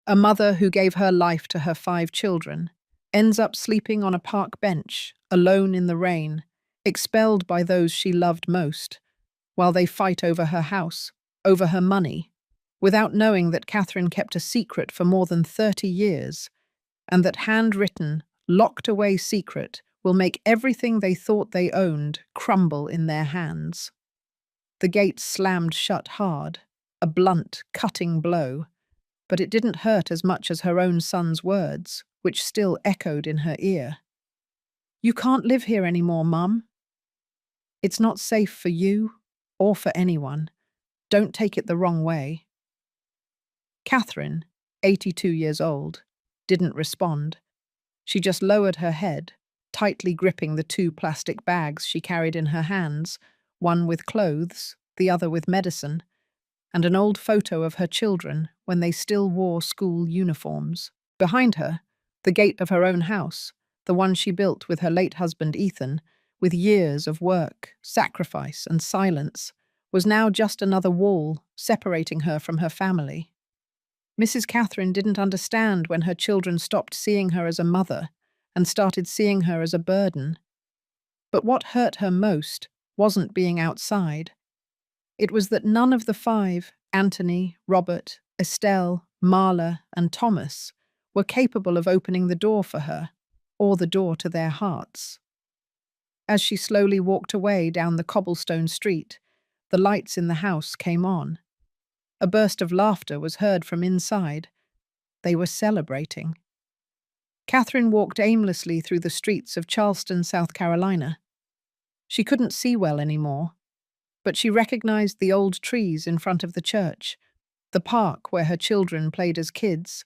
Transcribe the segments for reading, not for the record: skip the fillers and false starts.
A mother who gave her life to her 5 children ends up sleeping on a park bench, alone in the rain, expelled by those she loved most, while they fight over her house, over her money, without knowing that Catherine kept a secret for more than 30 years, and that handwritten, locked-away secret will make everything they thought they owned crumble in their hands. The gate slammed shut hard, a blunt, cutting blow, but it didn't hurt as much as her own son's words, which still echoed in her ear. "You can't live here anymore, Mum. It's not safe for you or for anyone. Don't take it the wrong way." Catherine, 82 years old, didn't respond. She just lowered her head, tightly gripping the 2 plastic bags she carried in her hands, one with clothes, the other with medicine, and an old photo of her children when they still wore school uniforms. Behind her, the gate of her own house, the one she built with her late husband Ethan, with years of work, sacrifice, and silence, was now just another wall separating her from her family. Mrs. Catherine didn't understand when her children stopped seeing her as a mother and started seeing her as a burden. But what hurt her most wasn't being outside. It was that none of the 5, Anthony, Robert, Estelle, Marla, and Thomas, were capable of opening the door for her, or the door to their hearts. As she slowly walked away down the cobblestone street, the lights in the house came on. A burst of laughter was heard from inside. They were celebrating. Catherine walked aimlessly through the streets of Charleston, South Carolina. She couldn't see well anymore, but she recognized the old trees in front of the church, the park where her children played as kids,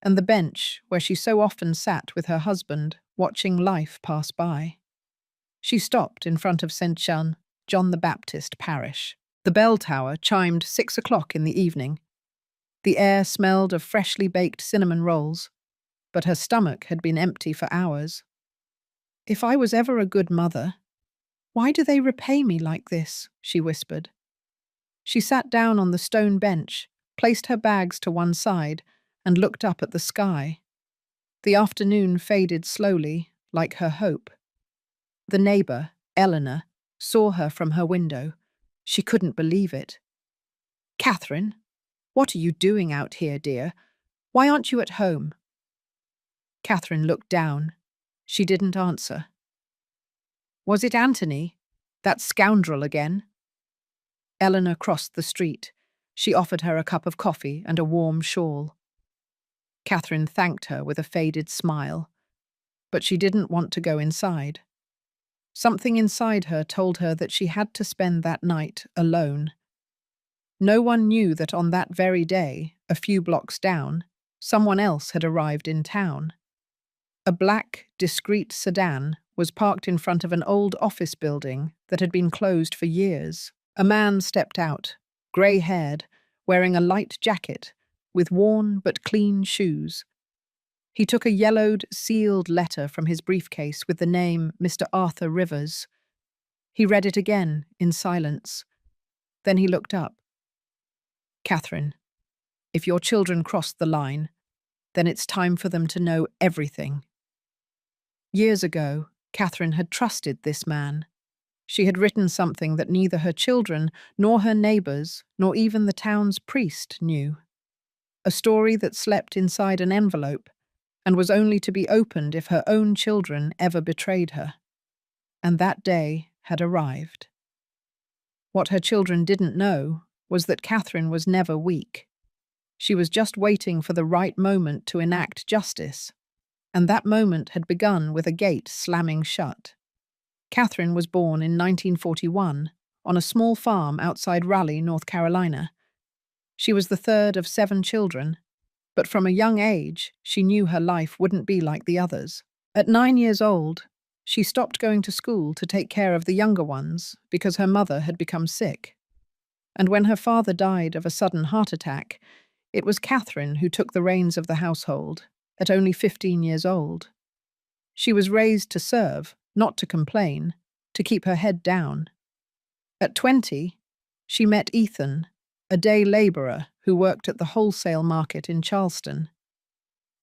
and the bench where she so often sat with her husband, watching life pass by. She stopped in front of St. John the Baptist Parish. The bell tower chimed 6 o'clock in the evening. The air smelled of freshly baked cinnamon rolls, but her stomach had been empty for hours. "If I was ever a good mother, why do they repay me like this?" she whispered. She sat down on the stone bench, placed her bags to one side, and looked up at the sky. The afternoon faded slowly, like her hope. The neighbor, Eleanor, saw her from her window. She couldn't believe it. "Catherine, what are you doing out here, dear? Why aren't you at home?" Catherine looked down. She didn't answer. "Was it Anthony? That scoundrel again?" Eleanor crossed the street. She offered her a cup of coffee and a warm shawl. Catherine thanked her with a faded smile, but she didn't want to go inside. Something inside her told her that she had to spend that night alone. No one knew that on that very day, a few blocks down, someone else had arrived in town. A black, discreet sedan was parked in front of an old office building that had been closed for years. A man stepped out, grey-haired, wearing a light jacket, with worn but clean shoes. He took a yellowed, sealed letter from his briefcase with the name Mr. Arthur Rivers. He read it again, in silence. Then he looked up. "Catherine, if your children crossed the line, then it's time for them to know everything." Years ago, Catherine had trusted this man. She had written something that neither her children, nor her neighbors, nor even the town's priest knew. A story that slept inside an envelope, and was only to be opened if her own children ever betrayed her. And that day had arrived. What her children didn't know was that Catherine was never weak. She was just waiting for the right moment to enact justice, and that moment had begun with a gate slamming shut. Catherine was born in 1941 on a small farm outside Raleigh, North Carolina. She was the third of 7 children, but from a young age, she knew her life wouldn't be like the others. At 9 years old, she stopped going to school to take care of the younger ones because her mother had become sick. And when her father died of a sudden heart attack, it was Catherine who took the reins of the household, at only 15 years old. She was raised to serve, not to complain, to keep her head down. At 20, she met Ethan, a day labourer who worked at the wholesale market in Charleston.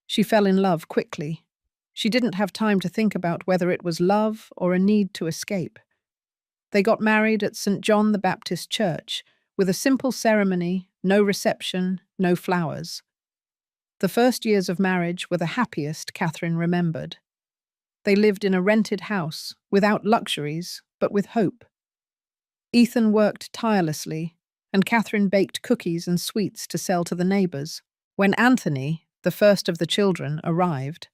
She fell in love quickly. She didn't have time to think about whether it was love or a need to escape. They got married at St. John the Baptist Church, with a simple ceremony, no reception, no flowers. The first years of marriage were the happiest Catherine remembered. They lived in a rented house, without luxuries, but with hope. Ethan worked tirelessly, and Catherine baked cookies and sweets to sell to the neighbours. When Anthony, the first of the children, arrived,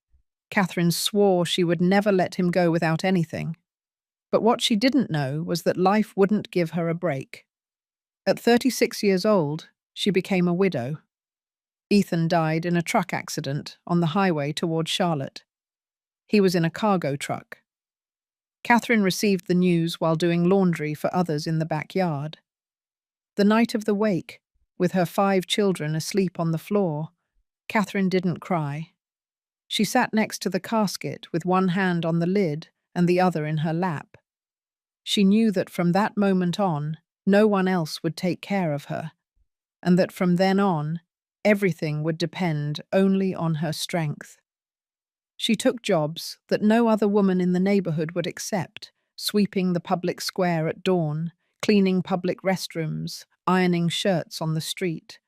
Catherine swore she would never let him go without anything. But what she didn't know was that life wouldn't give her a break. At 36 years old, she became a widow. Ethan died in a truck accident on the highway toward Charlotte. He was in a cargo truck. Catherine received the news while doing laundry for others in the backyard. The night of the wake, with her 5 children asleep on the floor, Catherine didn't cry. She sat next to the casket with one hand on the lid and the other in her lap. She knew that from that moment on, no one else would take care of her, and that from then on, everything would depend only on her strength. She took jobs that no other woman in the neighborhood would accept, sweeping the public square at dawn, cleaning public restrooms, ironing shirts on the street.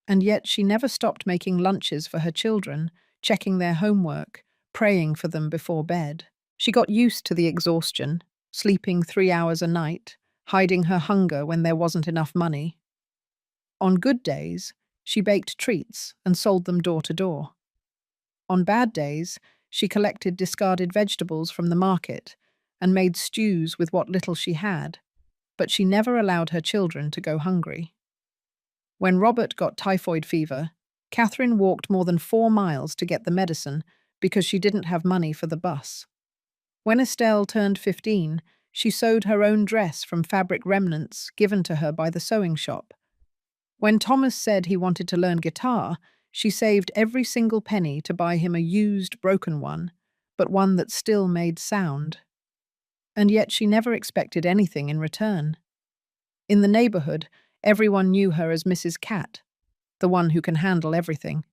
And yet she never stopped making lunches for her children, checking their homework, praying for them before bed. She got used to the exhaustion, sleeping 3 hours a night, hiding her hunger when there wasn't enough money. On good days, she baked treats and sold them door to door. On bad days, she collected discarded vegetables from the market and made stews with what little she had, but she never allowed her children to go hungry. When Robert got typhoid fever, Catherine walked more than 4 miles to get the medicine because she didn't have money for the bus. When Estelle turned 15, she sewed her own dress from fabric remnants given to her by the sewing shop. When Thomas said he wanted to learn guitar, she saved every single penny to buy him a used, broken one, but one that still made sound. And yet she never expected anything in return. In the neighborhood, everyone knew her as Mrs. Cat, the one who can handle everything.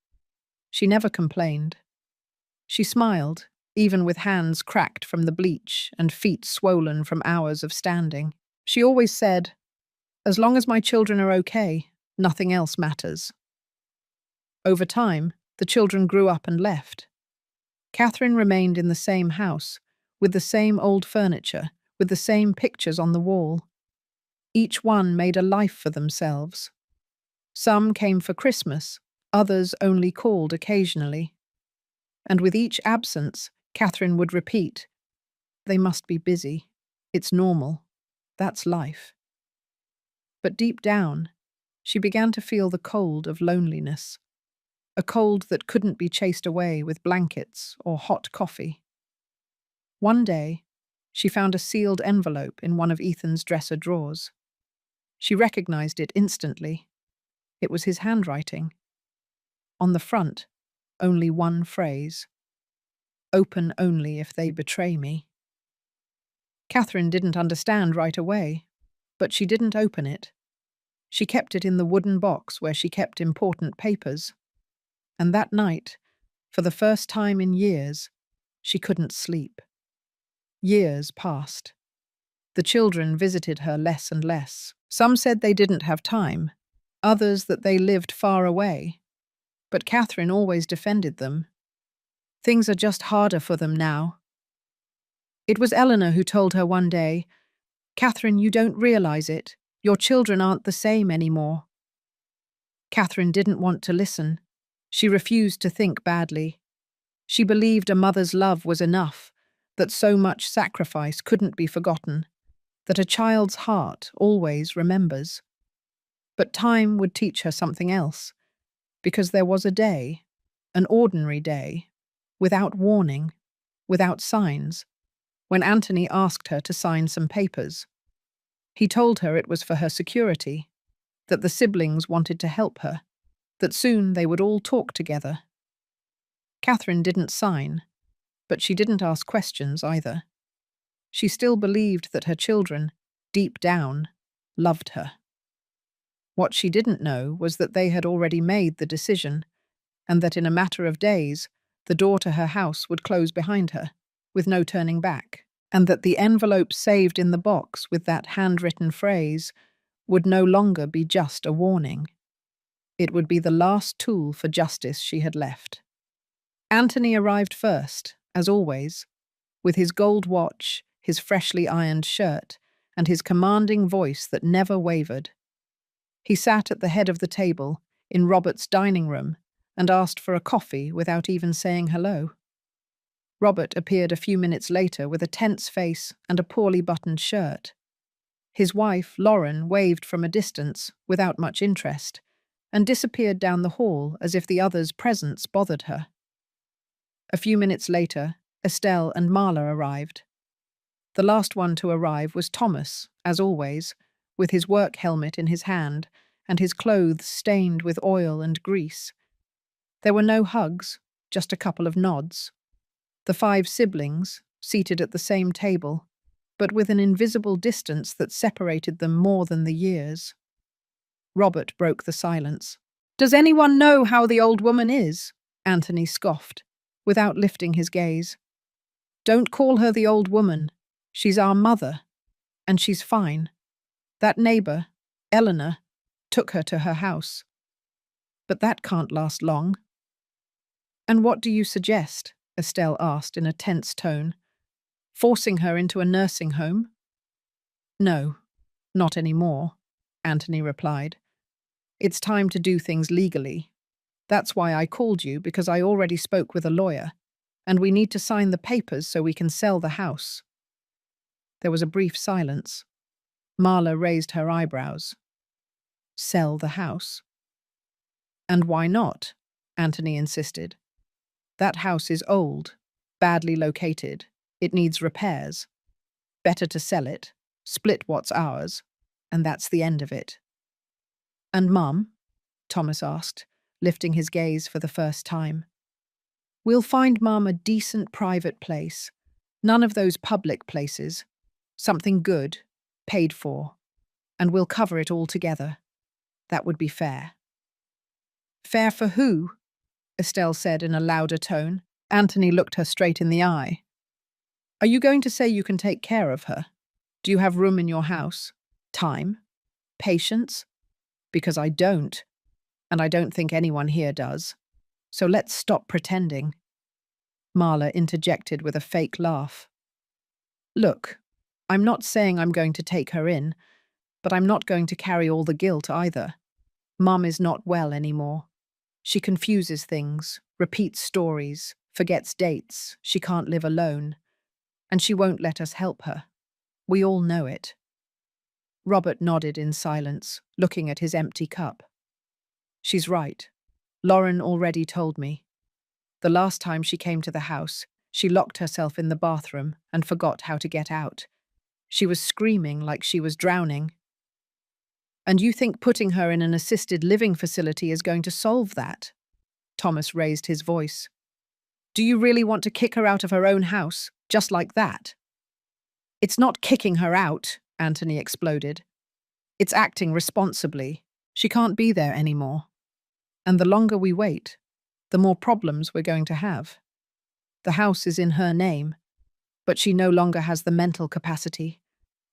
She never complained. She smiled, even with hands cracked from the bleach and feet swollen from hours of standing. She always said, "As long as my children are okay, nothing else matters." Over time, the children grew up and left. Catherine remained in the same house, with the same old furniture, with the same pictures on the wall. Each one made a life for themselves. Some came for Christmas, others only called occasionally. And with each absence, Catherine would repeat, "They must be busy. It's normal. That's life." But deep down, she began to feel the cold of loneliness. A cold that couldn't be chased away with blankets or hot coffee. One day, she found a sealed envelope in one of Ethan's dresser drawers. She recognized it instantly. It was his handwriting. On the front, only one phrase: "Open only if they betray me." Catherine didn't understand right away, but she didn't open it. She kept it in the wooden box where she kept important papers. And that night, for the first time in years, she couldn't sleep. Years passed. The children visited her less and less. Some said they didn't have time, others that they lived far away. But Catherine always defended them. Things are just harder for them now. It was Eleanor who told her one day, "Catherine, you don't realize it. Your children aren't the same anymore." Catherine didn't want to listen. She refused to think badly. She believed a mother's love was enough, that so much sacrifice couldn't be forgotten, that a child's heart always remembers. But time would teach her something else, because there was a day, an ordinary day, without warning, without signs, when Anthony asked her to sign some papers. He told her it was for her security, that the siblings wanted to help her, that soon they would all talk together. Catherine didn't sign, but she didn't ask questions either. She still believed that her children, deep down, loved her. What she didn't know was that they had already made the decision. and that in a matter of days, the door to her house would close behind her, with no turning back, and that the envelope saved in the box with that handwritten phrase would no longer be just a warning. It would be the last tool for justice she had left. Anthony arrived first, as always, with his gold watch, his freshly ironed shirt, and his commanding voice that never wavered. He sat at the head of the table, in Robert's dining room, and asked for a coffee without even saying hello. Robert appeared a few minutes later with a tense face and a poorly buttoned shirt. His wife, Lauren, waved from a distance, without much interest, and disappeared down the hall as if the others' presence bothered her. A few minutes later, Estelle and Marla arrived. The last one to arrive was Thomas, as always, with his work helmet in his hand and his clothes stained with oil and grease. There were no hugs, just a couple of nods. The 5 siblings, seated at the same table, but with an invisible distance that separated them more than the years. Robert broke the silence. "Does anyone know how the old woman is?" Anthony scoffed, without lifting his gaze. "Don't call her the old woman. She's our mother, and she's fine. That neighbor, Eleanor, took her to her house. But that can't last long." "And what do you suggest?" Estelle asked in a tense tone. "Forcing her into a nursing home?" "No, not anymore," Anthony replied. "It's time to do things legally. That's why I called you, because I already spoke with a lawyer, and we need to sign the papers so we can sell the house." There was a brief silence. Marla raised her eyebrows. "Sell the house?" "And why not?" Anthony insisted. "That house is old, badly located. It needs repairs. Better to sell it, split what's ours, and that's the end of it." "And Mum?" Thomas asked, lifting his gaze for the first time. "We'll find Mum a decent private place. None of those public places. Something good, paid for. And we'll cover it all together. That would be fair." "Fair for who?" Estelle said in a louder tone. Anthony looked her straight in the eye. "Are you going to say you can take care of her? Do you have room in your house? Time? Patience? Because I don't, and I don't think anyone here does. So let's stop pretending." Marla interjected with a fake laugh. "Look, I'm not saying I'm going to take her in, but I'm not going to carry all the guilt either. Mum is not well anymore. She confuses things, repeats stories, forgets dates, she can't live alone. And she won't let us help her. We all know it." Robert nodded in silence, looking at his empty cup. "She's right. Lauren already told me. The last time she came to the house, she locked herself in the bathroom and forgot how to get out. She was screaming like she was drowning." "And you think putting her in an assisted living facility is going to solve that?" Thomas raised his voice. "Do you really want to kick her out of her own house, just like that?" "It's not kicking her out," Anthony exploded. "It's acting responsibly. She can't be there anymore. And the longer we wait, the more problems we're going to have. The house is in her name, but she no longer has the mental capacity.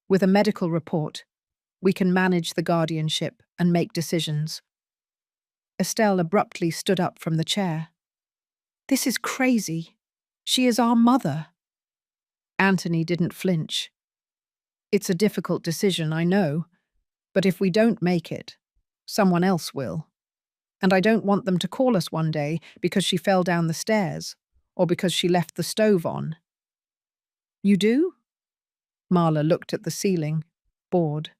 With a medical report, we can manage the guardianship and make decisions." Estelle abruptly stood up from the chair. "This is crazy. She is our mother." Anthony didn't flinch. "It's a difficult decision, I know, but if we don't make it, someone else will. And I don't want them to call us one day because she fell down the stairs, or because she left the stove on." "You do?" Marla looked at the ceiling, bored.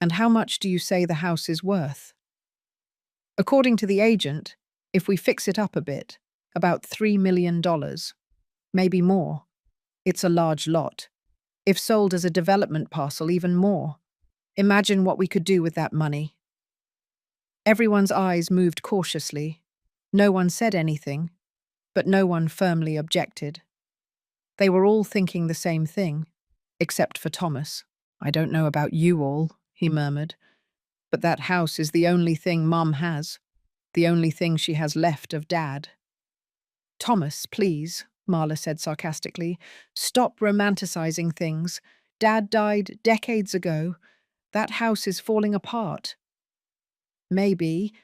"And how much do you say the house is worth?" "According to the agent, if we fix it up a bit, about $3 million. Maybe more. It's a large lot. If sold as a development parcel, even more. Imagine what we could do with that money." Everyone's eyes moved cautiously. No one said anything, but no one firmly objected. They were all thinking the same thing, except for Thomas. "I don't know about you all," he murmured, "but that house is the only thing Mum has. the only thing she has left of Dad. Thomas, please, Marla said sarcastically. Stop romanticizing things. Dad died decades ago. That house is falling apart. Maybe,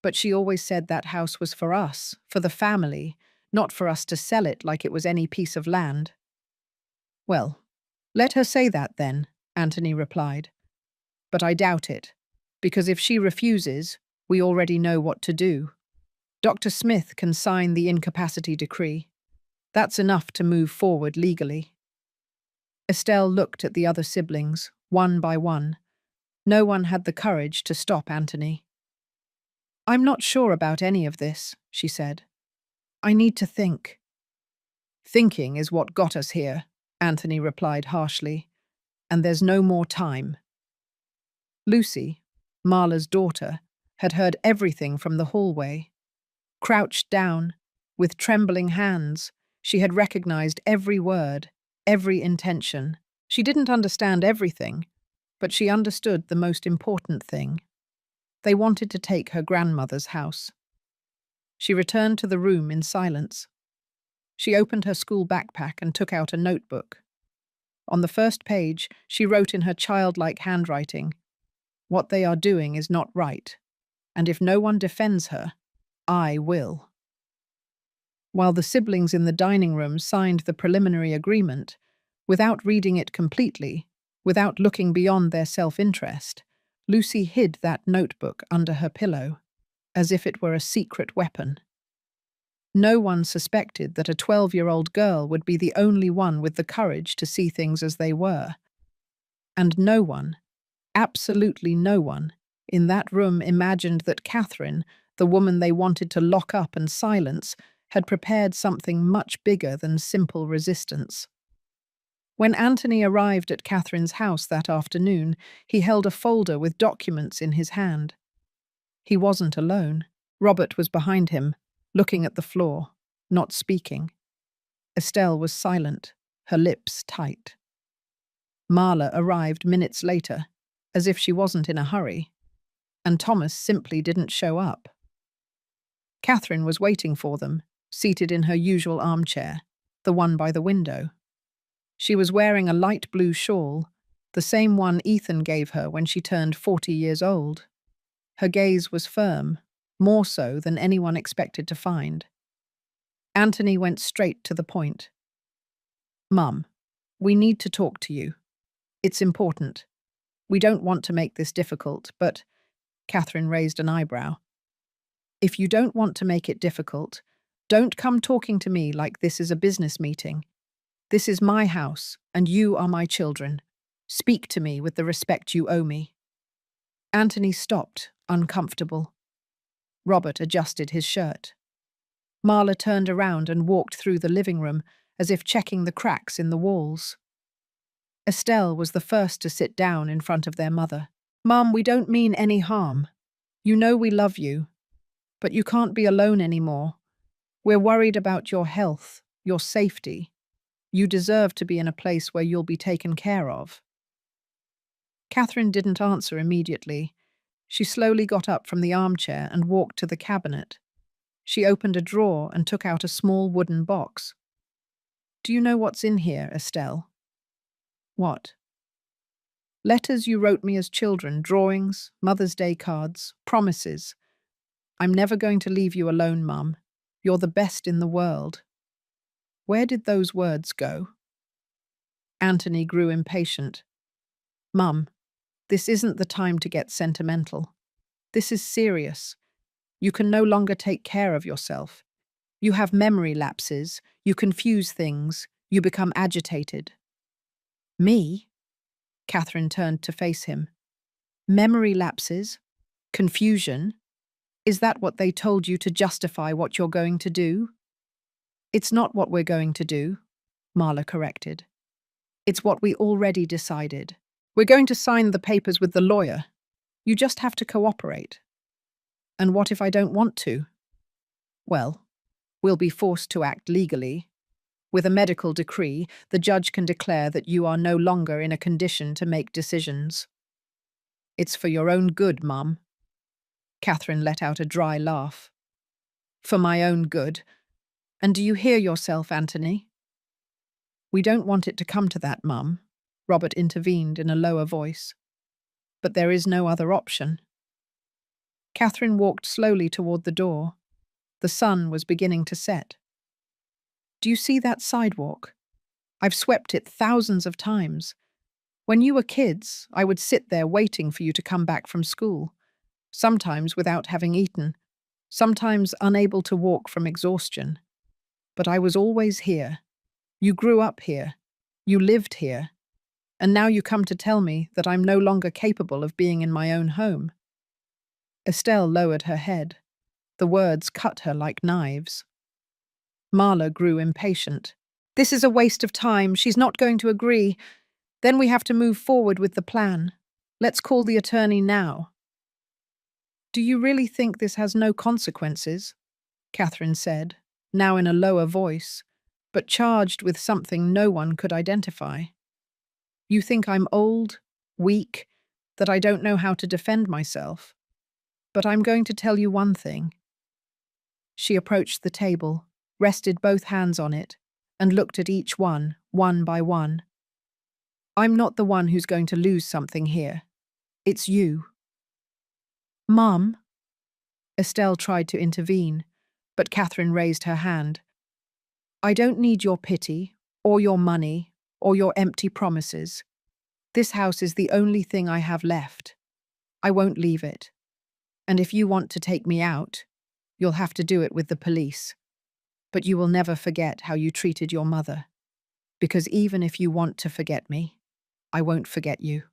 but she always said that house was for us, for the family, not for us to sell it like it was any piece of land. Well, let her say that then, Anthony replied. But I doubt it, because if she refuses, we already know what to do. Dr. Smith can sign the incapacity decree. That's enough to move forward legally. Estelle looked at the other siblings, one by one. No one had the courage to stop Anthony. I'm not sure about any of this, she said. I need to think. Thinking is what got us here, Anthony replied harshly, and there's no more time. Lucy, Marla's daughter, had heard everything from the hallway. Crouched down, with trembling hands, she had recognized every word, every intention. She didn't understand everything, but she understood the most important thing. They wanted to take her grandmother's house. She returned to the room in silence. She opened her school backpack and took out a notebook. On the first page, she wrote in her childlike handwriting, "What they are doing is not right, and if no one defends her, I will." While the siblings in the dining room signed the preliminary agreement, without reading it completely, without looking beyond their self-interest, Lucy hid that notebook under her pillow, as if it were a secret weapon. No one suspected that a 12-year-old girl would be the only one with the courage to see things as they were. And no one, absolutely no one, in that room imagined that Catherine, the woman they wanted to lock up and silence, had prepared something much bigger than simple resistance. When Anthony arrived at Catherine's house that afternoon, he held a folder with documents in his hand. He wasn't alone. Robert was behind him, looking at the floor, not speaking. Estelle was silent, her lips tight. Marla arrived minutes later, as if she wasn't in a hurry, and Thomas simply didn't show up. Catherine was waiting for them, seated in her usual armchair, the one by the window. She was wearing a light blue shawl, the same one Ethan gave her when she turned 40 years old. Her gaze was firm, more so than anyone expected to find. Anthony went straight to the point. "Mum, we need to talk to you. It's important. We don't want to make this difficult, but..." Catherine raised an eyebrow. "If you don't want to make it difficult, don't come talking to me like this is a business meeting. This is my house, and you are my children. Speak to me with the respect you owe me." Anthony stopped, uncomfortable. Robert adjusted his shirt. Marla turned around and walked through the living room, as if checking the cracks in the walls. Estelle was the first to sit down in front of their mother. "Mum, we don't mean any harm. You know we love you. But you can't be alone anymore. We're worried about your health, your safety. You deserve to be in a place where you'll be taken care of." Catherine didn't answer immediately. She slowly got up from the armchair and walked to the cabinet. She opened a drawer and took out a small wooden box. "Do you know what's in here, Estelle?" "What?" "Letters you wrote me as children, drawings, Mother's Day cards, promises. I'm never going to leave you alone, Mum. You're the best in the world." Where did those words go? Anthony grew impatient. "Mum, this isn't the time to get sentimental. This is serious. You can no longer take care of yourself. You have memory lapses, you confuse things, you become agitated." "Me?" Catherine turned to face him. "Memory lapses? Confusion? Is that what they told you to justify what you're going to do?" "It's not what we're going to do," Marla corrected. "It's what we already decided. We're going to sign the papers with the lawyer. You just have to cooperate." "And what if I don't want to?" "Well, we'll be forced to act legally. With a medical decree, the judge can declare that you are no longer in a condition to make decisions." "It's for your own good, Mum." Catherine let out a dry laugh. For my own good. And do you hear yourself, Anthony? We don't want it to come to that, Mum, Robert intervened in a lower voice. But there is no other option. Catherine walked slowly toward the door. The sun was beginning to set. Do you see that sidewalk? I've swept it thousands of times. When you were kids, I would sit there waiting for you to come back from school, sometimes without having eaten, sometimes unable to walk from exhaustion. But I was always here. You grew up here. You lived here. And now you come to tell me that I'm no longer capable of being in my own home. Estelle lowered her head. The words cut her like knives. Marla grew impatient. This is a waste of time. She's not going to agree. Then we have to move forward with the plan. Let's call the attorney now. Do you really think this has no consequences? Catherine said, now in a lower voice, but charged with something no one could identify. You think I'm old, weak, that I don't know how to defend myself. But I'm going to tell you one thing. She approached the table, rested both hands on it, and looked at each one by one. I'm not the one who's going to lose something here. It's you. Mum? Estelle tried to intervene, but Catherine raised her hand. I don't need your pity, or your money, or your empty promises. This house is the only thing I have left. I won't leave it. And if you want to take me out, you'll have to do it with the police. But you will never forget how you treated your mother. Because even if you want to forget me, I won't forget you.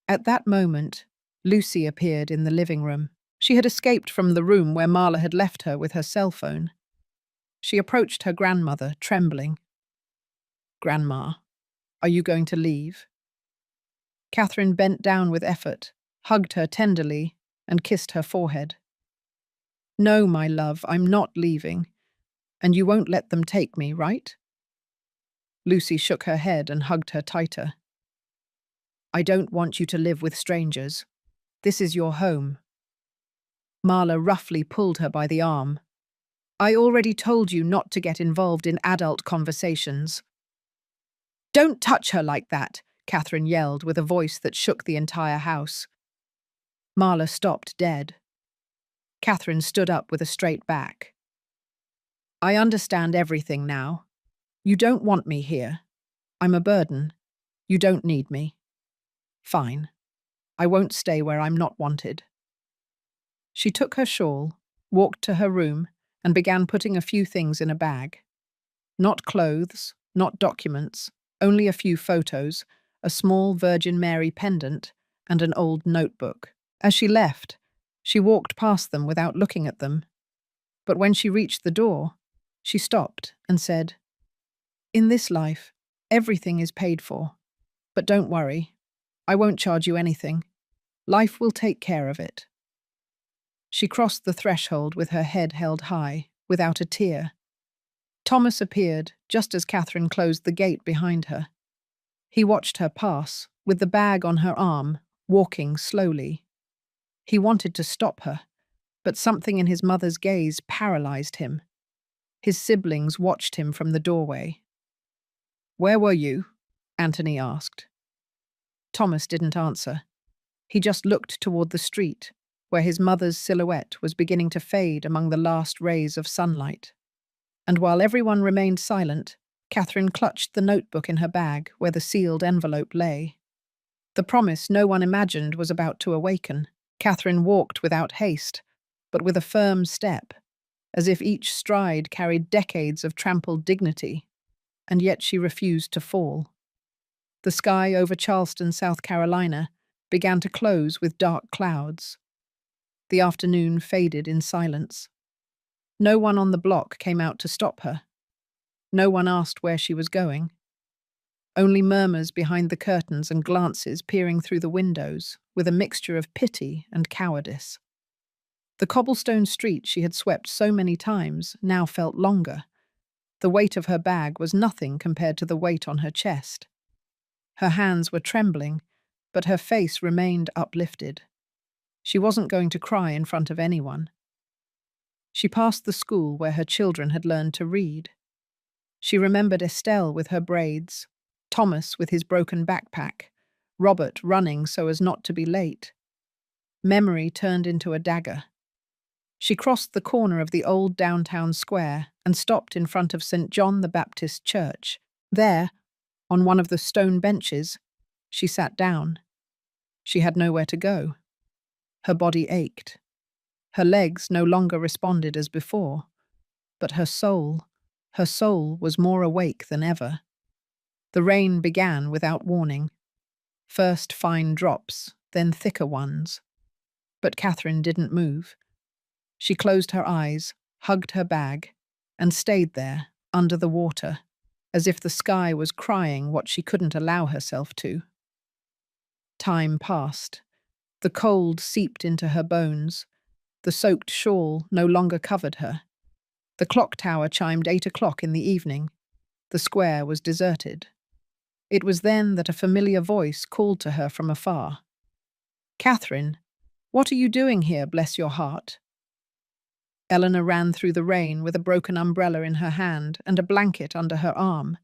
At that moment, Lucy appeared in the living room. She had escaped from the room where Marla had left her with her cell phone. She approached her grandmother, trembling. Grandma, are you going to leave? Catherine bent down with effort, hugged her tenderly, and kissed her forehead. No, my love, I'm not leaving. And you won't let them take me, right? Lucy shook her head and hugged her tighter. I don't want you to live with strangers. This is your home. Marla roughly pulled her by the arm. I already told you not to get involved in adult conversations. Don't touch her like that, Catherine yelled with a voice that shook the entire house. Marla stopped dead. Catherine stood up with a straight back. I understand everything now. You don't want me here. I'm a burden. You don't need me. Fine. I won't stay where I'm not wanted. She took her shawl, walked to her room, and began putting a few things in a bag. Not clothes, not documents, only a few photos, a small Virgin Mary pendant, and an old notebook. As she left, she walked past them without looking at them. But when she reached the door, she stopped and said, In this life, everything is paid for. But don't worry, I won't charge you anything. Life will take care of it. She crossed the threshold with her head held high, without a tear. Thomas appeared just as Catherine closed the gate behind her. He watched her pass, with the bag on her arm, walking slowly. He wanted to stop her, but something in his mother's gaze paralyzed him. His siblings watched him from the doorway. Where were you? Anthony asked. Thomas didn't answer. He just looked toward the street, where his mother's silhouette was beginning to fade among the last rays of sunlight. And while everyone remained silent, Catherine clutched the notebook in her bag where the sealed envelope lay. The promise no one imagined was about to awaken. Catherine walked without haste, but with a firm step, as if each stride carried decades of trampled dignity, and yet she refused to fall. The sky over Charleston, South Carolina, began to close with dark clouds. The afternoon faded in silence. No one on the block came out to stop her. No one asked where she was going. Only murmurs behind the curtains and glances peering through the windows, with a mixture of pity and cowardice. The cobblestone street she had swept so many times now felt longer. The weight of her bag was nothing compared to the weight on her chest. Her hands were trembling, but her face remained uplifted. She wasn't going to cry in front of anyone. She passed the school where her children had learned to read. She remembered Estelle with her braids, Thomas with his broken backpack, Robert running so as not to be late. Memory turned into a dagger. She crossed the corner of the old downtown square and stopped in front of St. John the Baptist Church. There, on one of the stone benches, she sat down. She had nowhere to go. Her body ached. Her legs no longer responded as before, but her soul was more awake than ever. The rain began without warning. First fine drops, then thicker ones. But Catherine didn't move. She closed her eyes, hugged her bag, and stayed there, under the water, as if the sky was crying what she couldn't allow herself to. Time passed. The cold seeped into her bones. The soaked shawl no longer covered her. The clock tower chimed 8 o'clock in the evening. The square was deserted. It was then that a familiar voice called to her from afar. "Catherine, what are you doing here, bless your heart?" Eleanor ran through the rain with a broken umbrella in her hand and a blanket under her arm.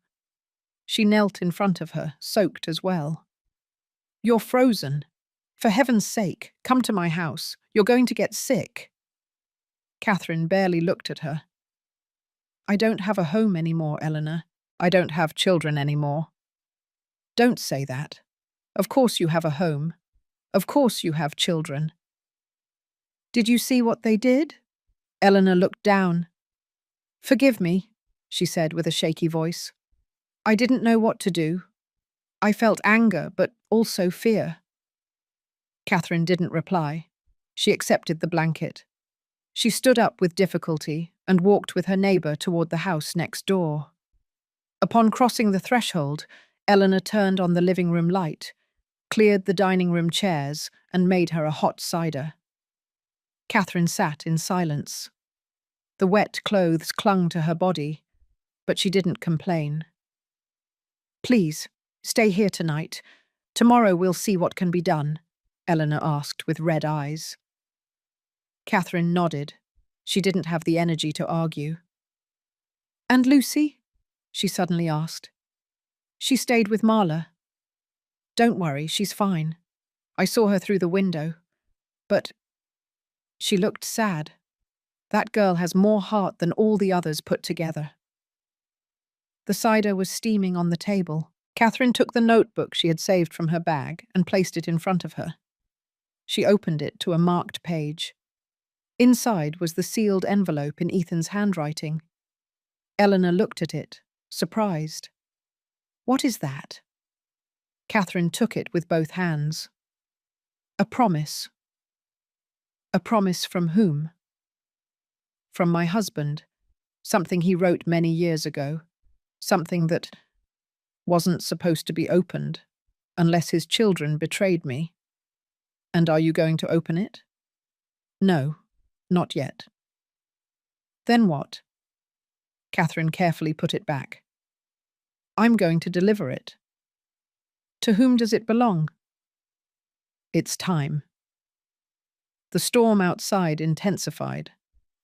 She knelt in front of her, soaked as well. "You're frozen. For heaven's sake, come to my house. You're going to get sick." Catherine barely looked at her. "I don't have a home anymore, Eleanor. I don't have children anymore." "Don't say that. Of course you have a home. Of course you have children." "Did you see what they did?" Eleanor looked down. "Forgive me," she said with a shaky voice. "I didn't know what to do. I felt anger, but also fear." Catherine didn't reply. She accepted the blanket. She stood up with difficulty and walked with her neighbour toward the house next door. Upon crossing the threshold, Eleanor turned on the living room light, cleared the dining room chairs, and made her a hot cider. Catherine sat in silence. The wet clothes clung to her body, but she didn't complain. "Please, stay here tonight. Tomorrow we'll see what can be done," Eleanor asked with red eyes. Catherine nodded. She didn't have the energy to argue. "And Lucy?" she suddenly asked. "She stayed with Marla." "Don't worry, she's fine. I saw her through the window. But—" she looked sad. "That girl has more heart than all the others put together." The cider was steaming on the table. Catherine took the notebook she had saved from her bag and placed it in front of her. She opened it to a marked page. Inside was the sealed envelope in Ethan's handwriting. Eleanor looked at it, surprised. "What is that?" Catherine took it with both hands. "A promise." "A promise from whom?" "From my husband. Something he wrote many years ago. Something that wasn't supposed to be opened, unless his children betrayed me." "And are you going to open it?" "No, not yet." "Then what?" Catherine carefully put it back. "I'm going to deliver it." "To whom does it belong?" "It's time." The storm outside intensified.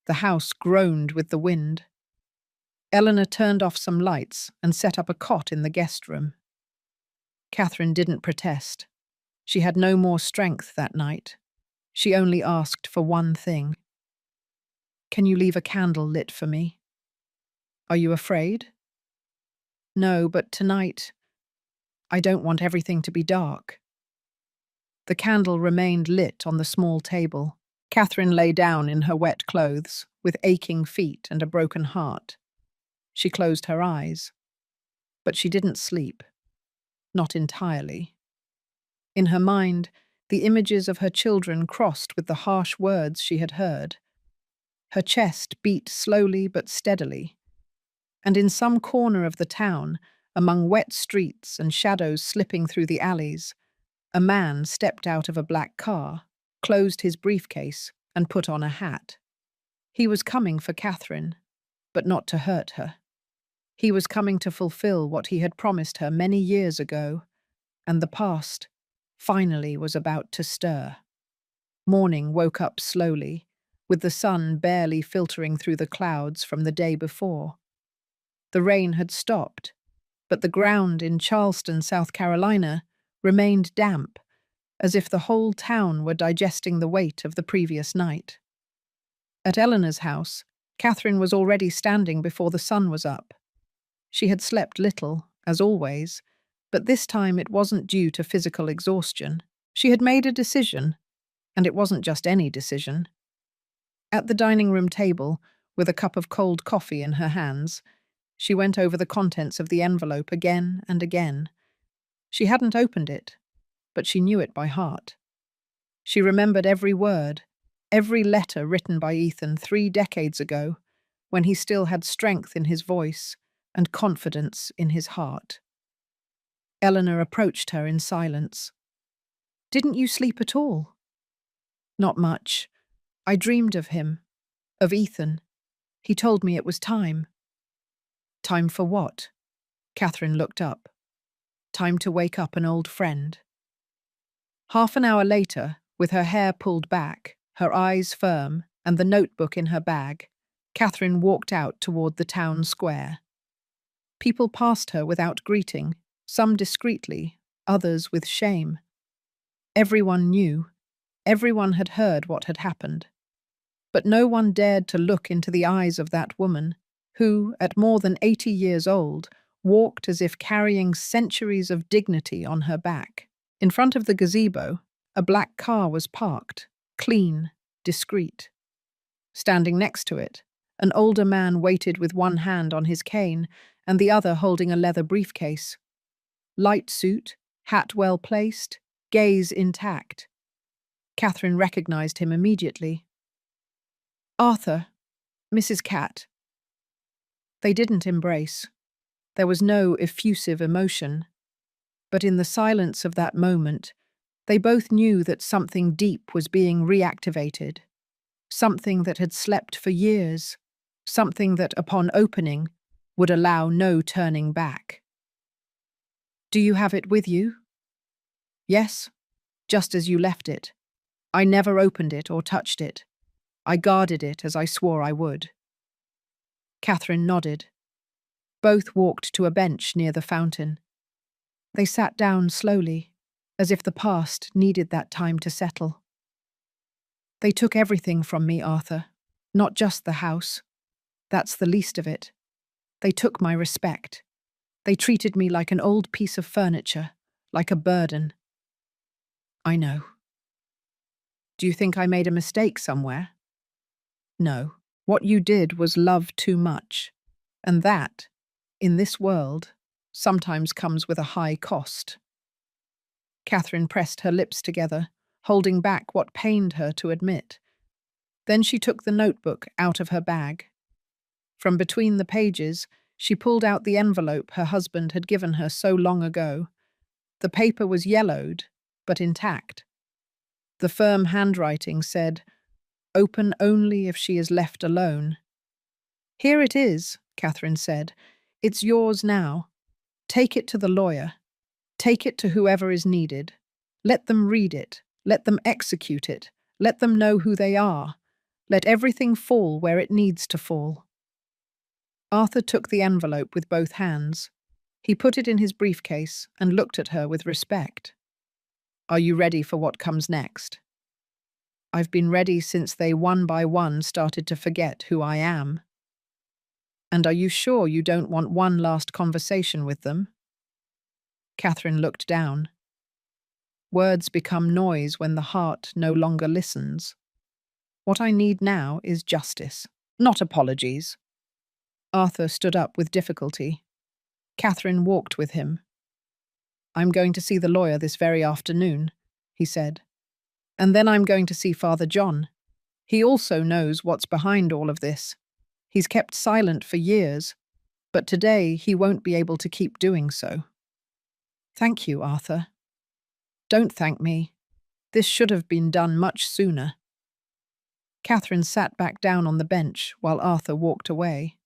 The house groaned with the wind. Eleanor turned off some lights and set up a cot in the guest room. Catherine didn't protest. She had no more strength that night. She only asked for one thing. "Can you leave a candle lit for me?" "Are you afraid?" "No, but tonight, I don't want everything to be dark." The candle remained lit on the small table. Catherine lay down in her wet clothes, with aching feet and a broken heart. She closed her eyes. But she didn't sleep. Not entirely. In her mind, the images of her children crossed with the harsh words she had heard. Her chest beat slowly but steadily. And in some corner of the town, among wet streets and shadows slipping through the alleys, a man stepped out of a black car, closed his briefcase, and put on a hat. He was coming for Catherine, but not to hurt her. He was coming to fulfill what he had promised her many years ago, and the past finally was about to stir. Morning woke up slowly, with the sun barely filtering through the clouds from the day before. The rain had stopped, but the ground in Charleston, South Carolina, remained damp, as if the whole town were digesting the weight of the previous night. At Eleanor's house, Catherine was already standing before the sun was up. She had slept little, as always, but this time it wasn't due to physical exhaustion. She had made a decision, and it wasn't just any decision. At the dining room table, with a cup of cold coffee in her hands, she went over the contents of the envelope again and again. She hadn't opened it, but she knew it by heart. She remembered every word, every letter written by Ethan 3 decades ago, when he still had strength in his voice and confidence in his heart. Eleanor approached her in silence. "Didn't you sleep at all?" "Not much. I dreamed of him, of Ethan. He told me it was time." "Time for what?" Catherine looked up. "Time to wake up an old friend." Half an hour later, with her hair pulled back, her eyes firm, and the notebook in her bag, Catherine walked out toward the town square. People passed her without greeting, some discreetly, others with shame. Everyone knew. Everyone had heard what had happened. But no one dared to look into the eyes of that woman, who, at more than 80 years old, walked as if carrying centuries of dignity on her back. In front of the gazebo, a black car was parked, clean, discreet. Standing next to it, an older man waited with one hand on his cane and the other holding a leather briefcase. Light suit, hat well placed, gaze intact. Catherine recognized him immediately. "Arthur, Mrs. Catt." They didn't embrace. There was no effusive emotion. But in the silence of that moment, they both knew that something deep was being reactivated, something that had slept for years, something that, upon opening, would allow no turning back. "Do you have it with you?" "Yes, just as you left it. I never opened it or touched it. I guarded it as I swore I would." Catherine nodded. Both walked to a bench near the fountain. They sat down slowly, as if the past needed that time to settle. "They took everything from me, Arthur. Not just the house. That's the least of it. They took my respect. They treated me like an old piece of furniture, like a burden." "I know." "Do you think I made a mistake somewhere?" "No. What you did was love too much. And that, in this world, sometimes comes with a high cost." Catherine pressed her lips together, holding back what pained her to admit. Then she took the notebook out of her bag. From between the pages, she pulled out the envelope her husband had given her so long ago. The paper was yellowed, but intact. The firm handwriting said, "Open only if she is left alone." "Here it is," Catherine said. "It's yours now. Take it to the lawyer. Take it to whoever is needed. Let them read it. Let them execute it. Let them know who they are. Let everything fall where it needs to fall." Arthur took the envelope with both hands. He put it in his briefcase and looked at her with respect. "Are you ready for what comes next?" "I've been ready since they one by one started to forget who I am." "And are you sure you don't want one last conversation with them?" Catherine looked down. Words become noise when the heart no longer listens. What I need now is justice, not apologies. Arthur stood up with difficulty. Catherine walked with him. "I'm going to see the lawyer this very afternoon," he said. "And then I'm going to see Father John. He also knows what's behind all of this. He's kept silent for years, but today he won't be able to keep doing so." "Thank you, Arthur." "Don't thank me. This should have been done much sooner." Catherine sat back down on the bench while Arthur walked away.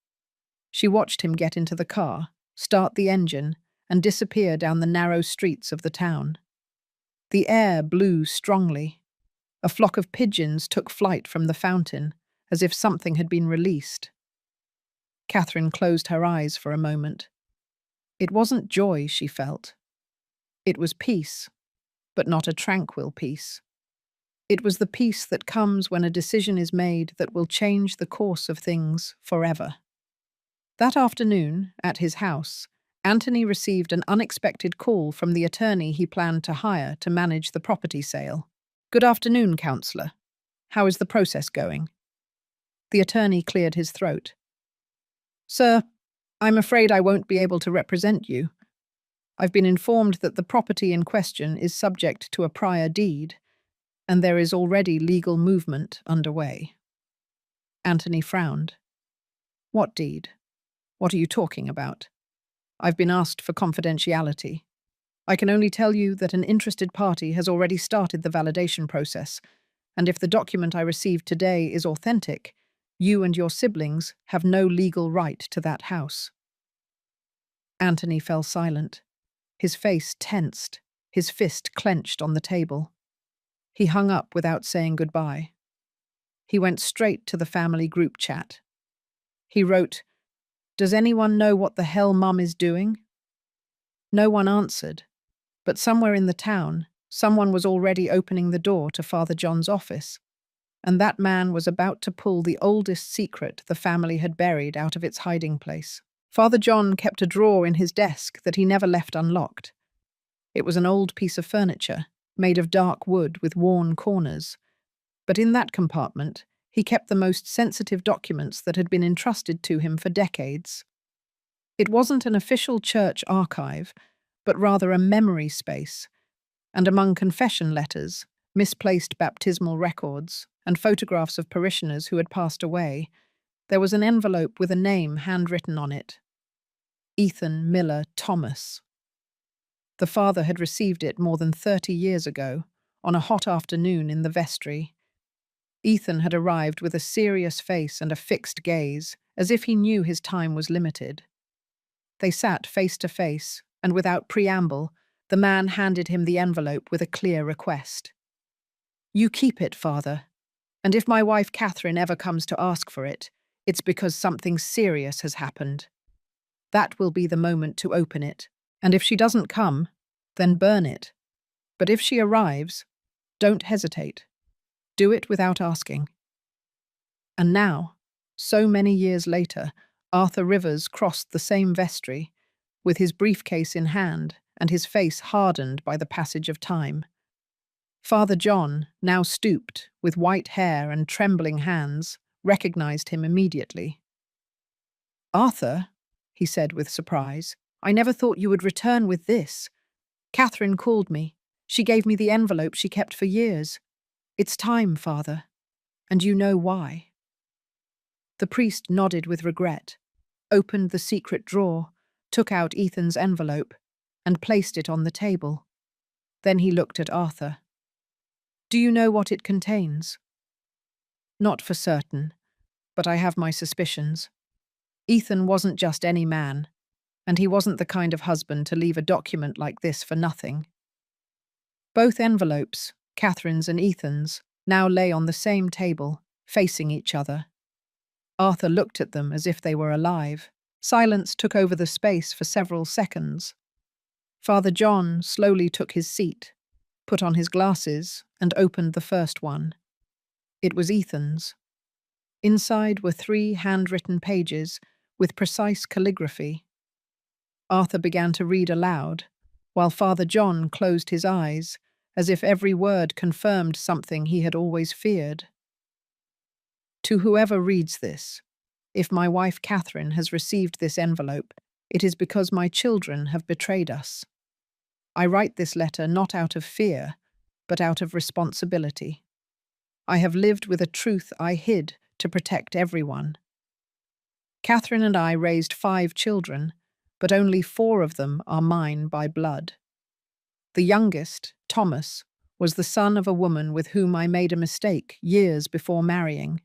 She watched him get into the car, start the engine, and disappear down the narrow streets of the town. The air blew strongly. A flock of pigeons took flight from the fountain, as if something had been released. Catherine closed her eyes for a moment. It wasn't joy she felt. It was peace, but not a tranquil peace. It was the peace that comes when a decision is made that will change the course of things forever. That afternoon, at his house, Anthony received an unexpected call from the attorney he planned to hire to manage the property sale. "Good afternoon, counsellor. How is the process going?" The attorney cleared his throat. "Sir, I'm afraid I won't be able to represent you. I've been informed that the property in question is subject to a prior deed, and there is already legal movement underway." Anthony frowned. "What deed? What are you talking about? I've been asked for confidentiality. I can only tell you that an interested party has already started the validation process, and if the document I received today is authentic, you and your siblings have no legal right to that house." Anthony fell silent. His face tensed, his fist clenched on the table. He hung up without saying goodbye. He went straight to the family group chat. He wrote, "Does anyone know what the hell Mum is doing?" No one answered, but somewhere in the town, someone was already opening the door to Father John's office, and that man was about to pull the oldest secret the family had buried out of its hiding place. Father John kept a drawer in his desk that he never left unlocked. It was an old piece of furniture, made of dark wood with worn corners, but in that compartment he kept the most sensitive documents that had been entrusted to him for decades. It wasn't an official church archive, but rather a memory space, and among confession letters, misplaced baptismal records, and photographs of parishioners who had passed away, there was an envelope with a name handwritten on it: Ethan Miller Thomas. The father had received it more than 30 years ago, on a hot afternoon in the vestry. Ethan had arrived with a serious face and a fixed gaze, as if he knew his time was limited. They sat face to face, and without preamble, the man handed him the envelope with a clear request. "You keep it, Father, and if my wife Catherine ever comes to ask for it, it's because something serious has happened. That will be the moment to open it, and if she doesn't come, then burn it. But if she arrives, don't hesitate. Do it without asking." And now, so many years later, Arthur Rivers crossed the same vestry, with his briefcase in hand and his face hardened by the passage of time. Father John, now stooped, with white hair and trembling hands, recognized him immediately. "Arthur," he said with surprise, "I never thought you would return with this. Catherine called me. She gave me the envelope she kept for years. It's time, Father, and you know why." The priest nodded with regret, opened the secret drawer, took out Ethan's envelope, and placed it on the table. Then he looked at Arthur. "Do you know what it contains?" "Not for certain, but I have my suspicions. Ethan wasn't just any man, and he wasn't the kind of husband to leave a document like this for nothing." Both envelopes, Catherine's and Ethan's, now lay on the same table, facing each other. Arthur looked at them as if they were alive. Silence took over the space for several seconds. Father John slowly took his seat, put on his glasses, and opened the first one. It was Ethan's. Inside were 3 handwritten pages with precise calligraphy. Arthur began to read aloud, while Father John closed his eyes, as if every word confirmed something he had always feared. "To whoever reads this, if my wife Catherine has received this envelope, it is because my children have betrayed us. I write this letter not out of fear, but out of responsibility. I have lived with a truth I hid to protect everyone. Catherine and I raised 5 children, but only 4 of them are mine by blood. The youngest, Thomas, was the son of a woman with whom I made a mistake years before marrying.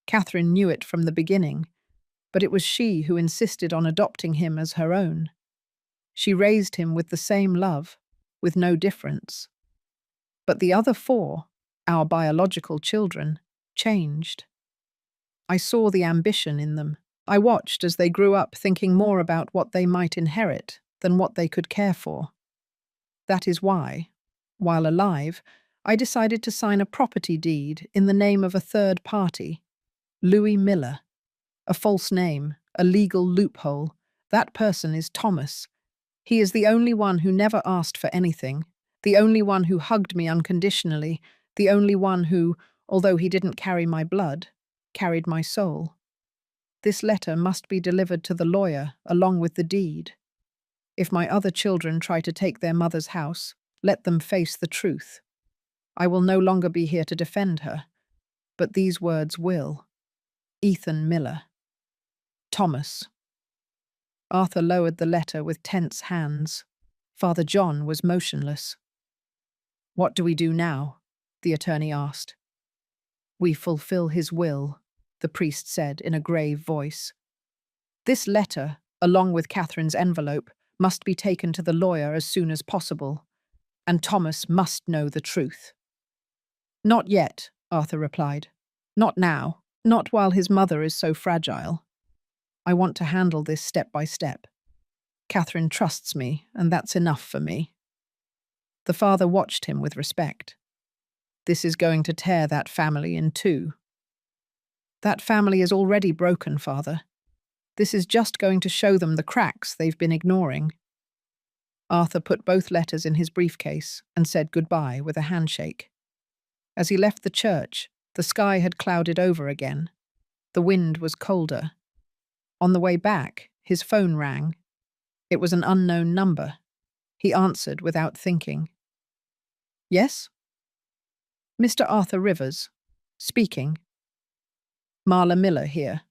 Catherine knew it from the beginning, but it was she who insisted on adopting him as her own. She raised him with the same love, with no difference. But the other 4, our biological children, changed. I saw the ambition in them. I watched as they grew up thinking more about what they might inherit than what they could care for. That is why, while alive, I decided to sign a property deed in the name of a third party, Louis Miller. A false name, a legal loophole. That person is Thomas. He is the only one who never asked for anything, the only one who hugged me unconditionally, the only one who, although he didn't carry my blood, carried my soul. This letter must be delivered to the lawyer along with the deed. If my other children try to take their mother's house, let them face the truth. I will no longer be here to defend her, but these words will. Ethan Miller. Thomas. Arthur lowered the letter with tense hands. Father John was motionless. "What do we do now?" the attorney asked. "We fulfill his will," the priest said in a grave voice. "This letter, along with Catherine's envelope, must be taken to the lawyer as soon as possible, and Thomas must know the truth." "Not yet," Arthur replied. "Not now. Not while his mother is so fragile. I want to handle this step by step. Catherine trusts me, and that's enough for me." The father watched him with respect. "This is going to tear that family in two." "That family is already broken, Father. This is just going to show them the cracks they've been ignoring." Arthur put both letters in his briefcase and said goodbye with a handshake. As he left the church, the sky had clouded over again. The wind was colder. On the way back, his phone rang. It was an unknown number. He answered without thinking. "Yes?" "Mr. Arthur Rivers. Speaking." "Marla Miller here.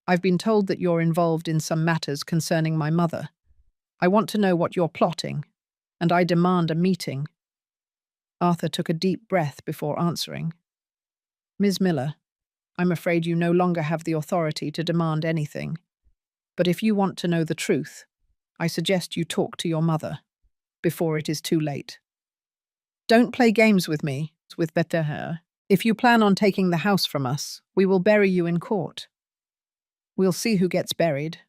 I've been told that you're involved in some matters concerning my mother. I want to know what you're plotting, and I demand a meeting." Arthur took a deep breath before answering. "Ms. Miller, I'm afraid you no longer have the authority to demand anything. But if you want to know the truth, I suggest you talk to your mother, before it is too late. Don't play games with me, with Better. If you plan on taking the house from us, we will bury you in court. We'll see who gets buried."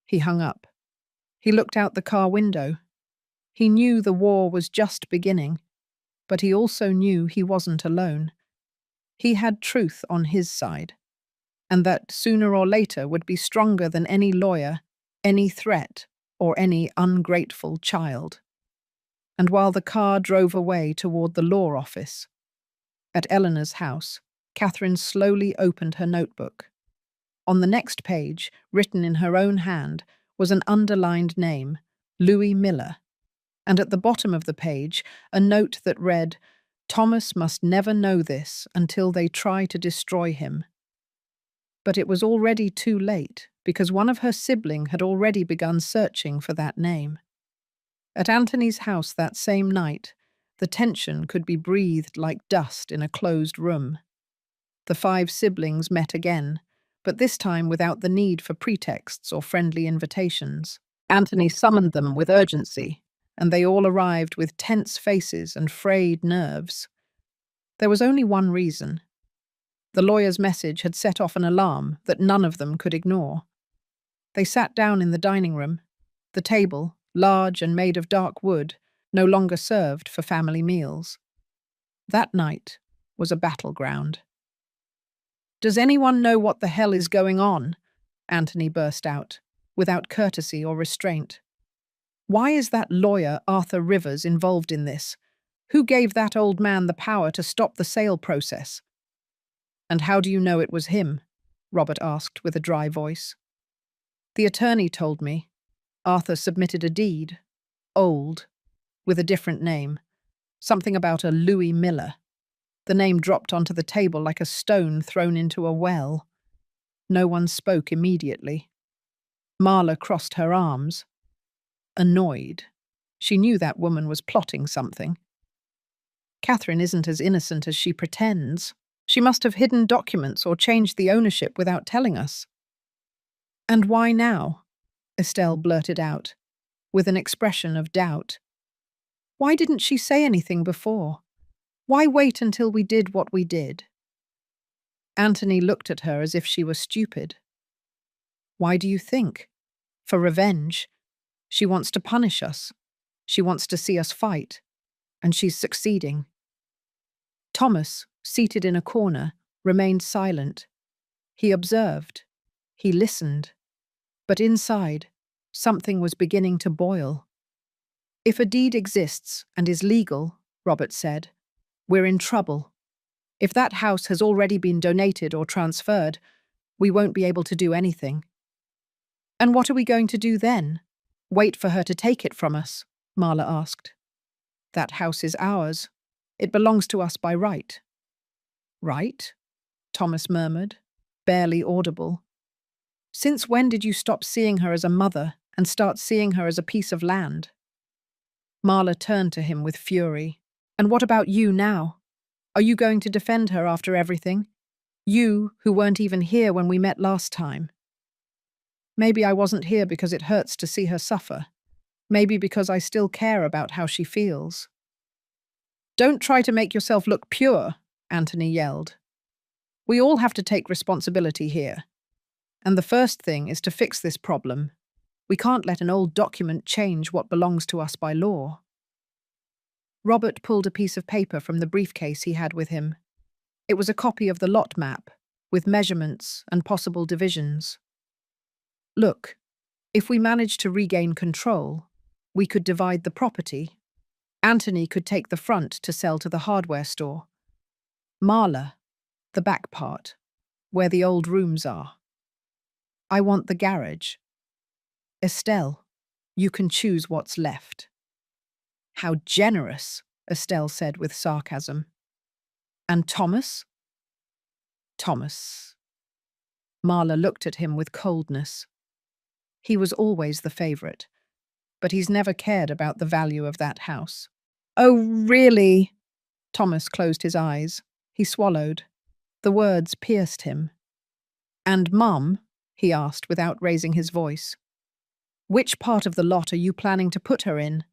He hung up. He looked out the car window. He knew the war was just beginning, but he also knew he wasn't alone. He had truth on his side, and that sooner or later would be stronger than any lawyer, any threat, or any ungrateful child. And while the car drove away toward the law office, at Eleanor's house, Catherine slowly opened her notebook. On the next page, written in her own hand, was an underlined name, Louis Miller, and at the bottom of the page, a note that read, "Thomas must never know this until they try to destroy him." But it was already too late, because one of her siblings had already begun searching for that name. At Anthony's house that same night, the tension could be breathed like dust in a closed room. The 5 siblings met again, but this time without the need for pretexts or friendly invitations. Anthony summoned them with urgency, and they all arrived with tense faces and frayed nerves. There was only one reason. The lawyer's message had set off an alarm that none of them could ignore. They sat down in the dining room. The table, large and made of dark wood, no longer served for family meals. That night was a battleground. "Does anyone know what the hell is going on?" Anthony burst out, without courtesy or restraint. "Why is that lawyer, Arthur Rivers, involved in this? Who gave that old man the power to stop the sale process?" "And how do you know it was him?" Robert asked with a dry voice. "The attorney told me. Arthur submitted a deed, old, with a different name, something about a Louis Miller. The name dropped onto the table like a stone thrown into a well. No one spoke immediately. Marla crossed her arms, annoyed. She knew that woman was plotting something. Catherine isn't as innocent as she pretends. She must have hidden documents or changed the ownership without telling us." "And why now?" Estelle blurted out, with an expression of doubt. "Why didn't she say anything before? Why wait until we did what we did? Anthony looked at her as if she were stupid. Why do you think? For revenge. She wants to punish us. She wants to see us fight. And she's succeeding. Thomas, seated in a corner, remained silent. He observed. He listened. But inside, something was beginning to boil. If a deed exists and is legal, Robert said, we're in trouble. If that house has already been donated or transferred, we won't be able to do anything. And what are we going to do then? Wait for her to take it from us? Marla asked. That house is ours. It belongs to us by right. Right? Thomas murmured, barely audible. Since when did you stop seeing her as a mother and start seeing her as a piece of land? Marla turned to him with fury. And what about you now? Are you going to defend her after everything? You, who weren't even here when we met last time. Maybe I wasn't here because it hurts to see her suffer. Maybe because I still care about how she feels. Don't try to make yourself look pure, Anthony yelled. We all have to take responsibility here. And the first thing is to fix this problem. We can't let an old document change what belongs to us by law. Robert pulled a piece of paper from the briefcase he had with him. It was a copy of the lot map, with measurements and possible divisions. Look, if we manage to regain control, we could divide the property. Anthony could take the front to sell to the hardware store. Marla, the back part, where the old rooms are. I want the garage. Estelle, you can choose what's left. How generous, Estelle said with sarcasm. And Thomas? Thomas. Marla looked at him with coldness. He was always the favourite, but he's never cared about the value of that house. Oh, really? Thomas closed his eyes. He swallowed. The words pierced him. And Mum? He asked without raising his voice. Which part of the lot are you planning to put her in?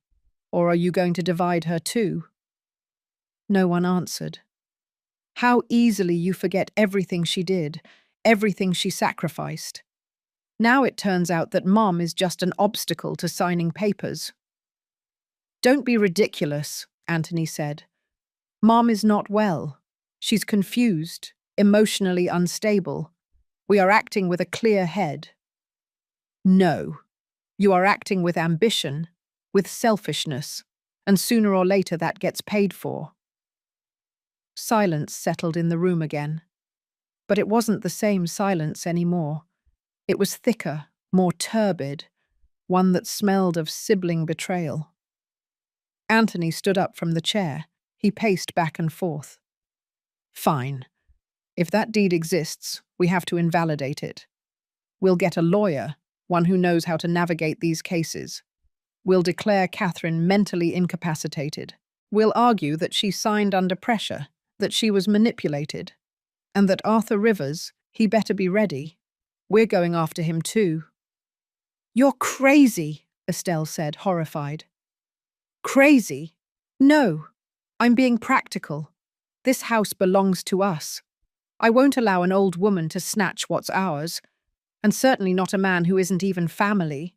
Or are you going to divide her too? No one answered. How easily you forget everything she did, everything she sacrificed. Now it turns out that Mom is just an obstacle to signing papers. Don't be ridiculous, Anthony said. Mom is not well. She's confused, emotionally unstable. We are acting with a clear head. No, you are acting with ambition, with selfishness, and sooner or later that gets paid for. Silence settled in the room again. But it wasn't the same silence anymore. It was thicker, more turbid, one that smelled of sibling betrayal. Anthony stood up from the chair. He paced back and forth. Fine. If that deed exists, we have to invalidate it. We'll get a lawyer, one who knows how to navigate these cases. We'll declare Catherine mentally incapacitated. We'll argue that she signed under pressure, that she was manipulated, and that Arthur Rivers, he better be ready. We're going after him too. You're crazy, Estelle said, horrified. Crazy? No, I'm being practical. This house belongs to us. I won't allow an old woman to snatch what's ours, and certainly not a man who isn't even family.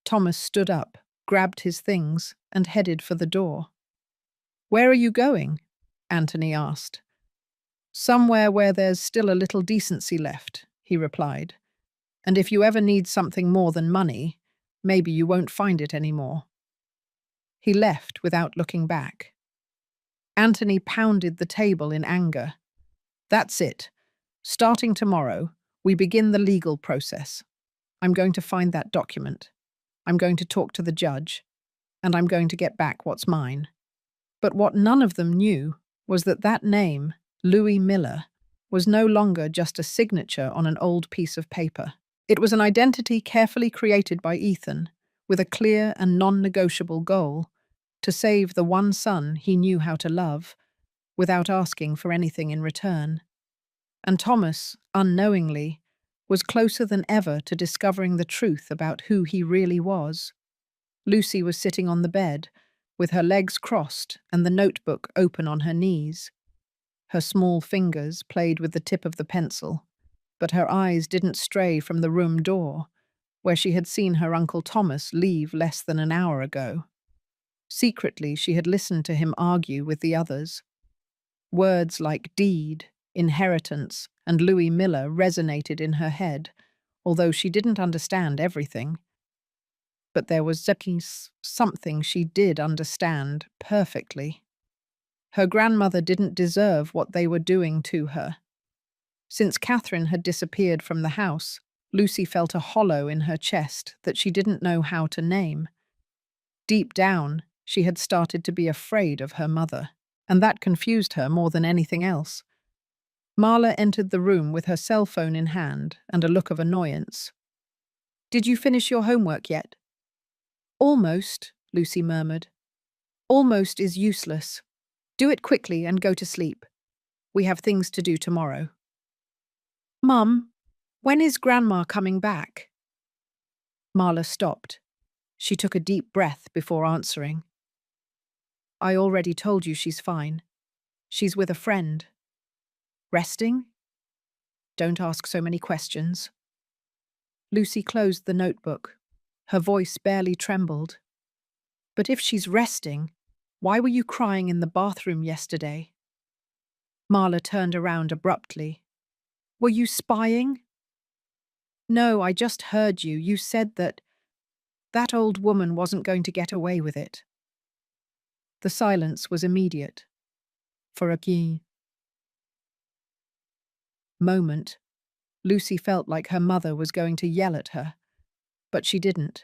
Thomas stood up, grabbed his things, and headed for the door. Where are you going? Anthony asked. Somewhere where there's still a little decency left, he replied. And if you ever need something more than money, maybe you won't find it anymore. He left without looking back. Anthony pounded the table in anger. That's it. Starting tomorrow, we begin the legal process. I'm going to find that document. I'm going to talk to the judge. And I'm going to get back what's mine. But what none of them knew was that that name, Louis Miller, was no longer just a signature on an old piece of paper. It was an identity carefully created by Ethan, with a clear and non-negotiable goal, to save the one son he knew how to love, without asking for anything in return. And Thomas, unknowingly, was closer than ever to discovering the truth about who he really was. Lucy was sitting on the bed, with her legs crossed and the notebook open on her knees. Her small fingers played with the tip of the pencil, but her eyes didn't stray from the room door, where she had seen her Uncle Thomas leave less than an hour ago. Secretly, she had listened to him argue with the others. Words like deed, inheritance, and Louis Miller resonated in her head, although she didn't understand everything. But there was something she did understand perfectly. Her grandmother didn't deserve what they were doing to her. Since Catherine had disappeared from the house, Lucy felt a hollow in her chest that she didn't know how to name. Deep down, she had started to be afraid of her mother, and that confused her more than anything else. Marla entered the room with her cell phone in hand and a look of annoyance. "Did you finish your homework yet?" "Almost," Lucy murmured. "Almost is useless. Do it quickly and go to sleep. We have things to do tomorrow." "Mum, when is Grandma coming back?" Marla stopped. She took a deep breath before answering. "I already told you she's fine. She's with a friend." "Resting?" "Don't ask so many questions." Lucy closed the notebook. Her voice barely trembled. "But if she's resting, why were you crying in the bathroom yesterday?" Marla turned around abruptly. "Were you spying?" "No, I just heard you. You said that old woman wasn't going to get away with it." The silence was immediate. For a key moment, Lucy felt like her mother was going to yell at her. But she didn't.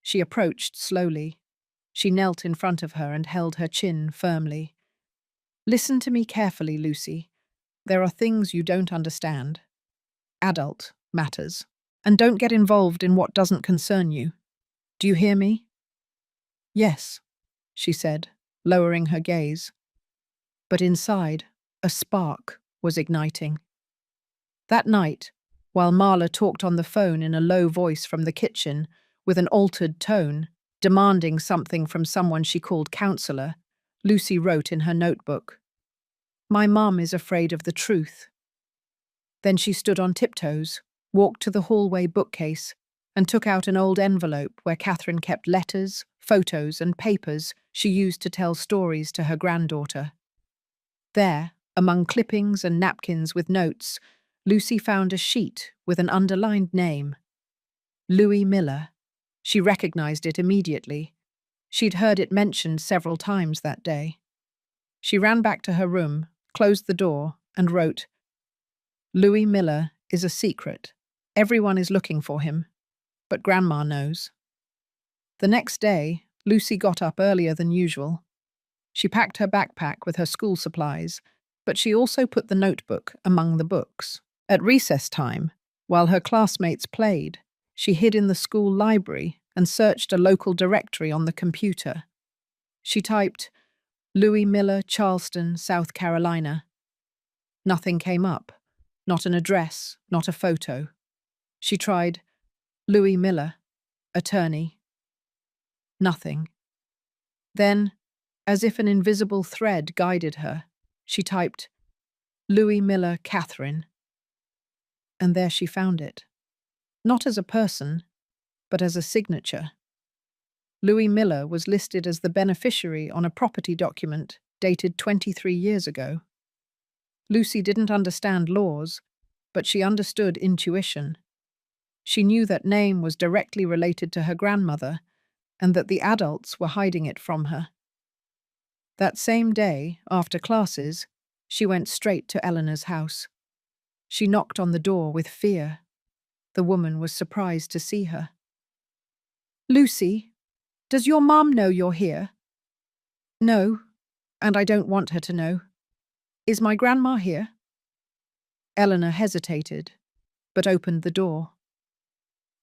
She approached slowly. She knelt in front of her and held her chin firmly. "Listen to me carefully, Lucy. There are things you don't understand. Adult matters. And don't get involved in what doesn't concern you. Do you hear me?" "Yes," she said, lowering her gaze. But inside, a spark was igniting. That night, while Marla talked on the phone in a low voice from the kitchen, with an altered tone, demanding something from someone she called counselor, Lucy wrote in her notebook, "My mum is afraid of the truth." Then she stood on tiptoes, walked to the hallway bookcase, and took out an old envelope where Catherine kept letters, photos, and papers she used to tell stories to her granddaughter. There, among clippings and napkins with notes, Lucy found a sheet with an underlined name. Louis Miller. She recognized it immediately. She'd heard it mentioned several times that day. She ran back to her room, closed the door, and wrote, "Louis Miller is a secret. Everyone is looking for him, but Grandma knows." The next day, Lucy got up earlier than usual. She packed her backpack with her school supplies, but she also put the notebook among the books. At recess time, while her classmates played, she hid in the school library and searched a local directory on the computer. She typed, "Louis Miller, Charleston, South Carolina." Nothing came up. Not an address, not a photo. She tried, "Louis Miller, attorney." Nothing. Then, as if an invisible thread guided her, she typed, "Louis Miller, Catherine." And there she found it. Not as a person, but as a signature. Louis Miller was listed as the beneficiary on a property document dated 23 years ago. Lucy didn't understand laws, but she understood intuition. She knew that name was directly related to her grandmother and that the adults were hiding it from her. That same day, after classes, she went straight to Eleanor's house. She knocked on the door with fear. The woman was surprised to see her. "Lucy, does your mum know you're here?" "No, and I don't want her to know." "Is my grandma here?" Eleanor hesitated, but opened the door.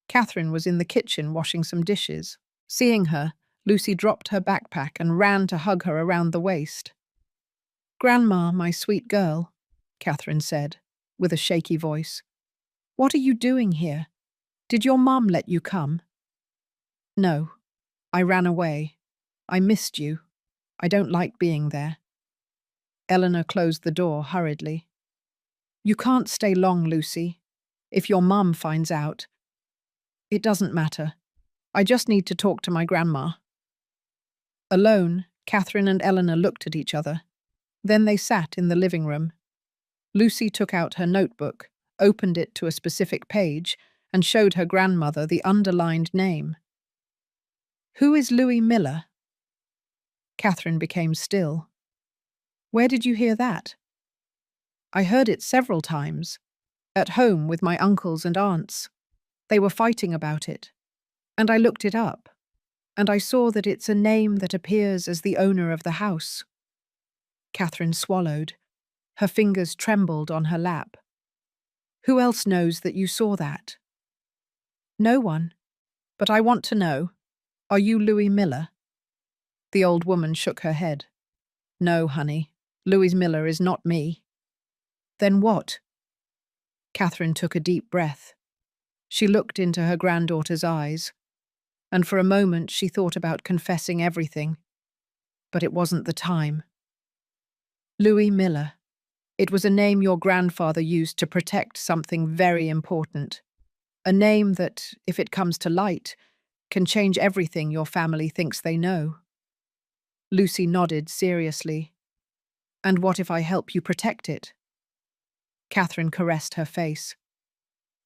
Catherine was in the kitchen washing some dishes. Seeing her, Lucy dropped her backpack and ran to hug her around the waist. "Grandma, my sweet girl," Catherine said, with a shaky voice. "What are you doing here? Did your mum let you come?" "No. I ran away. I missed you," I don't like being there. Eleanor closed the door hurriedly. You can't stay long, Lucy. If your mum finds out. It doesn't matter. I just need to talk to my grandma. Alone, Catherine and Eleanor looked at each other. Then they sat in the living room. Lucy took out her notebook, opened it to a specific page, and showed her grandmother the underlined name. Who is Louis Miller? Catherine became still. Where did you hear that? I heard it several times. At home with my uncles and aunts. They were fighting about it. And I looked it up. And I saw that it's a name that appears as the owner of the house. Catherine swallowed. Her fingers trembled on her lap. Who else knows that you saw that? No one. But I want to know. Are you Louis Miller? The old woman shook her head. No, honey. Louis Miller is not me. Then what? Catherine took a deep breath. She looked into her granddaughter's eyes, and for a moment she thought about confessing everything. But it wasn't the time. Louis Miller. It was a name your grandfather used to protect something very important. A name that, if it comes to light, can change everything your family thinks they know. Lucy nodded seriously. And what if I help you protect it? Catherine caressed her face.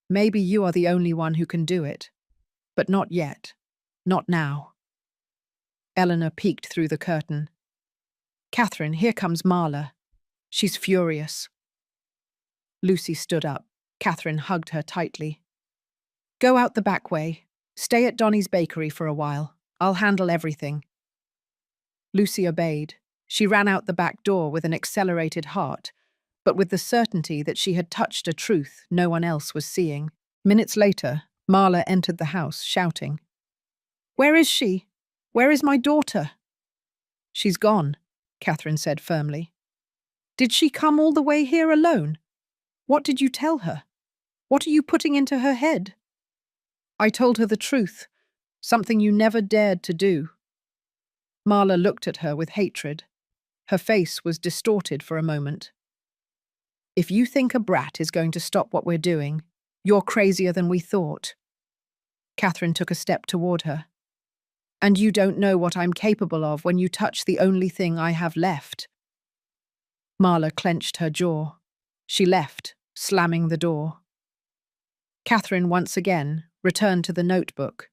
Maybe you are the only one who can do it. But not yet. Not now. Eleanor peeked through the curtain. Catherine, here comes Marla. She's furious. Lucy stood up. Catherine hugged her tightly. Go out the back way. Stay at Donnie's bakery for a while. I'll handle everything. Lucy obeyed. She ran out the back door with an accelerated heart, but with the certainty that she had touched a truth no one else was seeing. Minutes later, Marla entered the house, shouting, Where is she? Where is my daughter? She's gone, Catherine said firmly. Did she come all the way here alone? What did you tell her? What are you putting into her head? I told her the truth, something you never dared to do. Marla looked at her with hatred. Her face was distorted for a moment. If you think a brat is going to stop what we're doing, you're crazier than we thought. Catherine took a step toward her. And you don't know what I'm capable of when you touch the only thing I have left. Marla clenched her jaw. She left, slamming the door. Catherine once again returned to the notebook.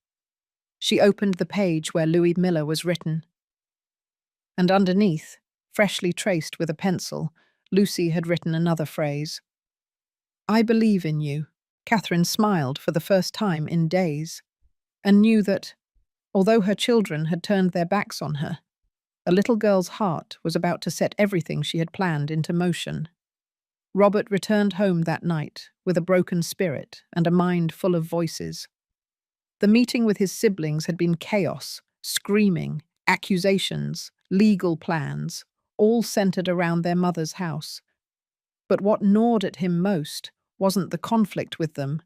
She opened the page where Louis Miller was written. And underneath, freshly traced with a pencil, Lucy had written another phrase. I believe in you. Catherine smiled for the first time in days, and knew that, although her children had turned their backs on her, a little girl's heart was about to set everything she had planned into motion. Robert returned home that night with a broken spirit and a mind full of voices. The meeting with his siblings had been chaos, screaming, accusations, legal plans, all centered around their mother's house. But what gnawed at him most wasn't the conflict with them,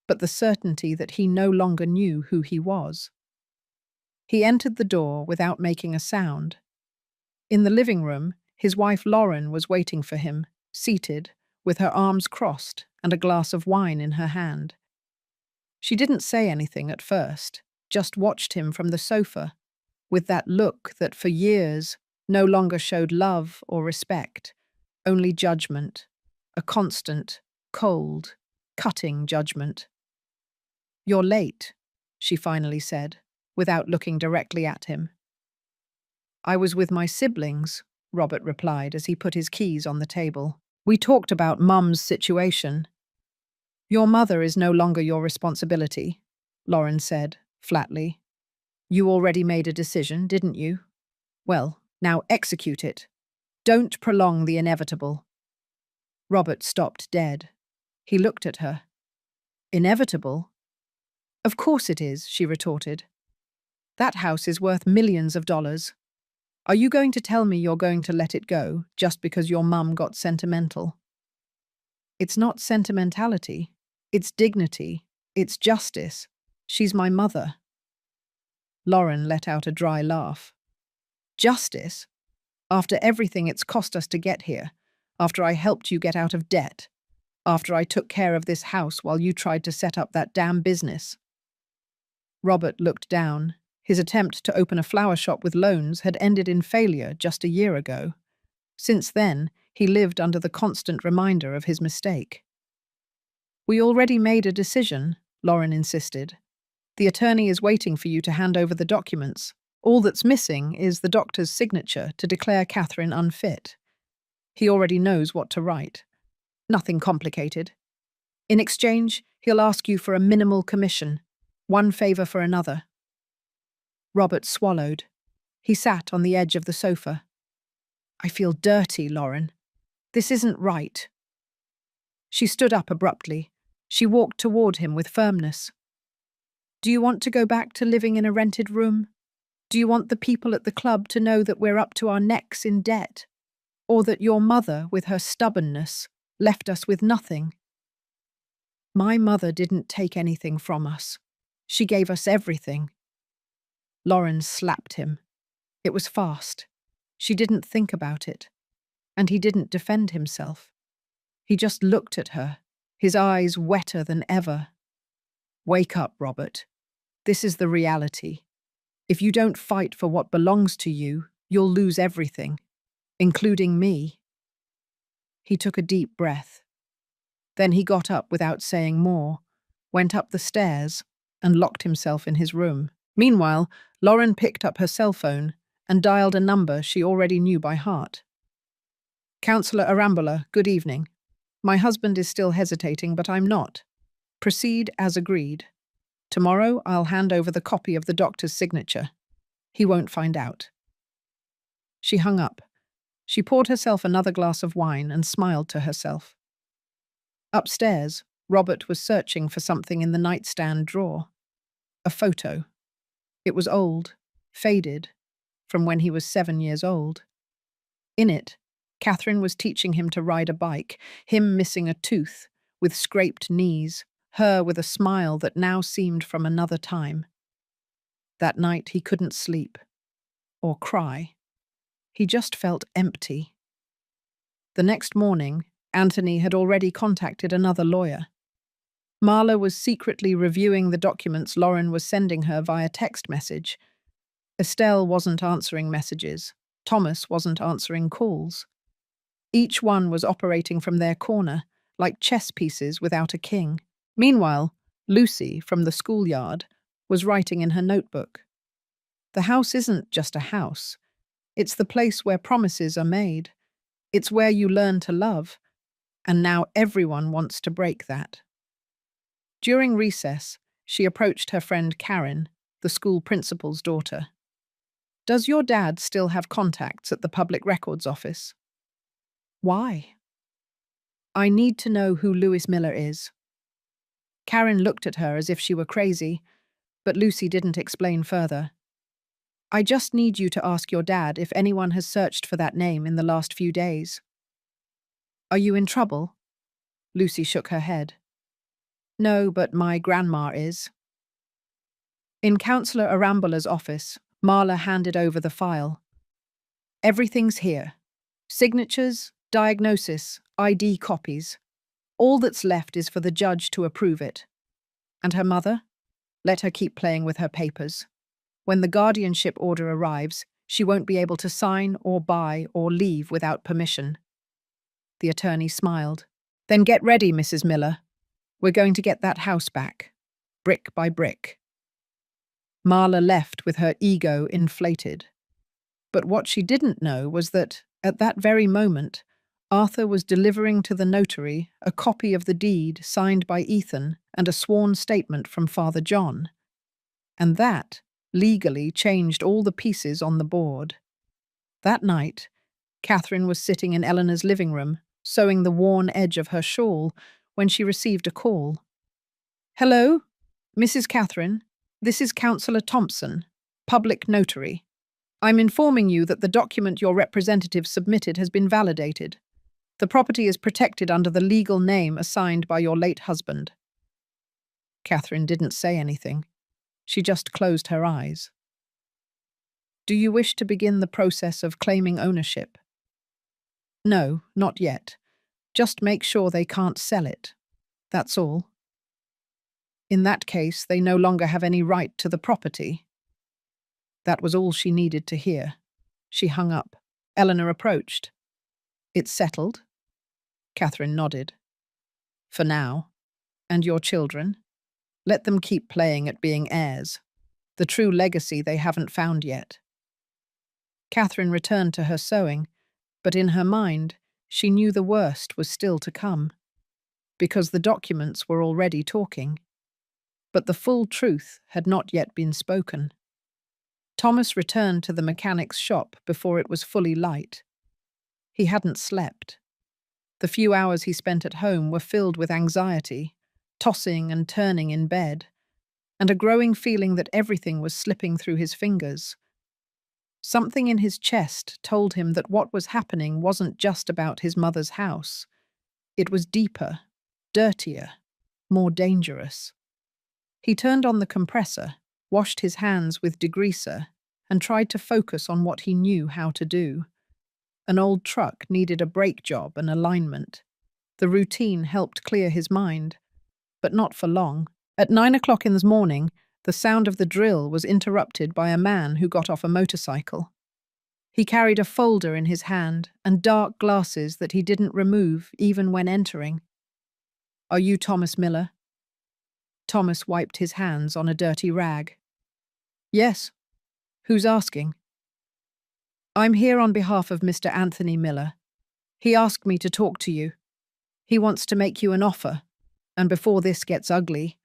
but the certainty that he no longer knew who he was. He entered the door without making a sound. In the living room, his wife Lauren was waiting for him, seated, with her arms crossed and a glass of wine in her hand. She didn't say anything at first, just watched him from the sofa, with that look that for years no longer showed love or respect, only judgment, a constant, cold, cutting judgment. You're late, she finally said, without looking directly at him. I was with my siblings, Robert replied as he put his keys on the table. We talked about Mum's situation. Your mother is no longer your responsibility, Lauren said, flatly. You already made a decision, didn't you? Well, now execute it. Don't prolong the inevitable. Robert stopped dead. He looked at her. Inevitable? Of course it is, she retorted. That house is worth millions of dollars. Are you going to tell me you're going to let it go just because your mum got sentimental? It's not sentimentality. It's dignity. It's justice. She's my mother. Lauren let out a dry laugh. Justice? After everything it's cost us to get here, after I helped you get out of debt, after I took care of this house while you tried to set up that damn business." Robert looked down. His attempt to open a flower shop with loans had ended in failure just a year ago. Since then, he lived under the constant reminder of his mistake. "We already made a decision," Lauren insisted. "The attorney is waiting for you to hand over the documents. All that's missing is the doctor's signature to declare Catherine unfit. He already knows what to write. Nothing complicated. In exchange, he'll ask you for a minimal commission, one favor for another." Robert swallowed. He sat on the edge of the sofa. "I feel dirty, Lauren. This isn't right." She stood up abruptly. She walked toward him with firmness. "Do you want to go back to living in a rented room? Do you want the people at the club to know that we're up to our necks in debt? Or that your mother, with her stubbornness, left us with nothing?" "My mother didn't take anything from us. She gave us everything." Lauren slapped him. It was fast. She didn't think about it. And he didn't defend himself. He just looked at her, his eyes wetter than ever. "Wake up, Robert. This is the reality. If you don't fight for what belongs to you, you'll lose everything, including me." He took a deep breath. Then he got up without saying more, went up the stairs, and locked himself in his room. Meanwhile, Lauren picked up her cell phone and dialed a number she already knew by heart. "Councillor Arambola, good evening. My husband is still hesitating, but I'm not. Proceed as agreed. Tomorrow I'll hand over the copy of the doctor's signature. He won't find out." She hung up. She poured herself another glass of wine and smiled to herself. Upstairs, Robert was searching for something in the nightstand drawer. A photo. It was old, faded, from when he was 7 years old. In it, Catherine was teaching him to ride a bike, him missing a tooth, with scraped knees, her with a smile that now seemed from another time. That night he couldn't sleep. Or cry. He just felt empty. The next morning, Anthony had already contacted another lawyer. Marla was secretly reviewing the documents Lauren was sending her via text message. Estelle wasn't answering messages. Thomas wasn't answering calls. Each one was operating from their corner, like chess pieces without a king. Meanwhile, Lucy, from the schoolyard, was writing in her notebook. "The house isn't just a house. It's the place where promises are made. It's where you learn to love. And now everyone wants to break that." During recess, she approached her friend Karen, the school principal's daughter. "Does your dad still have contacts at the Public Records Office?" "Why?" "I need to know who Lewis Miller is." Karen looked at her as if she were crazy, but Lucy didn't explain further. "I just need you to ask your dad if anyone has searched for that name in the last few days." "Are you in trouble?" Lucy shook her head. "No, but my grandma is." In Councillor Arambola's office, Marla handed over the file. "Everything's here. Signatures, diagnosis, ID copies. All that's left is for the judge to approve it. And her mother? Let her keep playing with her papers. When the guardianship order arrives, she won't be able to sign or buy or leave without permission." The attorney smiled. "Then get ready, Mrs. Miller. We're going to get that house back, brick by brick." Marla left with her ego inflated. But what she didn't know was that, at that very moment, Arthur was delivering to the notary a copy of the deed signed by Ethan and a sworn statement from Father John. And that, legally, changed all the pieces on the board. That night, Catherine was sitting in Eleanor's living room, sewing the worn edge of her shawl, when she received a call. "Hello, Mrs. Catherine. This is Councillor Thompson, public notary. I'm informing you that the document your representative submitted has been validated. The property is protected under the legal name assigned by your late husband." Catherine didn't say anything. She just closed her eyes. Do you wish to begin the process of claiming ownership? No, not yet. Just make sure they can't sell it. That's all. In that case, they no longer have any right to the property. That was all she needed to hear. She hung up. Eleanor approached. It's settled? Catherine nodded. For now. And your children? Let them keep playing at being heirs. The true legacy they haven't found yet. Catherine returned to her sewing, but in her mind, she knew the worst was still to come, because the documents were already talking. But the full truth had not yet been spoken. Thomas returned to the mechanic's shop before it was fully light. He hadn't slept. The few hours he spent at home were filled with anxiety, tossing and turning in bed, and a growing feeling that everything was slipping through his fingers. Something in his chest told him that what was happening wasn't just about his mother's house. It was deeper, dirtier, more dangerous. He turned on the compressor, washed his hands with degreaser, and tried to focus on what he knew how to do. An old truck needed a brake job and alignment. The routine helped clear his mind, but not for long. At 9 o'clock in the morning, the sound of the drill was interrupted by a man who got off a motorcycle. He carried a folder in his hand and dark glasses that he didn't remove even when entering. Are you Thomas Miller? Thomas wiped his hands on a dirty rag. Yes. Who's asking? I'm here on behalf of Mr. Anthony Miller. He asked me to talk to you. He wants to make you an offer, and before this gets ugly.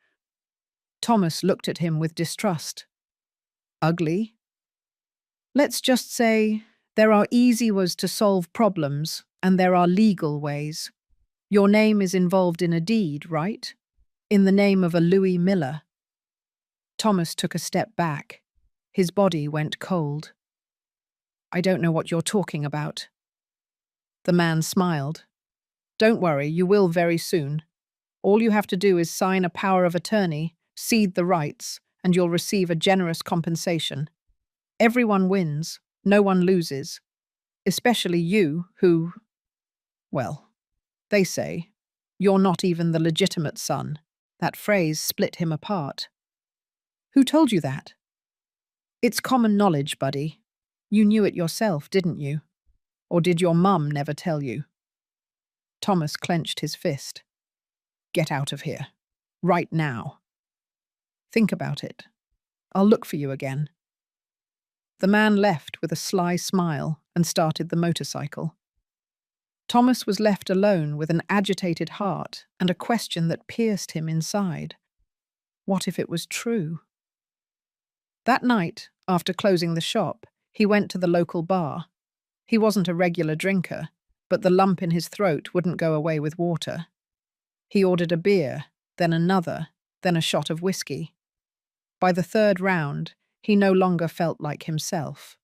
Thomas looked at him with distrust. Ugly? Let's just say there are easy ways to solve problems, and there are legal ways. Your name is involved in a deed, right? In the name of a Louis Miller. Thomas took a step back. His body went cold. I don't know what you're talking about. The man smiled. Don't worry, you will very soon. All you have to do is sign a power of attorney, cede the rights, and you'll receive a generous compensation. Everyone wins, no one loses. Especially you, who, well, they say, you're not even the legitimate son. That phrase split him apart. Who told you that? It's common knowledge, buddy. You knew it yourself, didn't you? Or did your mum never tell you? Thomas clenched his fist. Get out of here. Right now. Think about it. I'll look for you again. The man left with a sly smile and started the motorcycle. Thomas was left alone with an agitated heart and a question that pierced him inside. What if it was true? That night, after closing the shop, he went to the local bar. He wasn't a regular drinker, but the lump in his throat wouldn't go away with water. He ordered a beer, then another, then a shot of whiskey. By the third round, he no longer felt like himself.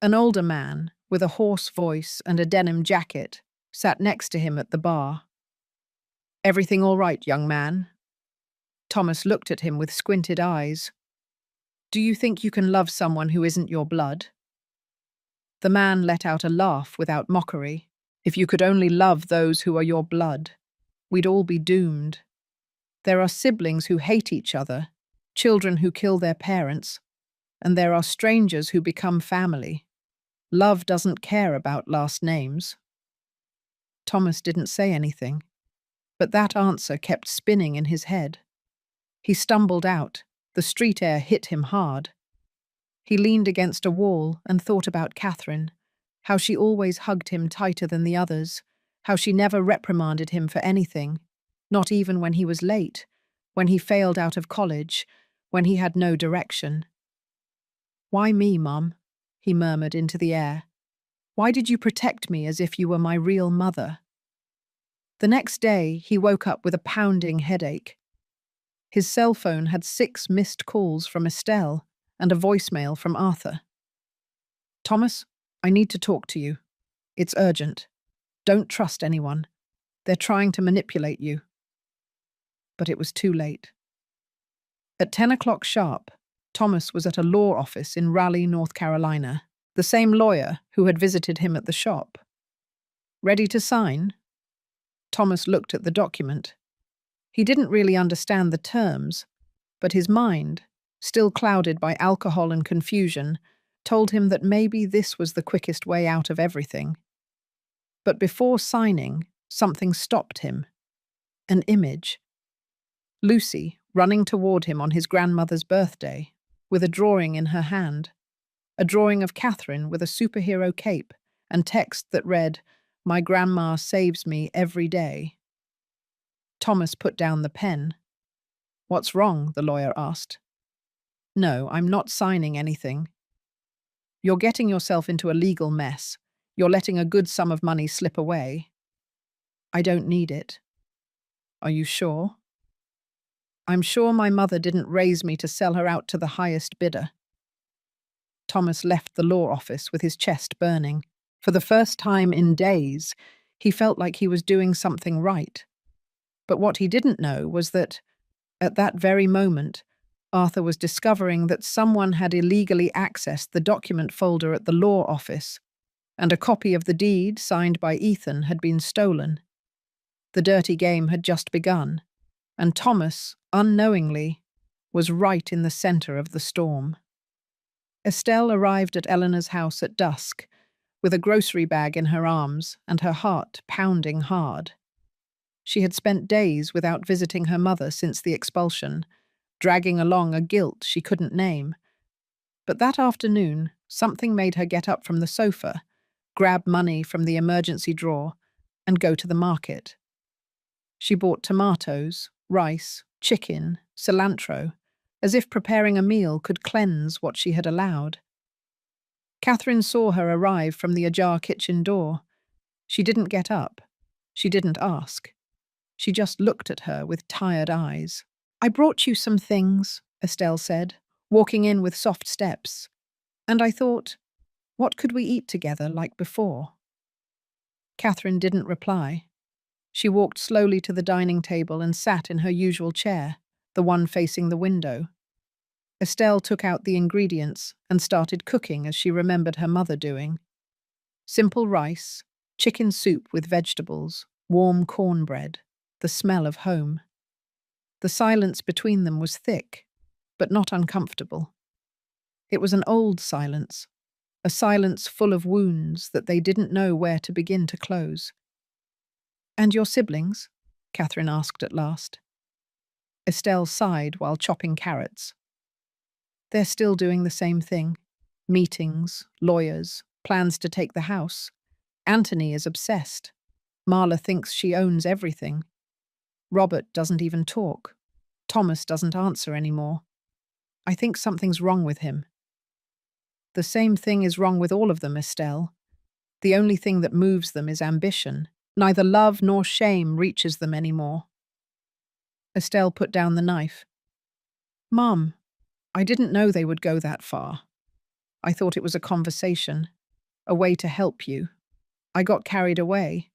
An older man, with a hoarse voice and a denim jacket, sat next to him at the bar. Everything all right, young man? Thomas looked at him with squinted eyes. Do you think you can love someone who isn't your blood? The man let out a laugh without mockery. If you could only love those who are your blood, we'd all be doomed. There are siblings who hate each other, children who kill their parents, and there are strangers who become family. Love doesn't care about last names. Thomas didn't say anything, but that answer kept spinning in his head. He stumbled out. The street air hit him hard. He leaned against a wall and thought about Catherine, how she always hugged him tighter than the others, how she never reprimanded him for anything, not even when he was late, when he failed out of college, when he had no direction. Why me, Mum? He murmured into the air. Why did you protect me as if you were my real mother? The next day, he woke up with a pounding headache. His cell phone had 6 missed calls from Estelle and a voicemail from Arthur. Thomas, I need to talk to you. It's urgent. Don't trust anyone. They're trying to manipulate you. But it was too late. At 10 o'clock sharp, Thomas was at a law office in Raleigh, North Carolina, the same lawyer who had visited him at the shop. Ready to sign? Thomas looked at the document. He didn't really understand the terms, but his mind, still clouded by alcohol and confusion, told him that maybe this was the quickest way out of everything. But before signing, something stopped him. An image. Lucy, running toward him on his grandmother's birthday, with a drawing in her hand. A drawing of Catherine with a superhero cape and text that read, "My grandma saves me every day." Thomas put down the pen. "What's wrong?" the lawyer asked. "No, I'm not signing anything." "You're getting yourself into a legal mess. You're letting a good sum of money slip away." "I don't need it." "Are you sure?" "I'm sure my mother didn't raise me to sell her out to the highest bidder." Thomas left the law office with his chest burning. For the first time in days, he felt like he was doing something right. But what he didn't know was that, at that very moment, Arthur was discovering that someone had illegally accessed the document folder at the law office, and a copy of the deed signed by Ethan had been stolen. The dirty game had just begun, and Thomas, unknowingly, was right in the center of the storm. Estelle arrived at Eleanor's house at dusk, with a grocery bag in her arms and her heart pounding hard. She had spent days without visiting her mother since the expulsion, dragging along a guilt she couldn't name. But that afternoon, something made her get up from the sofa, grab money from the emergency drawer, and go to the market. She bought tomatoes, rice, chicken, cilantro, as if preparing a meal could cleanse what she had allowed. Catherine saw her arrive from the ajar kitchen door. She didn't get up. She didn't ask. She just looked at her with tired eyes. "I brought you some things," Estelle said, walking in with soft steps. "And I thought, what could we eat together like before?" Catherine didn't reply. She walked slowly to the dining table and sat in her usual chair, the one facing the window. Estelle took out the ingredients and started cooking as she remembered her mother doing. Simple rice, chicken soup with vegetables, warm cornbread, the smell of home. The silence between them was thick, but not uncomfortable. It was an old silence, a silence full of wounds that they didn't know where to begin to close. "And your siblings?" Catherine asked at last. Estelle sighed while chopping carrots. "They're still doing the same thing. Meetings, lawyers, plans to take the house. Anthony is obsessed. Marla thinks she owns everything. Robert doesn't even talk. Thomas doesn't answer anymore. I think something's wrong with him." "The same thing is wrong with all of them, Estelle. The only thing that moves them is ambition. Neither love nor shame reaches them anymore." Estelle put down the knife. "Mom, I didn't know they would go that far. I thought it was a conversation, a way to help you. I got carried away."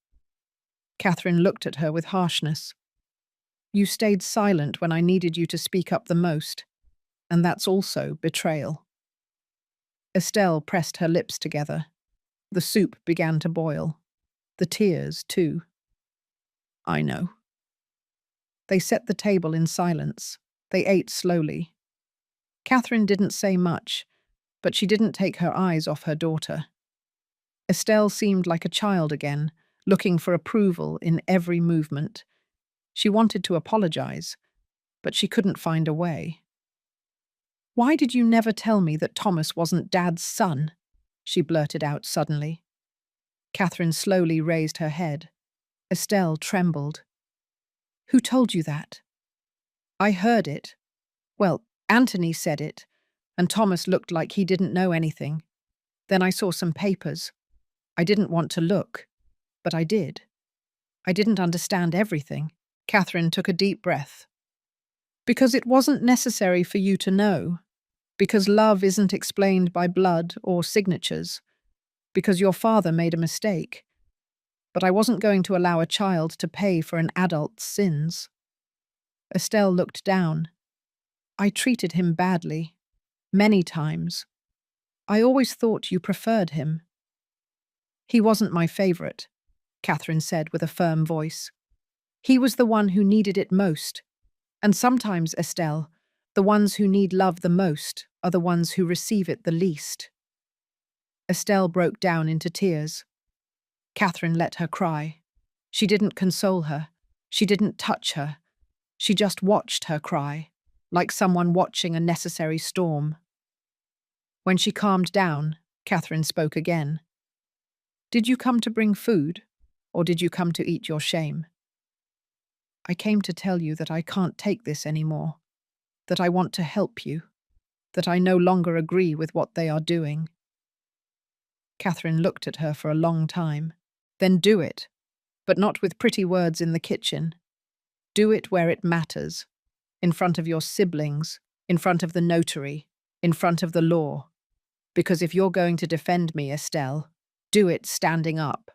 Catherine looked at her with harshness. "You stayed silent when I needed you to speak up the most, and that's also betrayal." Estelle pressed her lips together. The soup began to boil. The tears, too. "I know." They set the table in silence. They ate slowly. Catherine didn't say much, but she didn't take her eyes off her daughter. Estelle seemed like a child again, looking for approval in every movement. She wanted to apologize, but she couldn't find a way. "Why did you never tell me that Thomas wasn't Dad's son?" she blurted out suddenly. Catherine slowly raised her head. Estelle trembled. "Who told you that?" "I heard it. Well, Anthony said it, and Thomas looked like he didn't know anything. Then I saw some papers. I didn't want to look, but I did. I didn't understand everything." Catherine took a deep breath. "Because it wasn't necessary for you to know. Because love isn't explained by blood or signatures. Because your father made a mistake. But I wasn't going to allow a child to pay for an adult's sins." Estelle looked down. "I treated him badly. Many times. I always thought you preferred him. He wasn't my favorite, Catherine said with a firm voice. He was the one who needed it most. And sometimes, Estelle, the ones who need love the most are the ones who receive it the least. Estelle broke down into tears. Catherine let her cry. She didn't console her. She didn't touch her. She just watched her cry, like someone watching a necessary storm. When she calmed down, Catherine spoke again. Did you come to bring food, or did you come to eat your shame? I came to tell you that I can't take this anymore, that I want to help you, that I no longer agree with what they are doing. Catherine looked at her for a long time. Then do it, but not with pretty words in the kitchen. Do it where it matters, in front of your siblings, in front of the notary, in front of the law. Because if you're going to defend me, Estelle, do it standing up.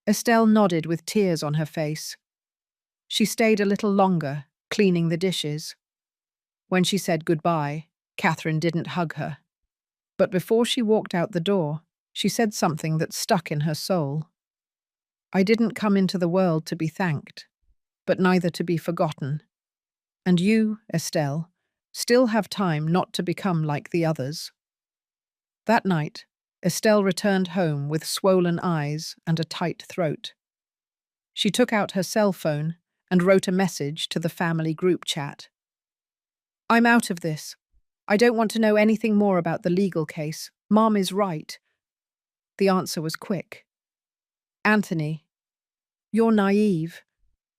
Estelle nodded with tears on her face. She stayed a little longer, cleaning the dishes. When she said goodbye, Catherine didn't hug her. But before she walked out the door, she said something that stuck in her soul. I didn't come into the world to be thanked, but neither to be forgotten. And you, Estelle, still have time not to become like the others. That night, Estelle returned home with swollen eyes and a tight throat. She took out her cell phone and wrote a message to the family group chat. I'm out of this. I don't want to know anything more about the legal case. Mom is right. The answer was quick. Anthony, you're naive.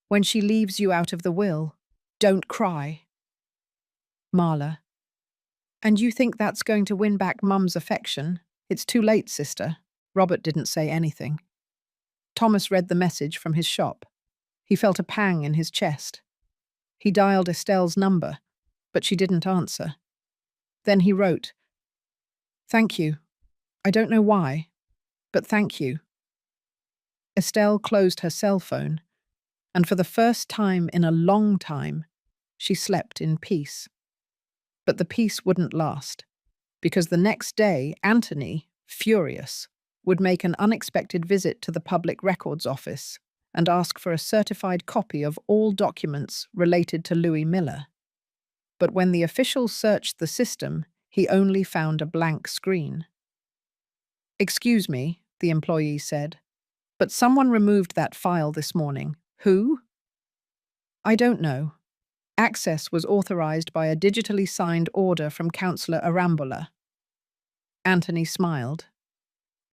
When she leaves you out of the will, don't cry. Marla, and you think that's going to win back Mum's affection? It's too late, sister. Robert didn't say anything. Thomas read the message from his shop. He felt a pang in his chest. He dialed Estelle's number, but she didn't answer. Then he wrote, Thank you. I don't know why, but thank you. Estelle closed her cell phone, and for the first time in a long time, she slept in peace. But the peace wouldn't last, because the next day, Anthony, furious, would make an unexpected visit to the Public Records Office and ask for a certified copy of all documents related to Louis Miller. But when the officials searched the system, he only found a blank screen. Excuse me, the employee said, but someone removed that file this morning. Who? I don't know. Access was authorized by a digitally signed order from Councillor Arambola. Anthony smiled.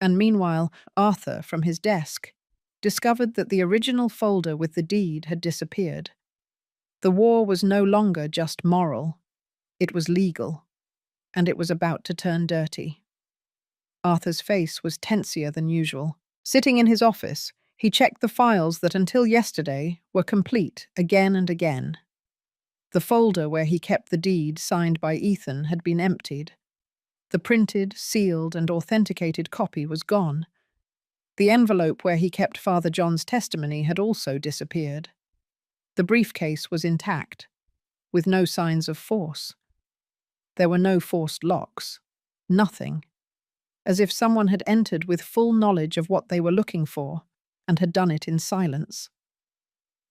And meanwhile, Arthur, from his desk, discovered that the original folder with the deed had disappeared. The war was no longer just moral. It was legal. And it was about to turn dirty. Arthur's face was tensier than usual. Sitting in his office, he checked the files that until yesterday were complete again and again. The folder where he kept the deed signed by Ethan had been emptied. The printed, sealed, and authenticated copy was gone. The envelope where he kept Father John's testimony had also disappeared. The briefcase was intact, with no signs of force. There were no forced locks. Nothing. As if someone had entered with full knowledge of what they were looking for, and had done it in silence.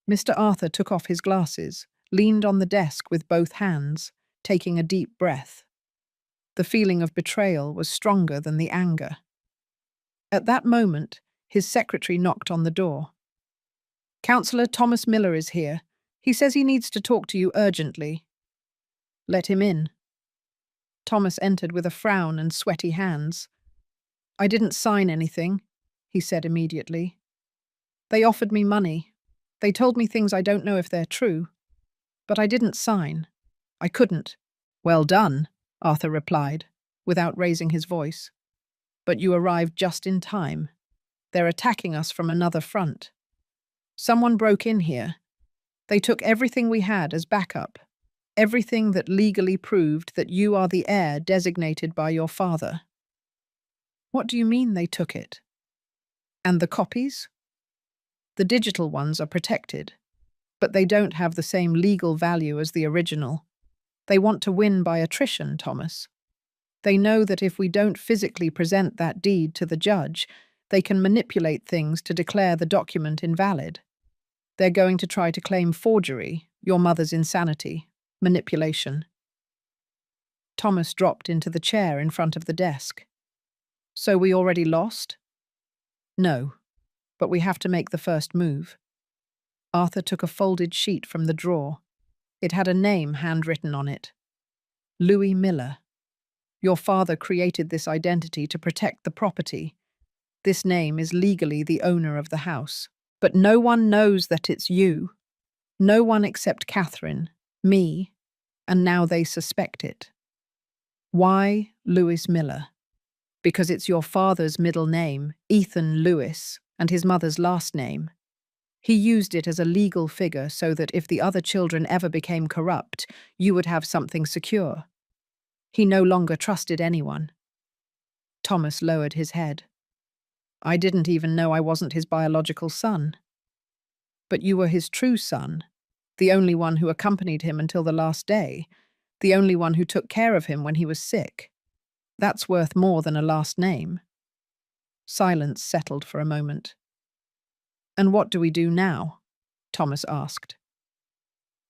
Mr. Arthur took off his glasses, leaned on the desk with both hands, taking a deep breath. The feeling of betrayal was stronger than the anger. At that moment, his secretary knocked on the door. Councillor Thomas Miller is here. He says he needs to talk to you urgently. Let him in. Thomas entered with a frown and sweaty hands. I didn't sign anything, he said immediately. They offered me money. They told me things I don't know if they're true. But I didn't sign. I couldn't. Well done, Arthur replied, without raising his voice. But you arrived just in time. They're attacking us from another front. Someone broke in here. They took everything we had as backup, everything that legally proved that you are the heir designated by your father. What do you mean they took it? And the copies? The digital ones are protected, but they don't have the same legal value as the original. They want to win by attrition, Thomas. They know that if we don't physically present that deed to the judge, they can manipulate things to declare the document invalid. They're going to try to claim forgery, your mother's insanity, manipulation. Thomas dropped into the chair in front of the desk. So we already lost? No, but we have to make the first move. Arthur took a folded sheet from the drawer. It had a name handwritten on it. Louis Miller. Your father created this identity to protect the property. This name is legally the owner of the house. But no one knows that it's you. No one except Catherine, me, and now they suspect it. Why Louis Miller? Because it's your father's middle name, Ethan Lewis, and his mother's last name. He used it as a legal figure so that if the other children ever became corrupt, you would have something secure. He no longer trusted anyone. Thomas lowered his head. I didn't even know I wasn't his biological son. But you were his true son, the only one who accompanied him until the last day, the only one who took care of him when he was sick. That's worth more than a last name. Silence settled for a moment. And what do we do now? Thomas asked.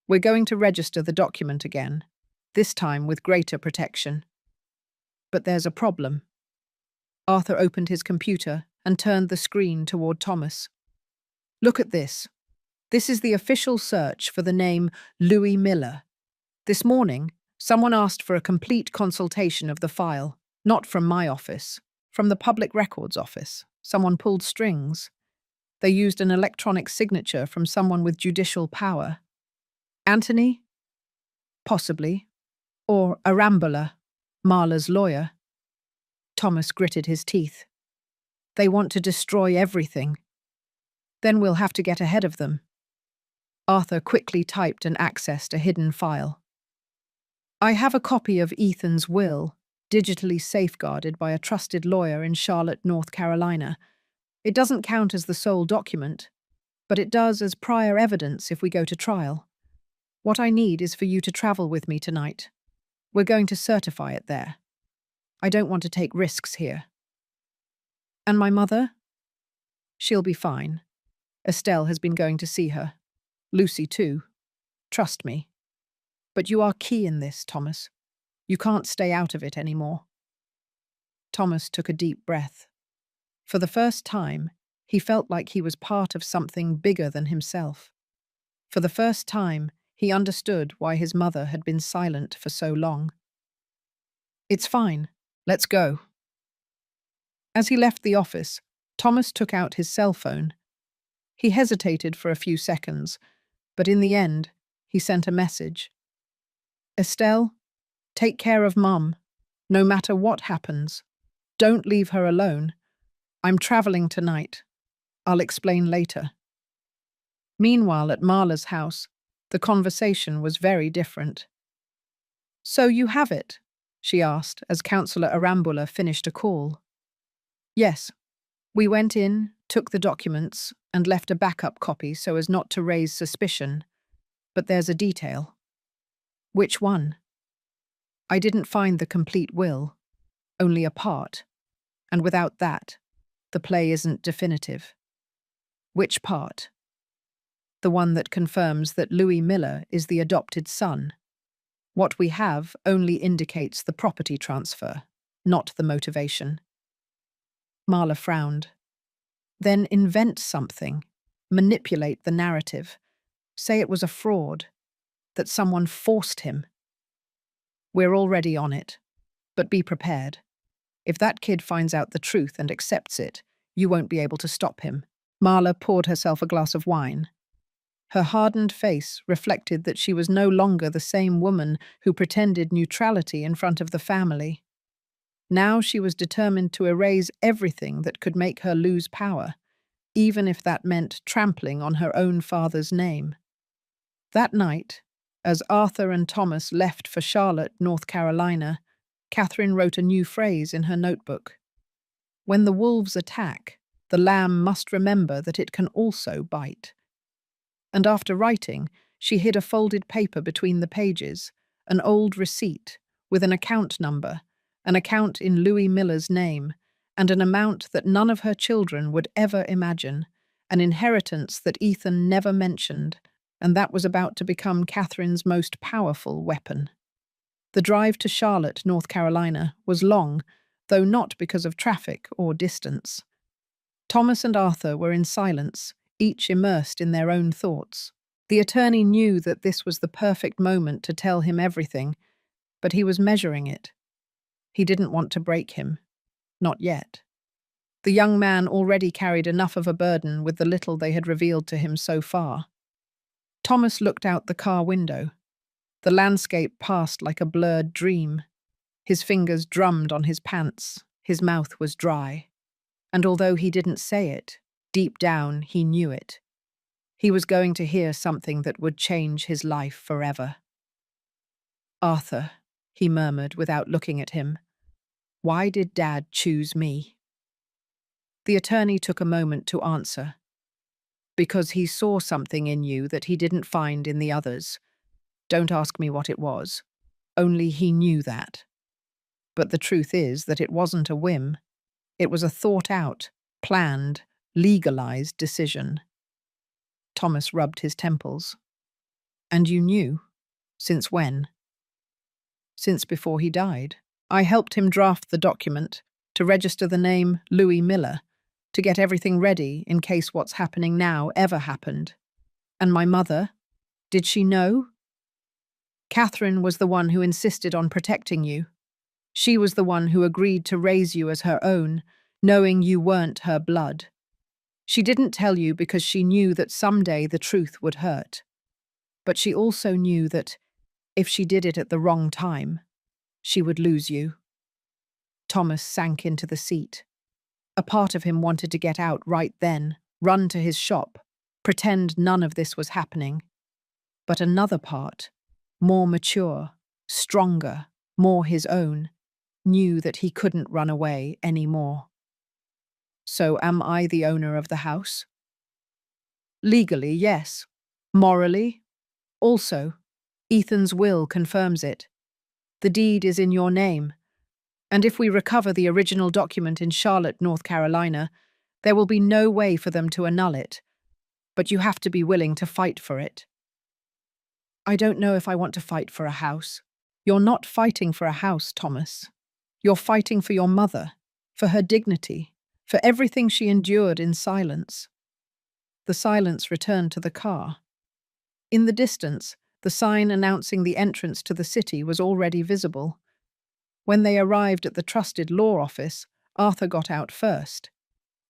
We're going to register the document again, this time with greater protection. But there's a problem. Arthur opened his computer and turned the screen toward Thomas. Look at this. This is the official search for the name Louis Miller. This morning, someone asked for a complete consultation of the file, not from my office, from the Public Records Office. Someone pulled strings. They used an electronic signature from someone with judicial power. Anthony? Possibly. Or Arambula, Marla's lawyer. Thomas gritted his teeth. They want to destroy everything. Then we'll have to get ahead of them. Arthur quickly typed and accessed a hidden file. I have a copy of Ethan's will, digitally safeguarded by a trusted lawyer in Charlotte, North Carolina. It doesn't count as the sole document, but it does as prior evidence if we go to trial. What I need is for you to travel with me tonight. We're going to certify it there. I don't want to take risks here. And my mother? She'll be fine. Estelle has been going to see her. Lucy too. Trust me. But you are key in this, Thomas. You can't stay out of it anymore. Thomas took a deep breath. For the first time, he felt like he was part of something bigger than himself. For the first time, he understood why his mother had been silent for so long. It's fine. Let's go. As he left the office, Thomas took out his cell phone. He hesitated for a few seconds, but in the end, he sent a message. Estelle, take care of Mum. No matter what happens. Don't leave her alone. I'm traveling tonight. I'll explain later. Meanwhile, at Marla's house, the conversation was very different. So you have it? She asked as Councillor Arambula finished a call. Yes. We went in, took the documents, and left a backup copy so as not to raise suspicion. But there's a detail. Which one? I didn't find the complete will, only a part. And without that, the play isn't definitive. Which part? The one that confirms that Louis Miller is the adopted son. What we have only indicates the property transfer, not the motivation. Marla frowned. Then invent something. Manipulate the narrative. Say it was a fraud. That someone forced him. We're already on it. But be prepared. If that kid finds out the truth and accepts it, you won't be able to stop him. Marla poured herself a glass of wine. Her hardened face reflected that she was no longer the same woman who pretended neutrality in front of the family. Now she was determined to erase everything that could make her lose power, even if that meant trampling on her own father's name. That night, as Arthur and Thomas left for Charlotte, North Carolina, Catherine wrote a new phrase in her notebook. When the wolves attack, the lamb must remember that it can also bite. And after writing, she hid a folded paper between the pages, an old receipt with an account number, an account in Louis Miller's name, and an amount that none of her children would ever imagine, an inheritance that Ethan never mentioned, and that was about to become Catherine's most powerful weapon. The drive to Charlotte, North Carolina, was long, though not because of traffic or distance. Thomas and Arthur were in silence, each immersed in their own thoughts. The attorney knew that this was the perfect moment to tell him everything, but he was measuring it. He didn't want to break him. Not yet. The young man already carried enough of a burden with the little they had revealed to him so far. Thomas looked out the car window. The landscape passed like a blurred dream. His fingers drummed on his pants. His mouth was dry. And although he didn't say it, deep down he knew it. He was going to hear something that would change his life forever. "Arthur," he murmured without looking at him, "why did Dad choose me?" The attorney took a moment to answer. "Because he saw something in you that he didn't find in the others. Don't ask me what it was. Only he knew that. But the truth is that it wasn't a whim. It was a thought-out, planned, legalized decision." Thomas rubbed his temples. "And you knew? Since when?" "Since before he died. I helped him draft the document, to register the name Louis Miller, to get everything ready in case what's happening now ever happened. And my mother, did she know? Catherine was the one who insisted on protecting you. She was the one who agreed to raise you as her own, knowing you weren't her blood. She didn't tell you because she knew that someday the truth would hurt. But she also knew that, if she did it at the wrong time, she would lose you." Thomas sank into the seat. A part of him wanted to get out right then, run to his shop, pretend none of this was happening. But another part, more mature, stronger, more his own, knew that he couldn't run away anymore. "So am I the owner of the house?" "Legally, yes. Morally, also. Ethan's will confirms it. The deed is in your name. And if we recover the original document in Charlotte, North Carolina, there will be no way for them to annul it. But you have to be willing to fight for it." "I don't know if I want to fight for a house." "You're not fighting for a house, Thomas. You're fighting for your mother, for her dignity, for everything she endured in silence." The silence returned to the car. In the distance, the sign announcing the entrance to the city was already visible. When they arrived at the trusted law office, Arthur got out first.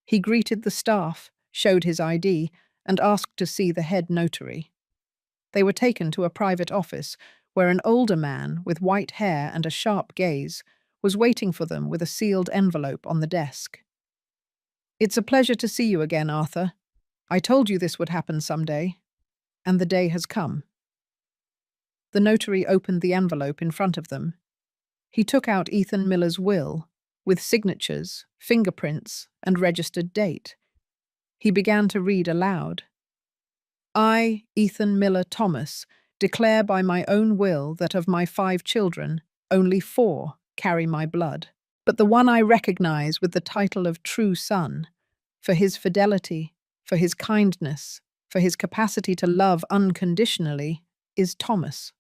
He greeted the staff, showed his ID, and asked to see the head notary. They were taken to a private office where an older man with white hair and a sharp gaze was waiting for them with a sealed envelope on the desk. "It's a pleasure to see you again, Arthur. I told you this would happen someday, and the day has come." The notary opened the envelope in front of them. He took out Ethan Miller's will, with signatures, fingerprints, and registered date. He began to read aloud. "I, Ethan Miller Thomas, declare by my own will that of my 5 children, only 4 carry my blood. But the one I recognize with the title of true son, for his fidelity, for his kindness, for his capacity to love unconditionally, is Thomas.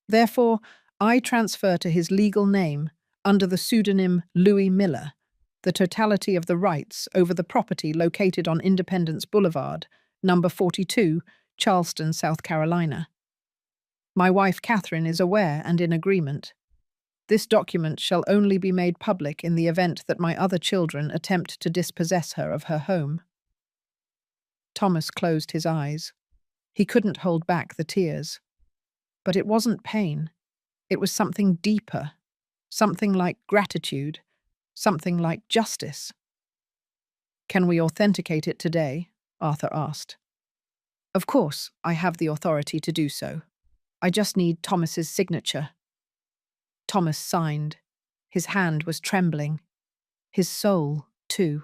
Therefore, I transfer to his legal name, under the pseudonym Louis Miller, the totality of the rights over the property located on Independence Boulevard, number 42, Charleston, South Carolina. My wife Catherine is aware and in agreement. This document shall only be made public in the event that my other children attempt to dispossess her of her home." Thomas closed his eyes. He couldn't hold back the tears. But it wasn't pain. It was something deeper, something like gratitude, something like justice. "Can we authenticate it today?" Arthur asked. "Of course, I have the authority to do so. I just need Thomas's signature." Thomas signed. His hand was trembling. His soul, too.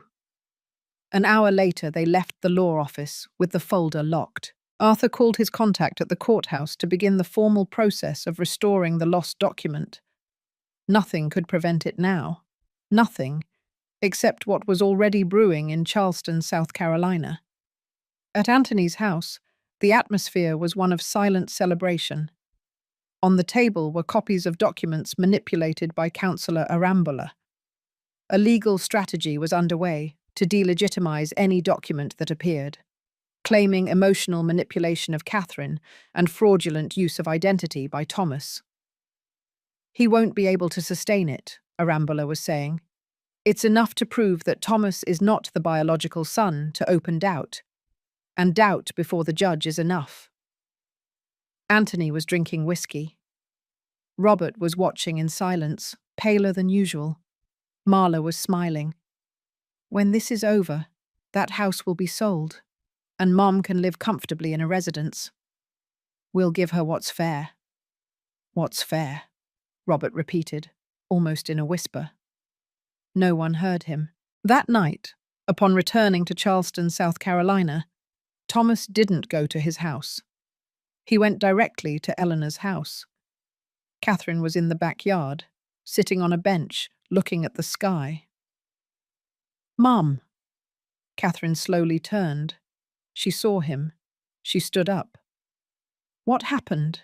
An hour later, they left the law office with the folder locked. Arthur called his contact at the courthouse to begin the formal process of restoring the lost document. Nothing could prevent it now. Nothing, except what was already brewing in Charleston, South Carolina. At Anthony's house, the atmosphere was one of silent celebration. On the table were copies of documents manipulated by Councillor Arambula. A legal strategy was underway to delegitimize any document that appeared, claiming emotional manipulation of Catherine and fraudulent use of identity by Thomas. He won't be able to sustain it, Arambula was saying. It's enough to prove that Thomas is not the biological son to open doubt, and doubt before the judge is enough. Anthony was drinking whiskey. Robert was watching in silence, paler than usual. Marla was smiling. When this is over, that house will be sold, and Mom can live comfortably in a residence. We'll give her what's fair. What's fair? Robert repeated, almost in a whisper. No one heard him. That night, upon returning to Charleston, South Carolina, Thomas didn't go to his house. He went directly to Eleanor's house. Catherine was in the backyard, sitting on a bench, looking at the sky. Mum. Catherine slowly turned. She saw him. She stood up. What happened?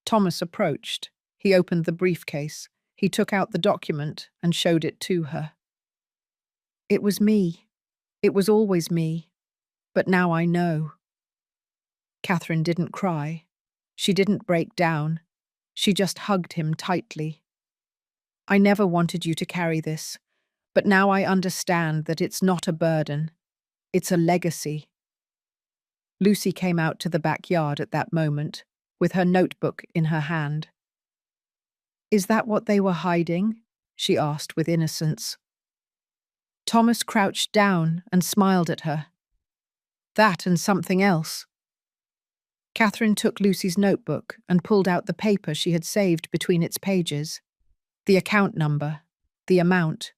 Thomas approached. He opened the briefcase. He took out the document and showed it to her. It was me. It was always me. But now I know. Catherine didn't cry. She didn't break down. She just hugged him tightly. I never wanted you to carry this, but now I understand that it's not a burden. It's a legacy. Lucy came out to the backyard at that moment, with her notebook in her hand. Is that what they were hiding? She asked with innocence. Thomas crouched down and smiled at her. That and something else. Catherine took Lucy's notebook and pulled out the paper she had saved between its pages. The account number, the amount.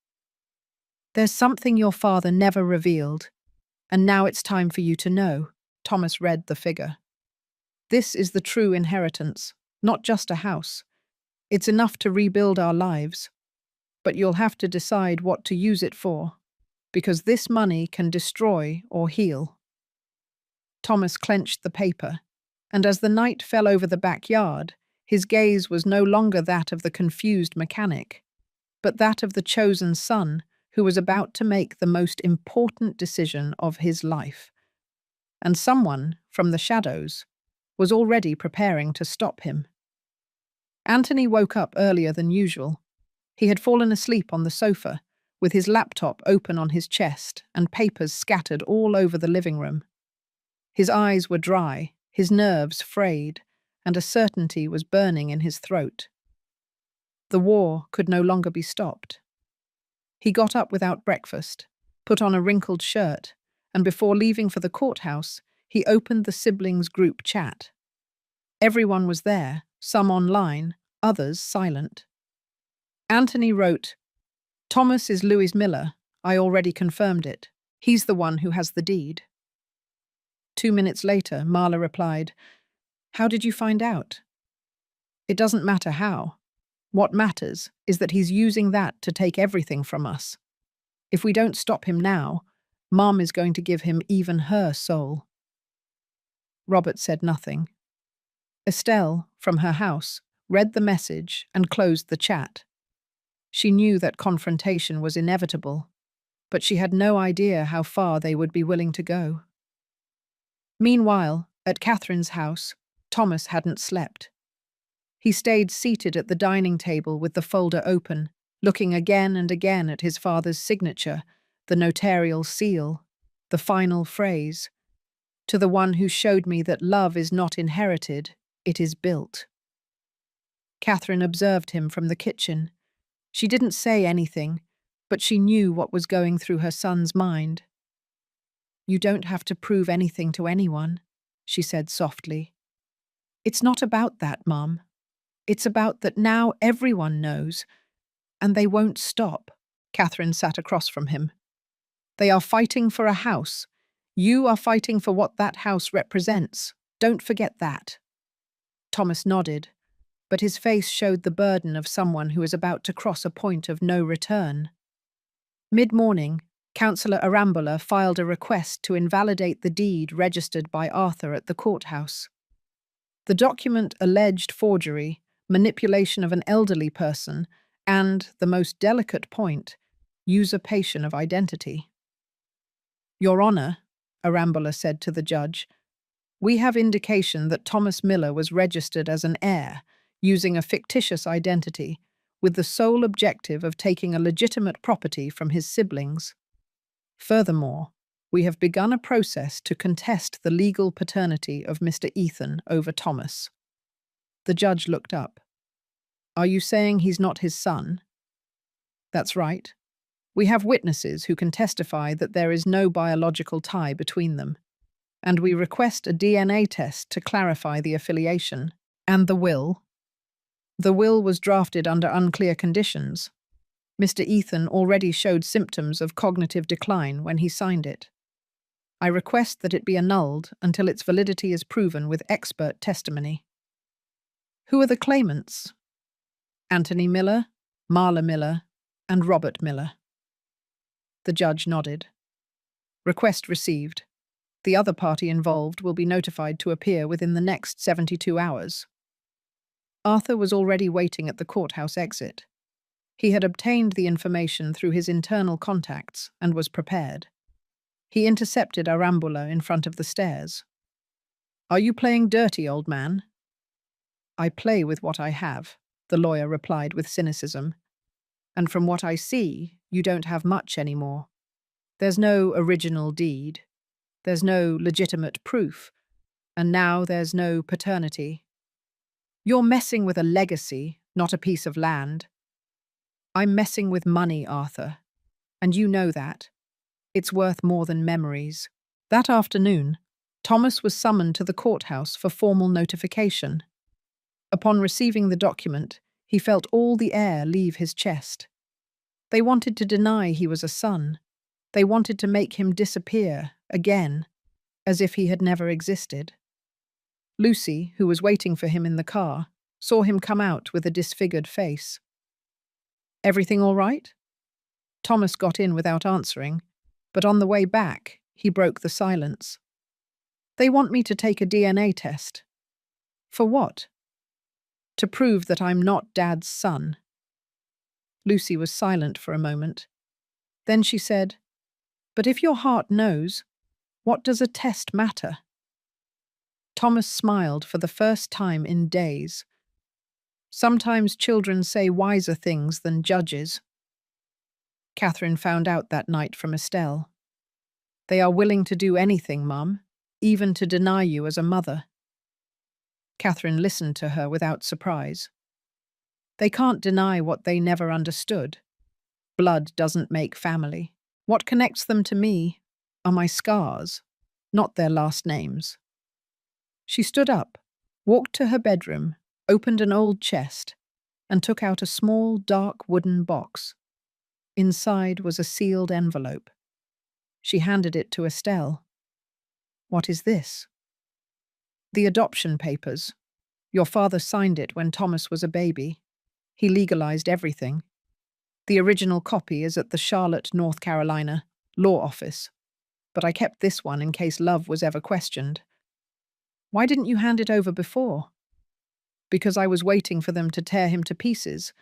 There's something your father never revealed, and now it's time for you to know. Thomas read the figure. This is the true inheritance, not just a house. It's enough to rebuild our lives, but you'll have to decide what to use it for, because this money can destroy or heal. Thomas clenched the paper, and as the night fell over the backyard, his gaze was no longer that of the confused mechanic, but that of the chosen son who was about to make the most important decision of his life. And someone, from the shadows, was already preparing to stop him. Anthony woke up earlier than usual. He had fallen asleep on the sofa, with his laptop open on his chest and papers scattered all over the living room. His eyes were dry, his nerves frayed, and a certainty was burning in his throat. The war could no longer be stopped. He got up without breakfast, put on a wrinkled shirt, and before leaving for the courthouse, he opened the siblings' group chat. Everyone was there, some online, others silent. Anthony wrote, Thomas is Louis Miller. I already confirmed it. He's the one who has the deed. 2 minutes later, Marla replied, How did you find out? It doesn't matter how. What matters is that he's using that to take everything from us. If we don't stop him now, Mom is going to give him even her soul. Robert said nothing. Estelle, from her house, read the message and closed the chat. She knew that confrontation was inevitable, but she had no idea how far they would be willing to go. Meanwhile, at Catherine's house, Thomas hadn't slept. He stayed seated at the dining table with the folder open, looking again and again at his father's signature, the notarial seal, the final phrase, to the one who showed me that love is not inherited, it is built. Catherine observed him from the kitchen. She didn't say anything, but she knew what was going through her son's mind. You don't have to prove anything to anyone, she said softly. It's not about that, Mom. It's about that now everyone knows, and they won't stop. Catherine sat across from him. They are fighting for a house, You are fighting for what that house represents. Don't forget that. Thomas nodded, but his face showed the burden of someone who is about to cross a point of no return. Mid-morning, Councillor Arambula filed a request to invalidate the deed registered by Arthur at the courthouse. The document alleged forgery, manipulation of an elderly person, and, the most delicate point, usurpation of identity. Your Honour, Arambula said to the judge, we have indication that Thomas Miller was registered as an heir, using a fictitious identity, with the sole objective of taking a legitimate property from his siblings. Furthermore, we have begun a process to contest the legal paternity of Mr. Ethan over Thomas. The judge looked up. Are you saying he's not his son? That's right. We have witnesses who can testify that there is no biological tie between them, and we request a DNA test to clarify the affiliation. And the will? The will was drafted under unclear conditions. Mr. Ethan already showed symptoms of cognitive decline when he signed it. I request that it be annulled until its validity is proven with expert testimony. Who are the claimants? Anthony Miller, Marla Miller, and Robert Miller. The judge nodded. Request received. The other party involved will be notified to appear within the next 72 hours. Arthur was already waiting at the courthouse exit. He had obtained the information through his internal contacts and was prepared. He intercepted Arambula in front of the stairs. Are you playing dirty, old man? I play with what I have, the lawyer replied with cynicism. And from what I see, you don't have much anymore. There's no original deed. There's no legitimate proof. And now there's no paternity. You're messing with a legacy, not a piece of land. I'm messing with money, Arthur. And you know that. It's worth more than memories. That afternoon, Thomas was summoned to the courthouse for formal notification. Upon receiving the document, he felt all the air leave his chest. They wanted to deny he was a son. They wanted to make him disappear, again, as if he had never existed. Lucy, who was waiting for him in the car, saw him come out with a disfigured face. Everything all right? Thomas got in without answering, but on the way back, he broke the silence. They want me to take a DNA test. For what? To prove that I'm not Dad's son. Lucy was silent for a moment. Then she said, But if your heart knows, what does a test matter? Thomas smiled for the first time in days. Sometimes children say wiser things than judges. Catherine found out that night from Estelle. They are willing to do anything, Mum, even to deny you as a mother. Catherine listened to her without surprise. They can't deny what they never understood. Blood doesn't make family. What connects them to me are my scars, not their last names. She stood up, walked to her bedroom, opened an old chest, and took out a small, dark wooden box. Inside was a sealed envelope. She handed it to Estelle. What is this? The adoption papers. Your father signed it when Thomas was a baby. He legalized everything. The original copy is at the Charlotte, North Carolina, law office, but I kept this one in case love was ever questioned. Why didn't you hand it over before? Because I was waiting for them to tear him to pieces,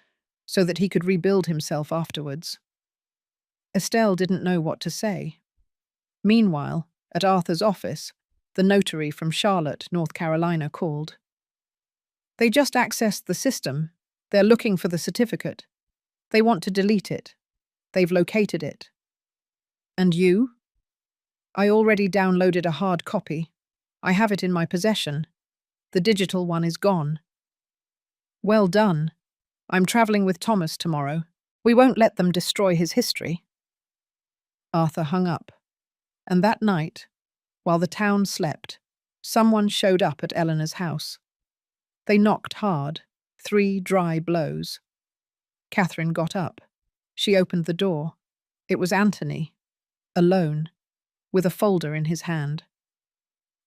so that he could rebuild himself afterwards. Estelle didn't know what to say. Meanwhile, at Arthur's office, the notary from Charlotte, North Carolina, called. They just accessed the system. They're looking for the certificate. They want to delete it. They've located it. And you? I already downloaded a hard copy. I have it in my possession. The digital one is gone. Well done. I'm travelling with Thomas tomorrow. We won't let them destroy his history. Arthur hung up. And that night, while the town slept, someone showed up at Eleanor's house. They knocked hard, 3 dry blows. Catherine got up. She opened the door. It was Anthony, alone. with a folder in his hand.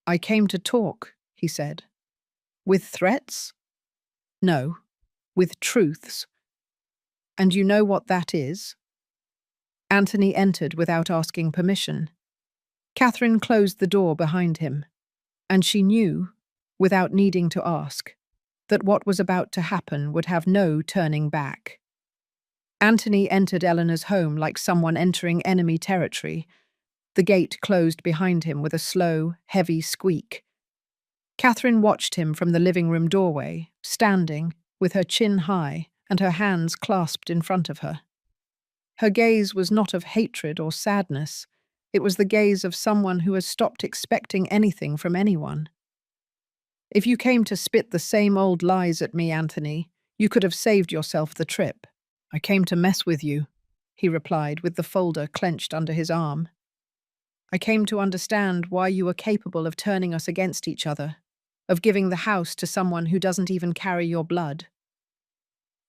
"I came to talk," he said. "With threats?" "No, with truths. And you know what that is?" Anthony entered without asking permission. Catherine closed the door behind him, and she knew, without needing to ask, that what was about to happen would have no turning back. Anthony entered Eleanor's home like someone entering enemy territory. The gate closed behind him with a slow, heavy squeak. Catherine watched him from the living room doorway, standing, with her chin high and her hands clasped in front of her. Her gaze was not of hatred or sadness. It was the gaze of someone who has stopped expecting anything from anyone. "If you came to spit the same old lies at me, Anthony, you could have saved yourself the trip." "I came to mess with you," he replied with the folder clenched under his arm. "I came to understand why you were capable of turning us against each other, of giving the house to someone who doesn't even carry your blood."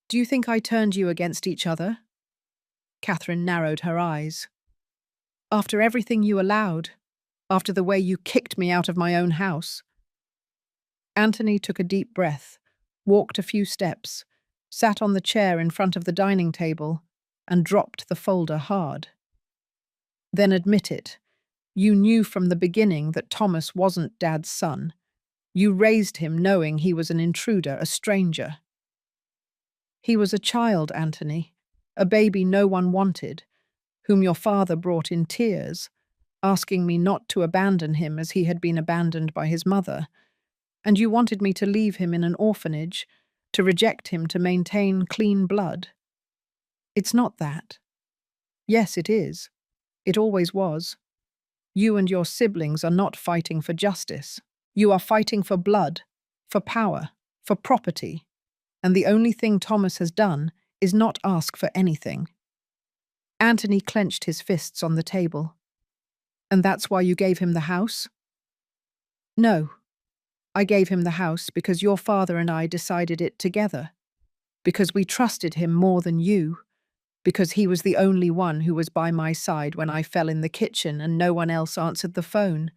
"Do you think I turned you against each other?" Catherine narrowed her eyes. "After everything you allowed, after the way you kicked me out of my own house." Anthony took a deep breath, walked a few steps, sat on the chair in front of the dining table, and dropped the folder hard. "Then admit it. You knew from the beginning that Thomas wasn't Dad's son. You raised him knowing he was an intruder, a stranger." "He was a child, Anthony, a baby no one wanted, whom your father brought in tears, asking me not to abandon him as he had been abandoned by his mother. And you wanted me to leave him in an orphanage, to reject him to maintain clean blood. It's not that. Yes, it is. It always was. You and your siblings are not fighting for justice. You are fighting for blood, for power, for property. And the only thing Thomas has done is not ask for anything." Anthony clenched his fists on the table. "And that's why you gave him the house?" "No. I gave him the house because your father and I decided it together. Because we trusted him more than you. Because he was the only one who was by my side when I fell in the kitchen and no one else answered the phone.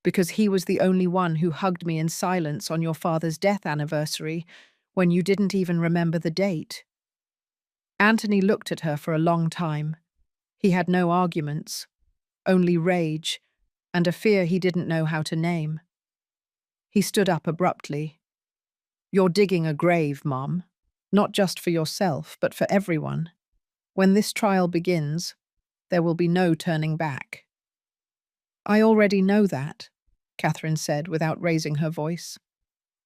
Because he was the only one who hugged me in silence on your father's death anniversary, when you didn't even remember the date." Anthony looked at her for a long time. He had no arguments, only rage, and a fear he didn't know how to name. He stood up abruptly. "You're digging a grave, Mom. Not just for yourself, but for everyone. When this trial begins, there will be no turning back." "I already know that," Catherine said without raising her voice.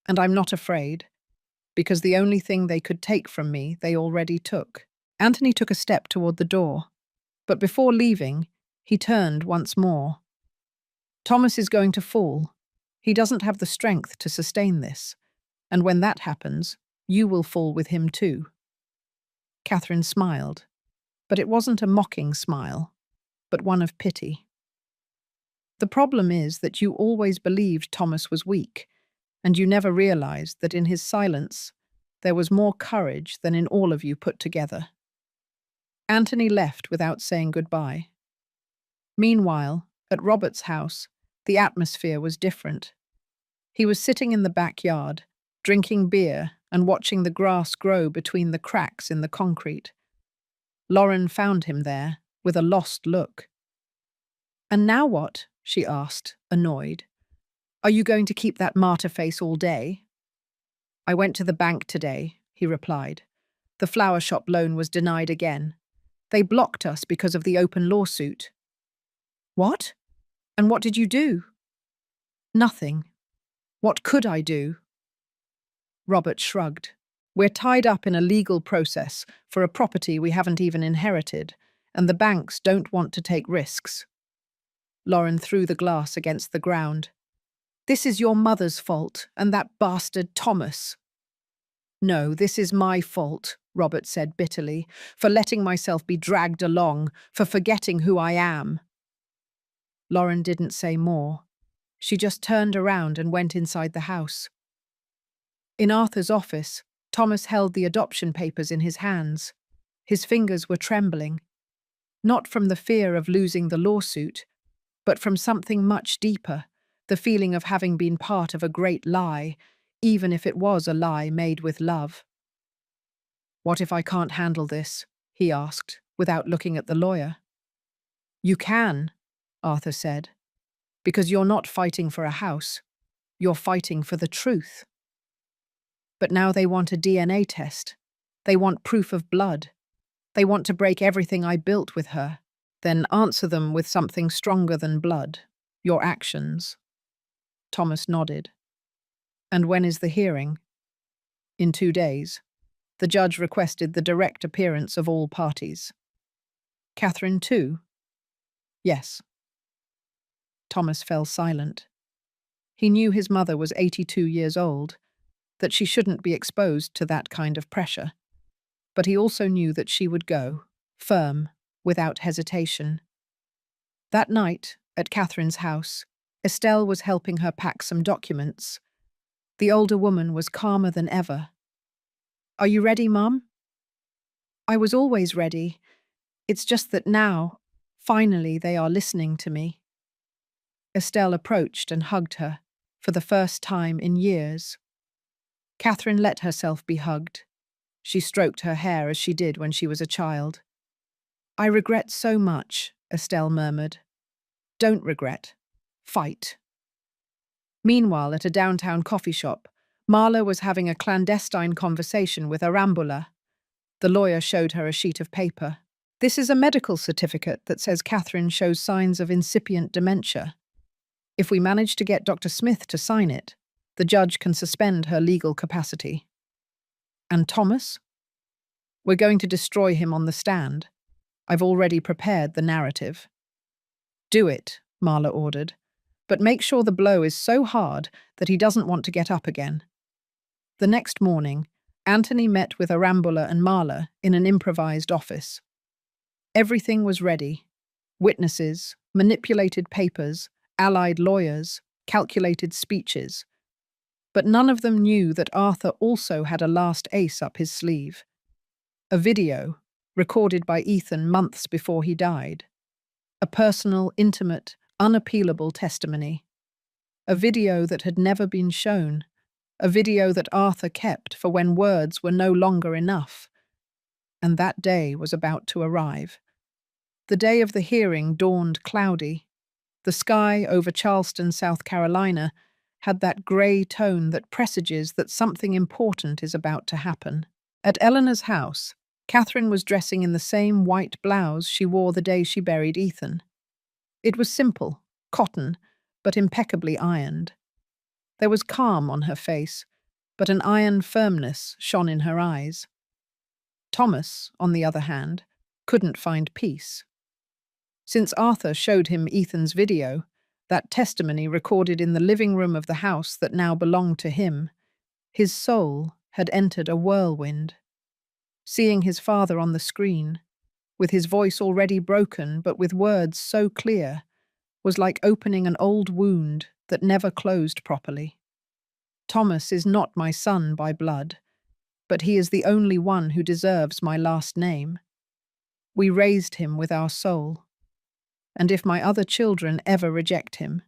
"And I'm not afraid, because the only thing they could take from me, they already took." Anthony took a step toward the door, but before leaving, he turned once more. "Thomas is going to fall. He doesn't have the strength to sustain this, and when that happens, you will fall with him too." Catherine smiled, but it wasn't a mocking smile, but one of pity. "The problem is that you always believed Thomas was weak, and you never realized that in his silence there was more courage than in all of you put together." Anthony left without saying goodbye. Meanwhile, at Robert's house, the atmosphere was different. He was sitting in the backyard, drinking beer and watching the grass grow between the cracks in the concrete. Lauren found him there, with a lost look. "And now what?" she asked, annoyed. "Are you going to keep that martyr face all day?" "I went to the bank today," he replied. "The flower shop loan was denied again. They blocked us because of the open lawsuit." "What? And what did you do?" "Nothing. What could I do?" Robert shrugged. "We're tied up in a legal process for a property we haven't even inherited, and the banks don't want to take risks." Lauren threw the glass against the ground. "This is your mother's fault, and that bastard Thomas." "No, this is my fault," Robert said bitterly, "for letting myself be dragged along, for forgetting who I am." Lauren didn't say more. She just turned around and went inside the house. In Arthur's office, Thomas held the adoption papers in his hands. His fingers were trembling. Not from the fear of losing the lawsuit, but from something much deeper, the feeling of having been part of a great lie, even if it was a lie made with love. "What if I can't handle this?" he asked, without looking at the lawyer. "You can," Arthur said, "because you're not fighting for a house. You're fighting for the truth." But now they want a DNA test. They want proof of blood. They want to break everything I built with her, then answer them with something stronger than blood. Your actions. Thomas nodded. "And when is the hearing?" "In 2 days. The judge requested the direct appearance of all parties." "Catherine too?" "Yes." Thomas fell silent. He knew his mother was 82 years old, that she shouldn't be exposed to that kind of pressure. But he also knew that she would go, firm, without hesitation. That night, at Catherine's house, Estelle was helping her pack some documents. The older woman was calmer than ever. "Are you ready, Mum?" "I was always ready. It's just that now, finally, they are listening to me." Estelle approached and hugged her, for the first time in years. Catherine let herself be hugged. She stroked her hair as she did when she was a child. "I regret so much," Estelle murmured. "Don't regret. Fight." Meanwhile, at a downtown coffee shop, Marla was having a clandestine conversation with Arambula. The lawyer showed her a sheet of paper. "This is a medical certificate that says Catherine shows signs of incipient dementia. If we manage to get Dr. Smith to sign it, the judge can suspend her legal capacity." "And Thomas?" "We're going to destroy him on the stand. I've already prepared the narrative." "Do it," Marla ordered, "but make sure the blow is so hard that he doesn't want to get up again." The next morning, Anthony met with Arambula and Marla in an improvised office. Everything was ready. Witnesses, manipulated papers, allied lawyers, calculated speeches. But none of them knew that Arthur also had a last ace up his sleeve. A video, recorded by Ethan months before he died. A personal, intimate, unappealable testimony. A video that had never been shown. A video that Arthur kept for when words were no longer enough. And that day was about to arrive. The day of the hearing dawned cloudy. The sky over Charleston, South Carolina, had that grey tone that presages that something important is about to happen. At Eleanor's house, Catherine was dressing in the same white blouse she wore the day she buried Ethan. It was simple, cotton, but impeccably ironed. There was calm on her face, but an iron firmness shone in her eyes. Thomas, on the other hand, couldn't find peace. Since Arthur showed him Ethan's video, that testimony recorded in the living room of the house that now belonged to him, his soul had entered a whirlwind. Seeing his father on the screen, with his voice already broken but with words so clear, was like opening an old wound that never closed properly. "Thomas is not my son by blood, but he is the only one who deserves my last name. We raised him with our soul. And if my other children ever reject him,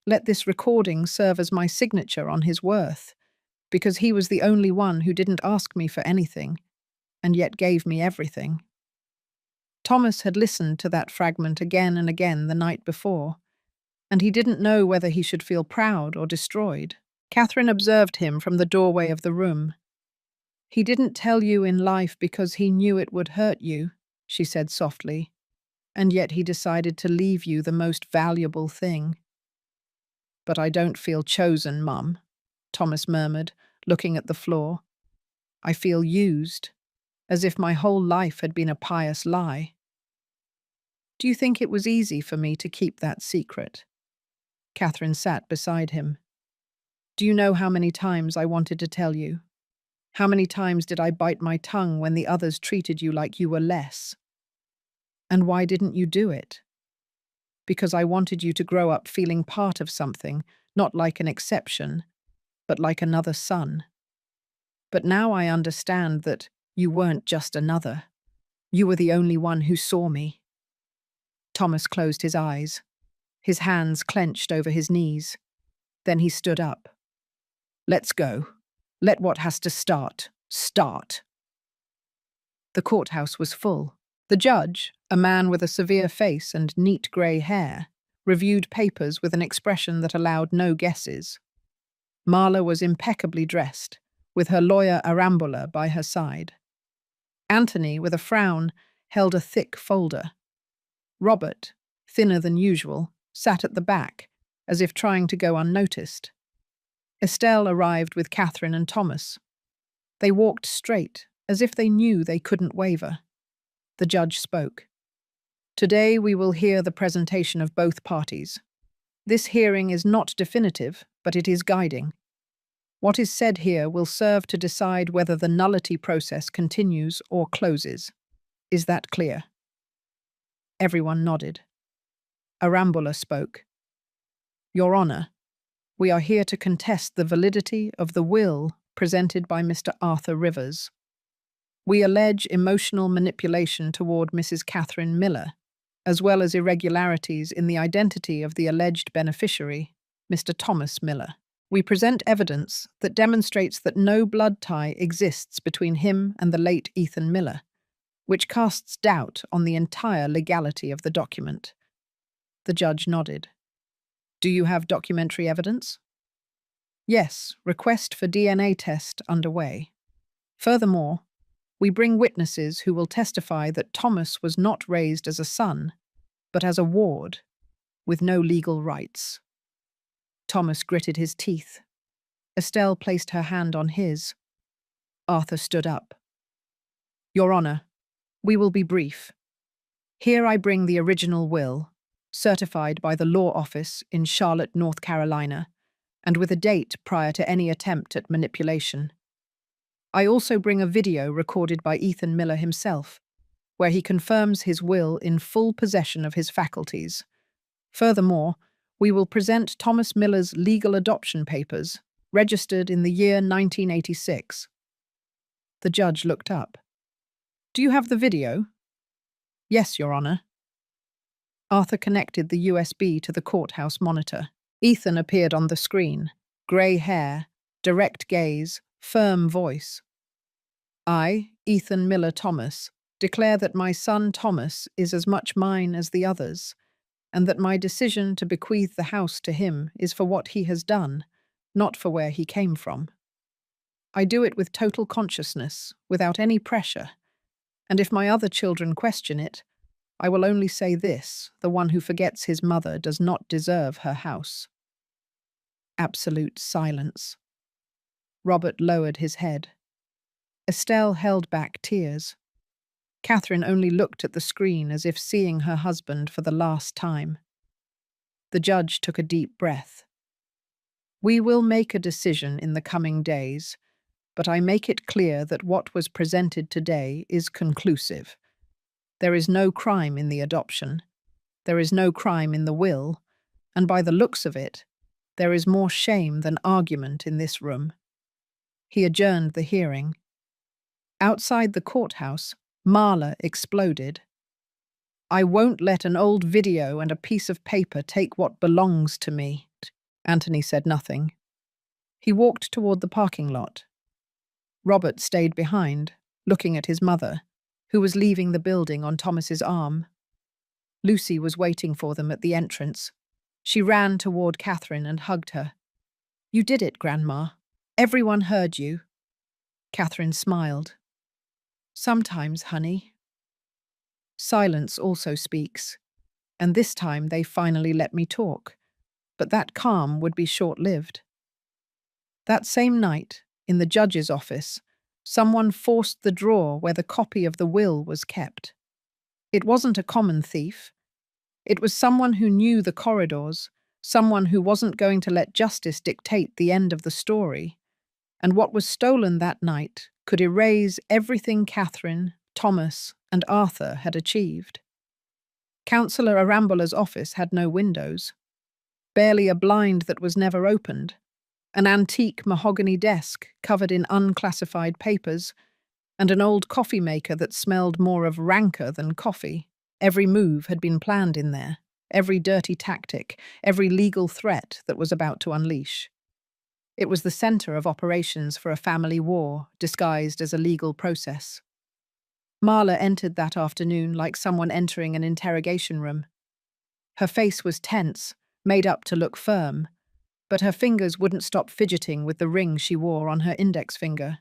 let this recording serve as my signature on his worth, because he was the only one who didn't ask me for anything, and yet gave me everything." Thomas had listened to that fragment again and again the night before, and he didn't know whether he should feel proud or destroyed. Catherine observed him from the doorway of the room. "He didn't tell you in life because he knew it would hurt you," she said softly, "and yet he decided to leave you the most valuable thing." "But I don't feel chosen, Mum," Thomas murmured, looking at the floor. "I feel used, as if my whole life had been a pious lie." "Do you think it was easy for me to keep that secret?" Catherine sat beside him. "Do you know how many times I wanted to tell you? How many times did I bite my tongue when the others treated you like you were less? And why didn't you do it? Because I wanted you to grow up feeling part of something, not like an exception, but like another son. But now I understand that you weren't just another. You were the only one who saw me." Thomas closed his eyes. his hands clenched over his knees. Then he stood up. "Let's go. Let what has to start, start." The courthouse was full. The judge, a man with a severe face and neat grey hair, reviewed papers with an expression that allowed no guesses. Marla was impeccably dressed, with her lawyer Arambola by her side. Anthony, with a frown, held a thick folder. Robert, thinner than usual, sat at the back, as if trying to go unnoticed. Estelle arrived with Catherine and Thomas. They walked straight, as if they knew they couldn't waver. The judge spoke. "Today we will hear the presentation of both parties. This hearing is not definitive, but it is guiding. What is said here will serve to decide whether the nullity process continues or closes. Is that clear?" Everyone nodded. Arambola spoke. "Your Honour, we are here to contest the validity of the will presented by Mr. Arthur Rivers. We allege emotional manipulation toward Mrs. Catherine Miller, as well as irregularities in the identity of the alleged beneficiary, Mr. Thomas Miller. We present evidence that demonstrates that no blood tie exists between him and the late Ethan Miller, which casts doubt on the entire legality of the document." The judge nodded. "Do you have documentary evidence?" "Yes, request for DNA test underway. Furthermore, we bring witnesses who will testify that Thomas was not raised as a son, but as a ward, with no legal rights." Thomas gritted his teeth. Estelle placed her hand on his. Arthur stood up. "Your Honour, we will be brief. Here I bring the original will, certified by the law office in Charlotte, North Carolina, and with a date prior to any attempt at manipulation. I also bring a video recorded by Ethan Miller himself, where he confirms his will in full possession of his faculties. Furthermore, we will present Thomas Miller's legal adoption papers, registered in the year 1986. The judge looked up. "Do you have the video?" "Yes, Your Honour." Arthur connected the USB to the courthouse monitor. Ethan appeared on the screen. Grey hair, direct gaze, firm voice. "I, Ethan Miller Thomas, declare that my son Thomas is as much mine as the others, and that my decision to bequeath the house to him is for what he has done, not for where he came from. I do it with total consciousness, without any pressure, and if my other children question it, I will only say this: the one who forgets his mother does not deserve her house." Absolute silence. Robert lowered his head. Estelle held back tears. Catherine only looked at the screen as if seeing her husband for the last time. The judge took a deep breath. "We will make a decision in the coming days, but I make it clear that what was presented today is conclusive. There is no crime in the adoption. There is no crime in the will, and by the looks of it, there is more shame than argument in this room." He adjourned the hearing. Outside the courthouse, Marla exploded. "I won't let an old video and a piece of paper take what belongs to me." Anthony said nothing. He walked toward the parking lot. Robert stayed behind, looking at his mother, who was leaving the building on Thomas's arm. Lucy was waiting for them at the entrance. She ran toward Catherine and hugged her. "You did it, Grandma. Everyone heard you." Catherine smiled. "Sometimes, honey." Silence also speaks, and this time they finally let me talk, but that calm would be short-lived. That same night, in the judge's office, someone forced the drawer where the copy of the will was kept. It wasn't a common thief. It was someone who knew the corridors, someone who wasn't going to let justice dictate the end of the story. And what was stolen that night could erase everything Catherine, Thomas, and Arthur had achieved. Councillor Arambola's office had no windows, barely a blind that was never opened, an antique mahogany desk covered in unclassified papers, and an old coffee maker that smelled more of rancor than coffee. Every move had been planned in there. every dirty tactic, every legal threat that was about to unleash. It was the center of operations for a family war disguised as a legal process. Marla entered that afternoon like someone entering an interrogation room. Her face was tense, made up to look firm, but her fingers wouldn't stop fidgeting with the ring she wore on her index finger.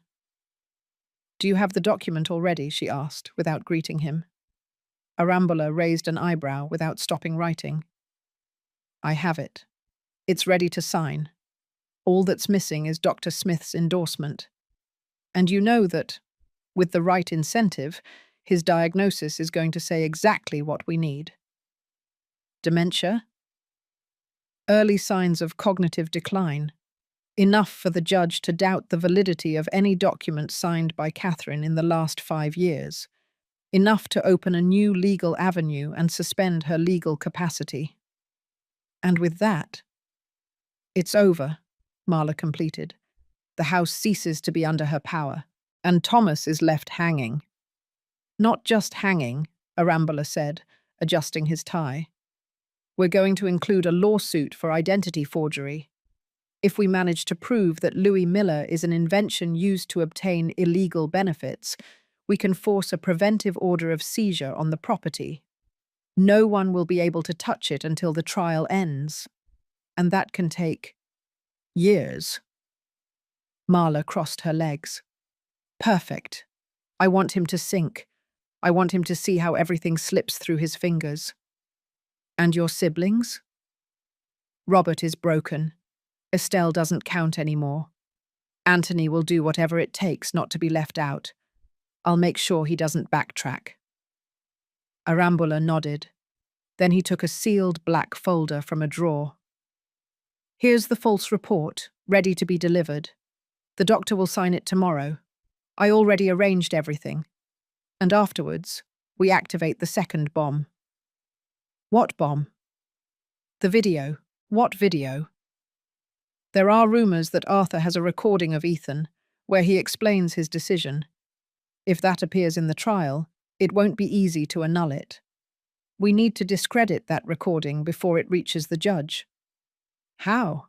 "Do you have the document already?" she asked, without greeting him. Arambola raised an eyebrow without stopping writing. "I have it. It's ready to sign. All that's missing is Dr. Smith's endorsement. And you know that, with the right incentive, his diagnosis is going to say exactly what we need. Dementia? Early signs of cognitive decline. Enough for the judge to doubt the validity of any document signed by Catherine in the last 5 years. Enough to open a new legal avenue and suspend her legal capacity. And with that, it's over," Marla completed. "The house ceases to be under her power, and Thomas is left hanging." "Not just hanging," Arambola said, adjusting his tie. "We're going to include a lawsuit for identity forgery. If we manage to prove that Louis Miller is an invention used to obtain illegal benefits, we can force a preventive order of seizure on the property. No one will be able to touch it until the trial ends. And that can take years." Marla crossed her legs. "Perfect. I want him to sink. I want him to see how everything slips through his fingers." "And your siblings?" "Robert is broken. Estelle doesn't count anymore. Anthony will do whatever it takes not to be left out. I'll make sure he doesn't backtrack." Arambola nodded. Then he took a sealed black folder from a drawer. "Here's the false report, ready to be delivered. The doctor will sign it tomorrow. I already arranged everything. And afterwards, we activate the second bomb." "What bomb?" "The video." "What video?" "There are rumors that Arthur has a recording of Ethan, where he explains his decision. If that appears in the trial, it won't be easy to annul it. We need to discredit that recording before it reaches the judge." "How?"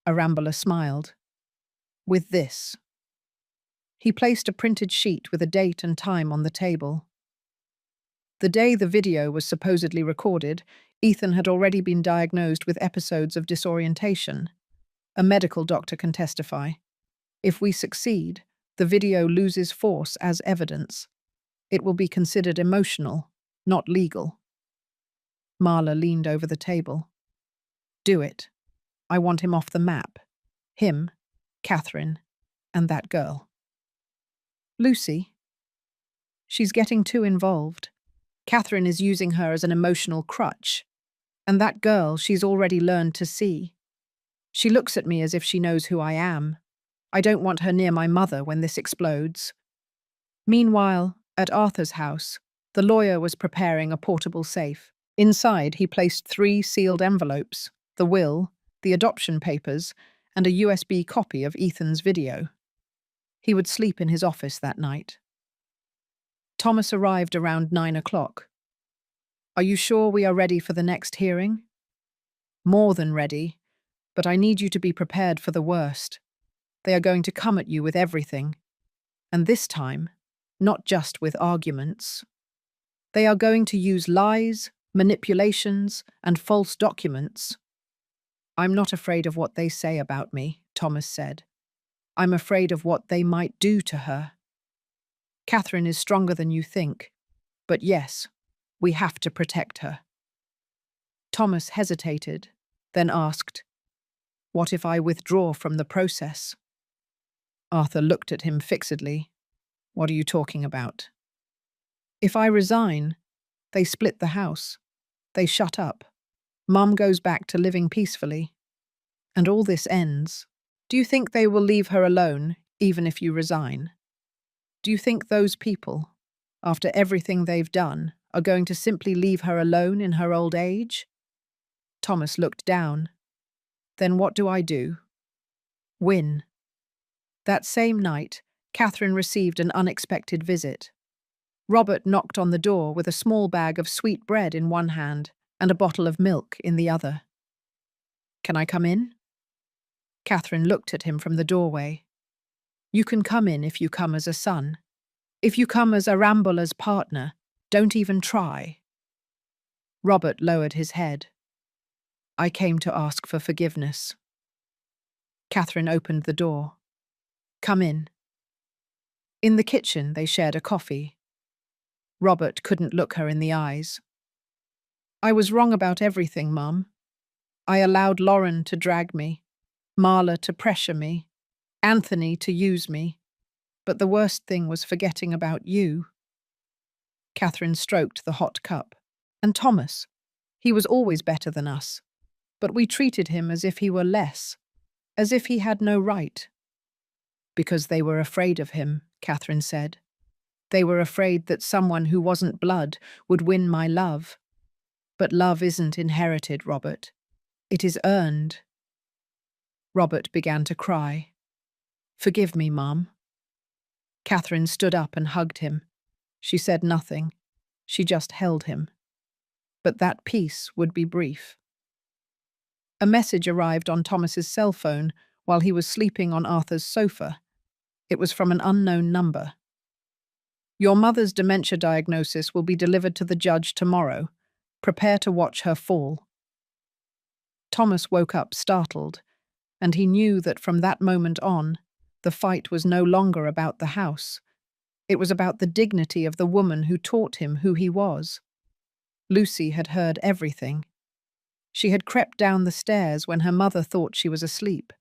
Arambola smiled. "With this." He placed a printed sheet with a date and time on the table. The day the video was supposedly recorded, Ethan had already been diagnosed with episodes of disorientation. A medical doctor can testify. If we succeed, the video loses force as evidence. It will be considered emotional, not legal. Marla leaned over the table. "Do it. I want him off the map. Him, Catherine, and that girl." "Lucy?" "She's getting too involved. Catherine is using her as an emotional crutch. And that girl she's already learned to see. She looks at me as if she knows who I am. I don't want her near my mother when this explodes." Meanwhile, at Arthur's house, the lawyer was preparing a portable safe. Inside, he placed 3 sealed envelopes: the will, the adoption papers, and a USB copy of Ethan's video. He would sleep in his office that night. Thomas arrived around 9 o'clock. "Are you sure we are ready for the next hearing?" "More than ready, but I need you to be prepared for the worst. They are going to come at you with everything. And this time, not just with arguments. They are going to use lies, manipulations, and false documents." "I'm not afraid of what they say about me," Thomas said. "I'm afraid of what they might do to her. Catherine is stronger than you think, but yes, we have to protect her." Thomas hesitated, then asked, "What if I withdraw from the process?" Arthur looked at him fixedly. "What are you talking about?" "If I resign, they split the house. They shut up. Mum goes back to living peacefully. And all this ends. Do you think they will leave her alone, even if you resign? Do you think those people, after everything they've done, are going to simply leave her alone in her old age?" Thomas looked down. "Then what do I do?" "Win." That same night, Catherine received an unexpected visit. Robert knocked on the door with a small bag of sweet bread in one hand and a bottle of milk in the other. "Can I come in?" Catherine looked at him from the doorway. "You can come in if you come as a son. If you come as Arambola's partner, don't even try." Robert lowered his head. "I came to ask for forgiveness." Catherine opened the door. "Come in." In the kitchen, they shared a coffee. Robert couldn't look her in the eyes. "I was wrong about everything, Mum. I allowed Lauren to drag me, Marla to pressure me, Anthony to use me. But the worst thing was forgetting about you." Catherine stroked the hot cup. "And Thomas. He was always better than us. But we treated him as if he were less, as if he had no right." "Because they were afraid of him," Catherine said. "They were afraid that someone who wasn't blood would win my love. But love isn't inherited, Robert. It is earned." Robert began to cry. "Forgive me, Mum." Catherine stood up and hugged him. She said nothing. She just held him. But that peace would be brief. A message arrived on Thomas's cell phone while he was sleeping on Arthur's sofa. It was from an unknown number. "Your mother's dementia diagnosis will be delivered to the judge tomorrow. Prepare to watch her fall." Thomas woke up startled, and he knew that from that moment on, the fight was no longer about the house. It was about the dignity of the woman who taught him who he was. Lucy had heard everything. She had crept down the stairs when her mother thought she was asleep.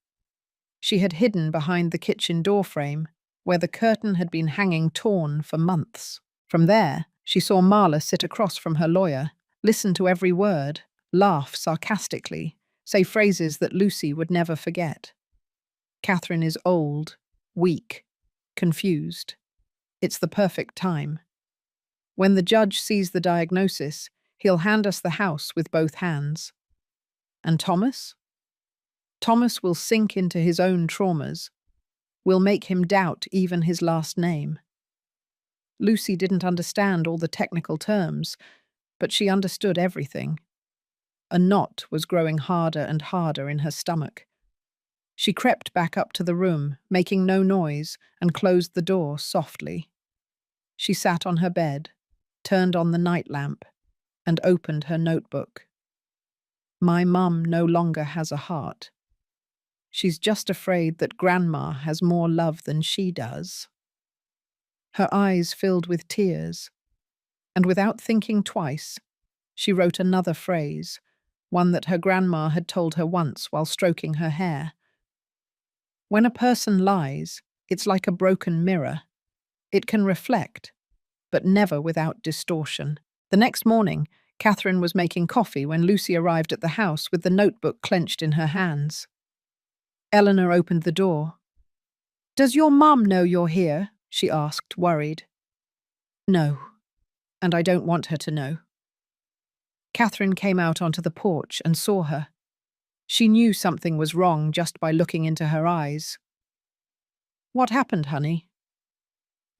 She had hidden behind the kitchen doorframe, where the curtain had been hanging torn for months. From there, she saw Marla sit across from her lawyer, listen to every word, laugh sarcastically, say phrases that Lucy would never forget. "Catherine is old, weak, confused. It's the perfect time. When the judge sees the diagnosis, he'll hand us the house with both hands." And Thomas? Thomas will sink into his own traumas. We'll make him doubt even his last name. Lucy didn't understand all the technical terms, but she understood everything. A knot was growing harder and harder in her stomach. She crept back up to the room, making no noise, and closed the door softly. She sat on her bed, turned on the night lamp, and opened her notebook. "My mum no longer has a heart. She's just afraid that Grandma has more love than she does." Her eyes filled with tears, and without thinking twice, she wrote another phrase, one that her grandma had told her once while stroking her hair. "When a person lies, it's like a broken mirror. It can reflect, but never without distortion." The next morning, Catherine was making coffee when Lucy arrived at the house with the notebook clenched in her hands. Eleanor opened the door. "Does your mum know you're here?" she asked, worried. "No, and I don't want her to know." Catherine came out onto the porch and saw her. She knew something was wrong just by looking into her eyes. "What happened, honey?"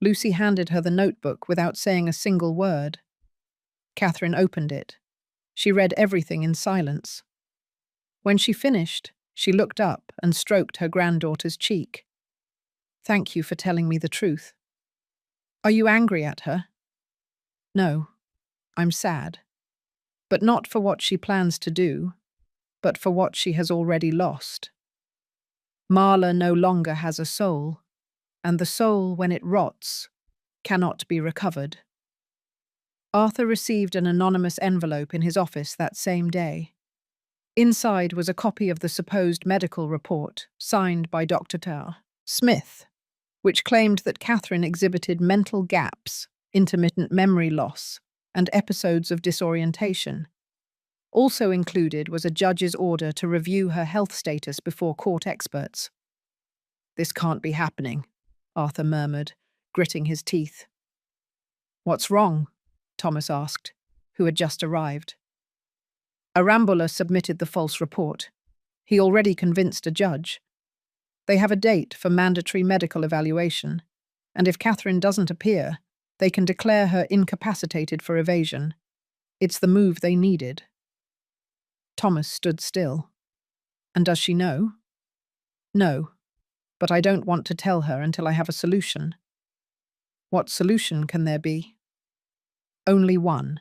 Lucy handed her the notebook without saying a single word. Catherine opened it. She read everything in silence. When she finished, she looked up and stroked her granddaughter's cheek. "Thank you for telling me the truth." "Are you angry at her?" "No, I'm sad. But not for what she plans to do, but for what she has already lost. Marla no longer has a soul, and the soul, when it rots, cannot be recovered." Arthur received an anonymous envelope in his office that same day. Inside was a copy of the supposed medical report, signed by Dr. Smith, which claimed that Catherine exhibited mental gaps, intermittent memory loss, and episodes of disorientation. Also included was a judge's order to review her health status before court experts. "This can't be happening," Arthur murmured, gritting his teeth. "What's wrong?" Thomas asked, who had just arrived. Arambola submitted the false report. He already convinced a judge. They have a date for mandatory medical evaluation, and if Catherine doesn't appear, they can declare her incapacitated for evasion. It's the move they needed. Thomas stood still. And does she know? No, but I don't want to tell her until I have a solution. What solution can there be? Only one.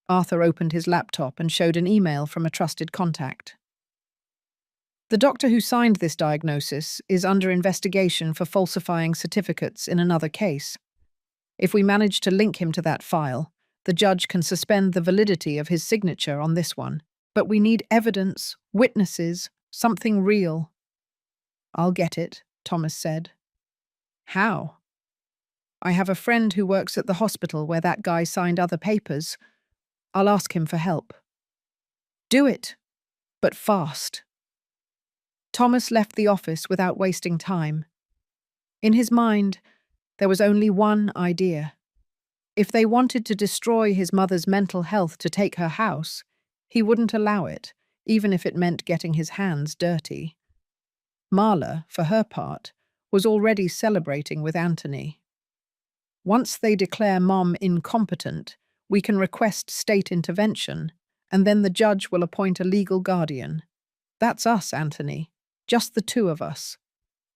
Arthur opened his laptop and showed an email from a trusted contact. The doctor who signed this diagnosis is under investigation for falsifying certificates in another case. If we manage to link him to that file, the judge can suspend the validity of his signature on this one. But we need evidence, witnesses, something real. I'll get it, Thomas said. How? I have a friend who works at the hospital where that guy signed other papers. I'll ask him for help. Do it, but fast. Thomas left the office without wasting time. In his mind, there was only one idea. If they wanted to destroy his mother's mental health to take her house, he wouldn't allow it, even if it meant getting his hands dirty. Marla, for her part, was already celebrating with Anthony. Once they declare Mom incompetent, we can request state intervention, and then the judge will appoint a legal guardian. That's us, Anthony. Just the two of us.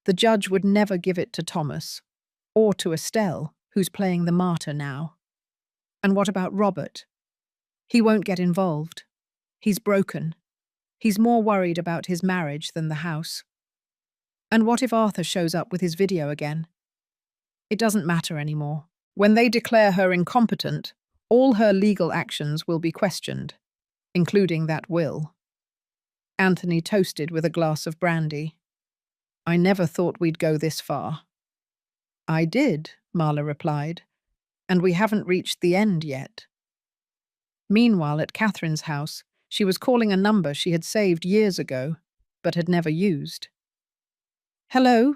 The judge would never give it to Thomas, or to Estelle, who's playing the martyr now. And what about Robert? He won't get involved. He's broken. He's more worried about his marriage than the house. And what if Arthur shows up with his video again? It doesn't matter anymore. When they declare her incompetent, all her legal actions will be questioned, including that will. Anthony toasted with a glass of brandy. I never thought we'd go this far. I did, Marla replied, and we haven't reached the end yet. Meanwhile, at Catherine's house, she was calling a number she had saved years ago, but had never used. Hello,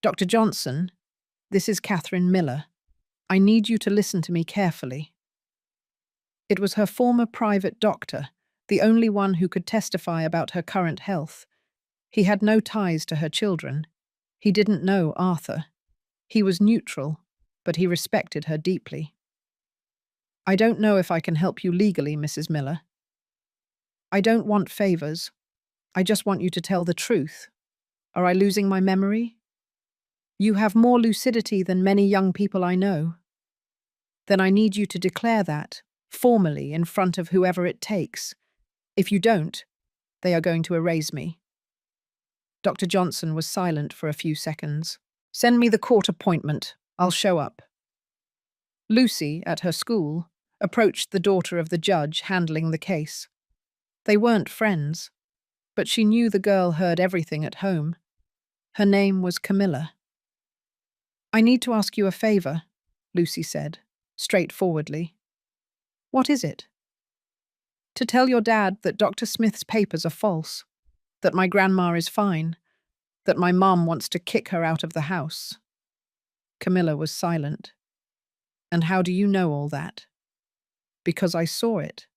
Dr. Johnson. This is Catherine Miller. I need you to listen to me carefully. It was her former private doctor, the only one who could testify about her current health. He had no ties to her children. He didn't know Arthur. He was neutral, but he respected her deeply. I don't know if I can help you legally, Mrs. Miller. I don't want favors. I just want you to tell the truth. Are I losing my memory? You have more lucidity than many young people I know. Then I need you to declare that, formally, in front of whoever it takes. If you don't, they are going to erase me. Dr. Johnson was silent for a few seconds. Send me the court appointment. I'll show up. Lucy, at her school, approached the daughter of the judge handling the case. They weren't friends, but she knew the girl heard everything at home. Her name was Camilla. I need to ask you a favor, Lucy said, straightforwardly. What is it? To tell your dad that Dr. Smith's papers are false, that my grandma is fine, that my mom wants to kick her out of the house. Camilla was silent. And how do you know all that? Because I saw it.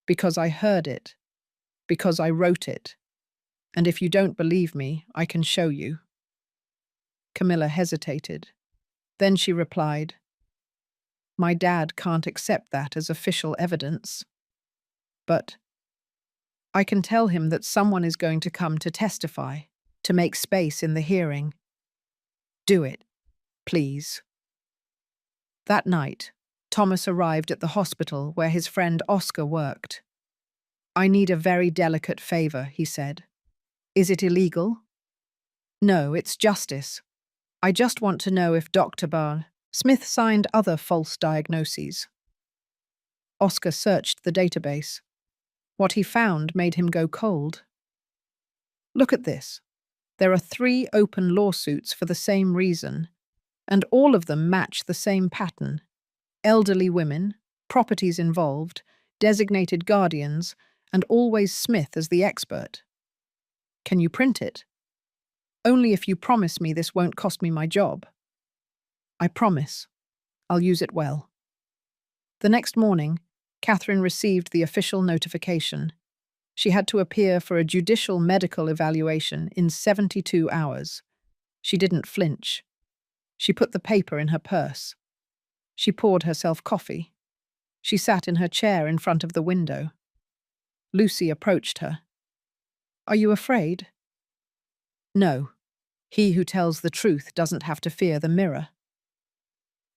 Because I heard it. Because I wrote it. And if you don't believe me, I can show you. Camilla hesitated. Then she replied, My dad can't accept that as official evidence. But I can tell him that someone is going to come to testify, to make space in the hearing. Do it, please. That night, Thomas arrived at the hospital where his friend Oscar worked. I need a very delicate favor, he said. Is it illegal? No, it's justice. I just want to know if Dr. Smith signed other false diagnoses. Oscar searched the database. What he found made him go cold. Look at this. There are 3 open lawsuits for the same reason, and all of them match the same pattern. Elderly women, properties involved, designated guardians, and always Smith as the expert. Can you print it? Only if you promise me this won't cost me my job. I promise. I'll use it well. The next morning, Catherine received the official notification. She had to appear for a judicial medical evaluation in 72 hours. She didn't flinch. She put the paper in her purse. She poured herself coffee. She sat in her chair in front of the window. Lucy approached her. Are you afraid? No. He who tells the truth doesn't have to fear the mirror.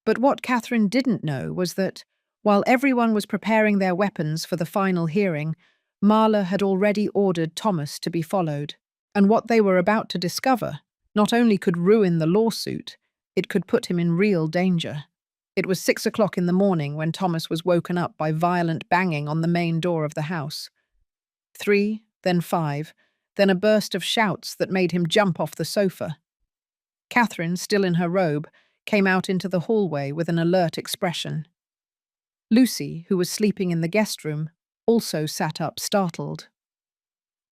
But what Catherine didn't know was that, while everyone was preparing their weapons for the final hearing, Marla had already ordered Thomas to be followed. And what they were about to discover not only could ruin the lawsuit, it could put him in real danger. It was 6 o'clock in the morning when Thomas was woken up by violent banging on the main door of the house. 3, then 5, then a burst of shouts that made him jump off the sofa. Catherine, still in her robe, came out into the hallway with an alert expression. Lucy, who was sleeping in the guest room, also sat up startled.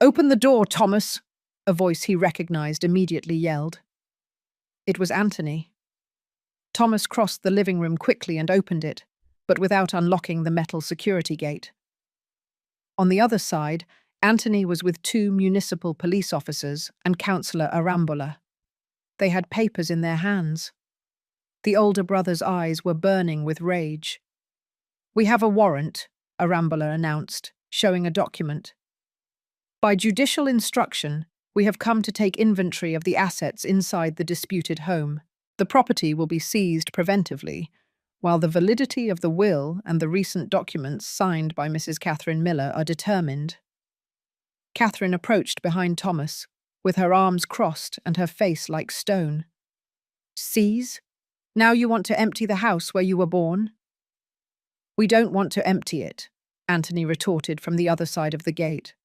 "Open the door, Thomas!" a voice he recognized immediately yelled. It was Anthony. Thomas crossed the living room quickly and opened it, but without unlocking the metal security gate. On the other side, Anthony was with 2 municipal police officers and Councillor Arambola. They had papers in their hands. The older brother's eyes were burning with rage. "We have a warrant," Arambola announced, showing a document. "By judicial instruction, we have come to take inventory of the assets inside the disputed home. The property will be seized preventively, while the validity of the will and the recent documents signed by Mrs. Catherine Miller are determined." Catherine approached behind Thomas, with her arms crossed and her face like stone. "Seize? Now you want to empty the house where you were born?" "We don't want to empty it," Anthony retorted from the other side of the gate.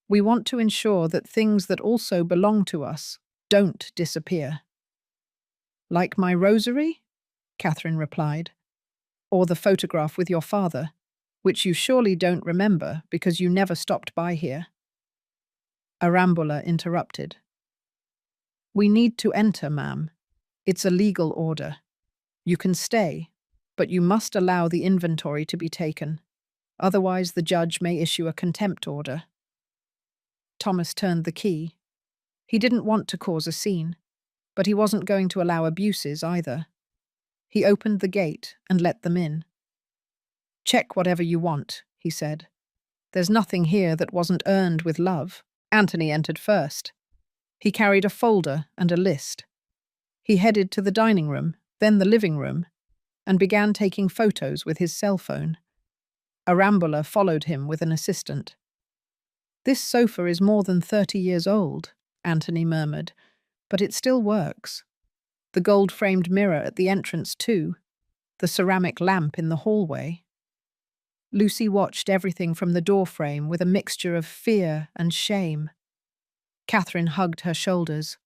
"We want to ensure that things that also belong to us don't disappear." "Like my rosary?" Catherine replied. "Or the photograph with your father, which you surely don't remember because you never stopped by here." Arambola interrupted. "We need to enter, ma'am. It's a legal order. You can stay, but you must allow the inventory to be taken. Otherwise, the judge may issue a contempt order." Thomas turned the key. He didn't want to cause a scene, but he wasn't going to allow abuses either. He opened the gate and let them in. "Check whatever you want," he said. "There's nothing here that wasn't earned with love." Anthony entered first. He carried a folder and a list. He headed to the dining room, then the living room, and began taking photos with his cell phone. Arambola followed him with an assistant. "This sofa is more than 30 years old," Anthony murmured, "but it still works. The gold-framed mirror at the entrance too, the ceramic lamp in the hallway." Lucy watched everything from the doorframe with a mixture of fear and shame. Catherine hugged her shoulders.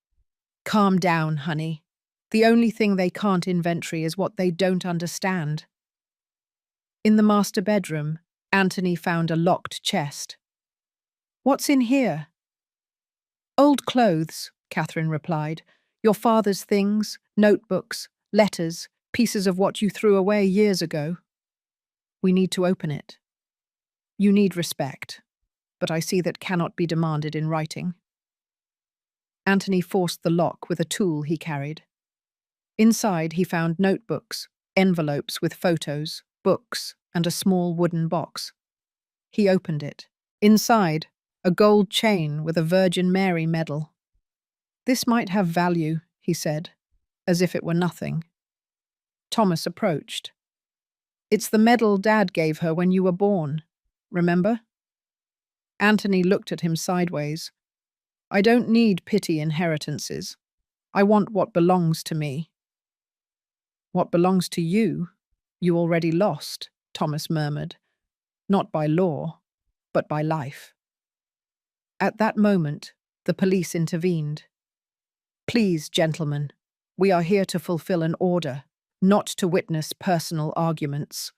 "Calm down, honey. The only thing they can't inventory is what they don't understand." In the master bedroom, Anthony found a locked chest. "What's in here?" "Old clothes," Catherine replied. "Your father's things, notebooks, letters, pieces of what you threw away years ago." "We need to open it." "You need respect, but I see that cannot be demanded in writing." Anthony forced the lock with a tool he carried. Inside, he found notebooks, envelopes with photos, books, and a small wooden box. He opened it. Inside, a gold chain with a Virgin Mary medal. "This might have value," he said, as if it were nothing. Thomas approached. "It's the medal Dad gave her when you were born. Remember?" Anthony looked at him sideways. "I don't need petty inheritances. I want what belongs to me." "What belongs to you, you already lost," Thomas murmured. "Not by law, but by life." At that moment, the police intervened. "Please, gentlemen, we are here to fulfill an order, not to witness personal arguments."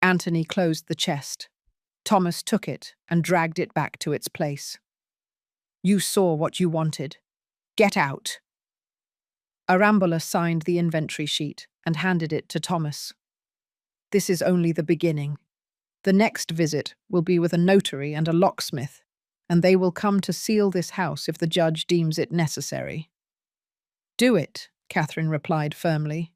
Anthony closed the chest. Thomas took it and dragged it back to its place. "You saw what you wanted. Get out." Arambola signed the inventory sheet and handed it to Thomas. "This is only the beginning. The next visit will be with a notary and a locksmith, and they will come to seal this house if the judge deems it necessary." "Do it," Catherine replied firmly.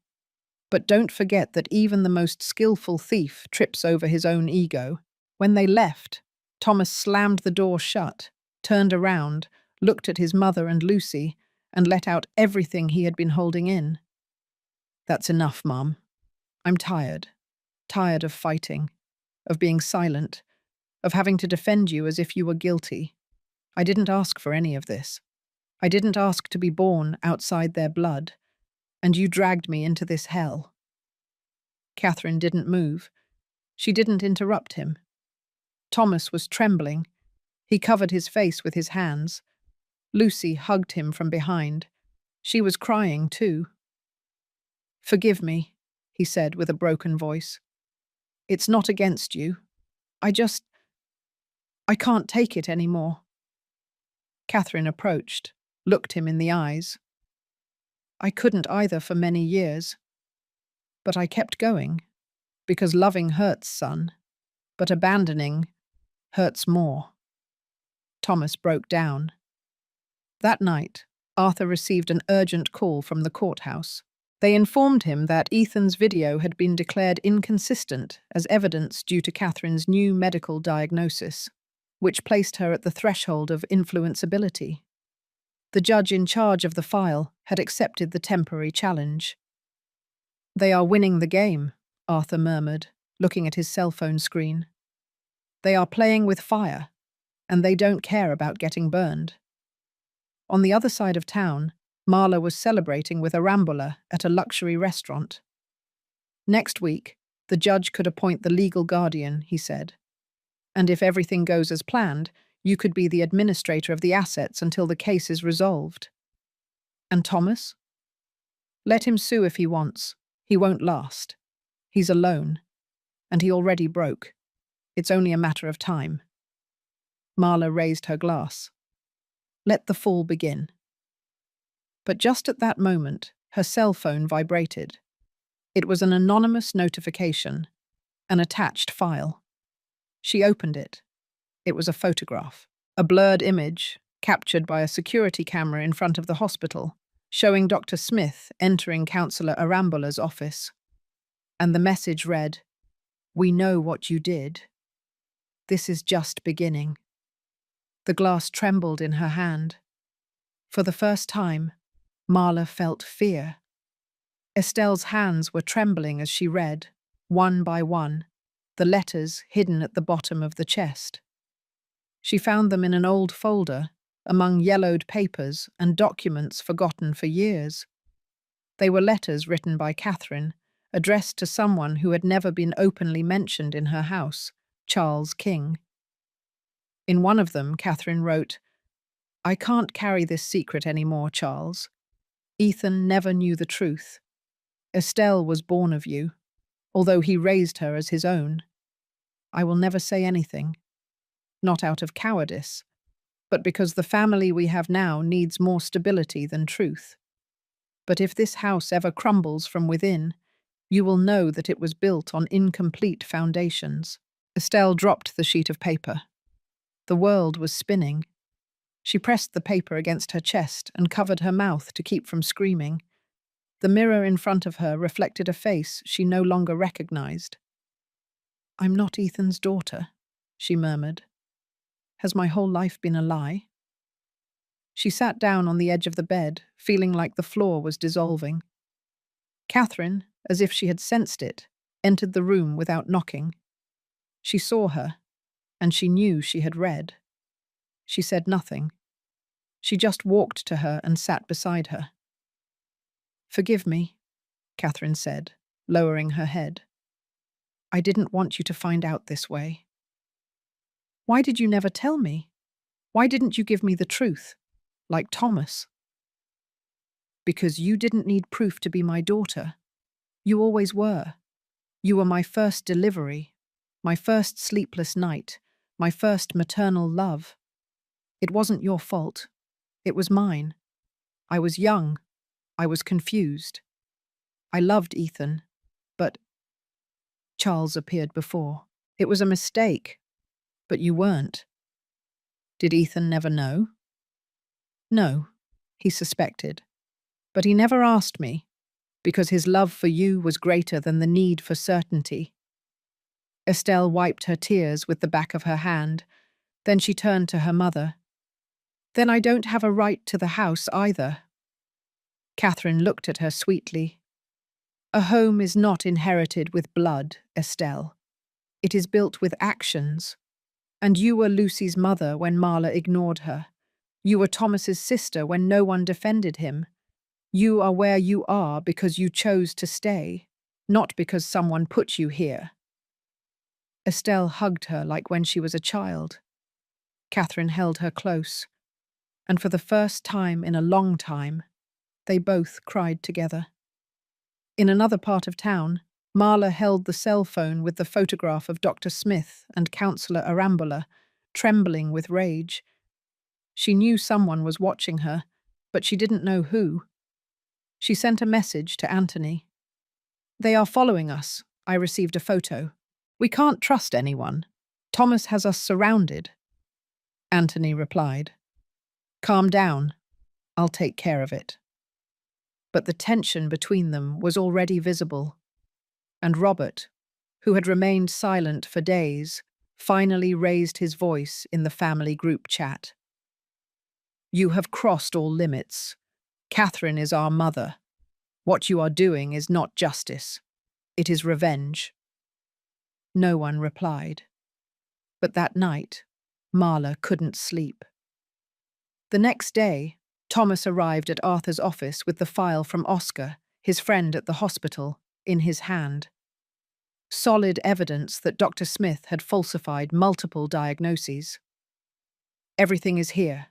"But don't forget that even the most skillful thief trips over his own ego. When they left, Thomas slammed the door shut, turned around, looked at his mother and Lucy, and let out everything he had been holding in. "That's enough, Mum. I'm tired. Tired of fighting, of being silent, of having to defend you as if you were guilty. I didn't ask for any of this. I didn't ask to be born outside their blood, and you dragged me into this hell." Catherine didn't move. She didn't interrupt him. Thomas was trembling. He covered his face with his hands. Lucy hugged him from behind. She was crying too. "Forgive me," he said with a broken voice. "It's not against you. I can't take it anymore." Catherine approached, looked him in the eyes. "I couldn't either for many years. But I kept going, because loving hurts, son, but abandoning hurts more." Thomas broke down. That night, Arthur received an urgent call from the courthouse. They informed him that Ethan's video had been declared inconsistent as evidence due to Catherine's new medical diagnosis, which placed her at the threshold of influenceability. The judge in charge of the file had accepted the temporary challenge. "They are winning the game," Arthur murmured, looking at his cell phone screen. "They are playing with fire, and they don't care about getting burned." On the other side of town, Marla was celebrating with Arambola at a luxury restaurant. "Next week, the judge could appoint the legal guardian," he said. "And if everything goes as planned, you could be the administrator of the assets until the case is resolved." "And Thomas?" "Let him sue if he wants. He won't last. He's alone. And he already broke. It's only a matter of time." Marla raised her glass. "Let the fall begin." But just at that moment, her cell phone vibrated. It was an anonymous notification, an attached file. She opened it. It was a photograph, a blurred image captured by a security camera in front of the hospital, showing Dr. Smith entering Councillor Arambola's office. And the message read, "We know what you did. This is just beginning." The glass trembled in her hand. For the first time, Marla felt fear. Estelle's hands were trembling as she read, one by one, the letters hidden at the bottom of the chest. She found them in an old folder, among yellowed papers and documents forgotten for years. They were letters written by Catherine, addressed to someone who had never been openly mentioned in her house, Charles King. In one of them, Catherine wrote, "I can't carry this secret anymore, Charles. Ethan never knew the truth. Estelle was born of you, although he raised her as his own. I will never say anything, not out of cowardice, but because the family we have now needs more stability than truth. But if this house ever crumbles from within, you will know that it was built on incomplete foundations." Estelle dropped the sheet of paper. The world was spinning. She pressed the paper against her chest and covered her mouth to keep from screaming. The mirror in front of her reflected a face she no longer recognized. "I'm not Ethan's daughter," she murmured. "Has my whole life been a lie?" She sat down on the edge of the bed, feeling like the floor was dissolving. Catherine, as if she had sensed it, entered the room without knocking. She saw her, and she knew she had read. She said nothing. She just walked to her and sat beside her. "Forgive me," Catherine said, lowering her head. "I didn't want you to find out this way." "Why did you never tell me? Why didn't you give me the truth, like Thomas?" "Because you didn't need proof to be my daughter. You always were. You were my first delivery, my first sleepless night, my first maternal love. It wasn't your fault. It was mine. I was young. I was confused. I loved Ethan, but Charles appeared before. It was a mistake, but you weren't." "Did Ethan never know?" "No, he suspected. But he never asked me, because his love for you was greater than the need for certainty." Estelle wiped her tears with the back of her hand. Then she turned to her mother. Then I don't have a right to the house either. Catherine looked at her sweetly. A home is not inherited with blood, Estelle. It is built with actions. And you were Lucy's mother when Marla ignored her. You were Thomas's sister when no one defended him. You are where you are because you chose to stay, not because someone put you here. Estelle hugged her like when she was a child. Catherine held her close, and for the first time in a long time, they both cried together. In another part of town, Marla held the cell phone with the photograph of Dr. Smith and Councillor Arambula, trembling with rage. She knew someone was watching her, but she didn't know who. She sent a message to Anthony. They are following us. I received a photo. We can't trust anyone. Thomas has us surrounded. Anthony replied. Calm down. I'll take care of it. But the tension between them was already visible, and Robert, who had remained silent for days, finally raised his voice in the family group chat. You have crossed all limits. Catherine is our mother. What you are doing is not justice. It is revenge. No one replied. But that night, Marla couldn't sleep. The next day, Thomas arrived at Arthur's office with the file from Oscar, his friend at the hospital, in his hand. Solid evidence that Dr. Smith had falsified multiple diagnoses. Everything is here.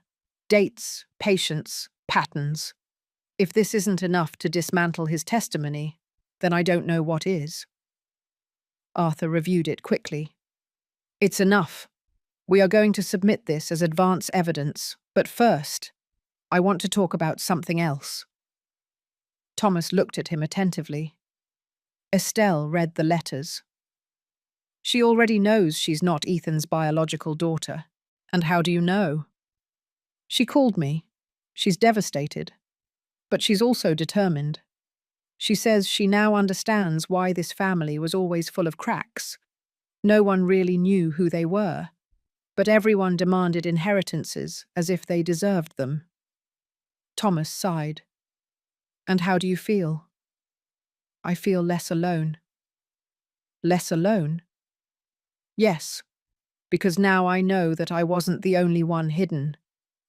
Dates, patients, patterns. If this isn't enough to dismantle his testimony, then I don't know what is. Arthur reviewed it quickly. It's enough. We are going to submit this as advance evidence, but first, I want to talk about something else. Thomas looked at him attentively. Estelle read the letters. She already knows she's not Ethan's biological daughter. And how do you know? She called me. She's devastated. But she's also determined. She says she now understands why this family was always full of cracks. No one really knew who they were, but everyone demanded inheritances as if they deserved them. Thomas sighed. And how do you feel? I feel less alone. Less alone? Yes, because now I know that I wasn't the only one hidden.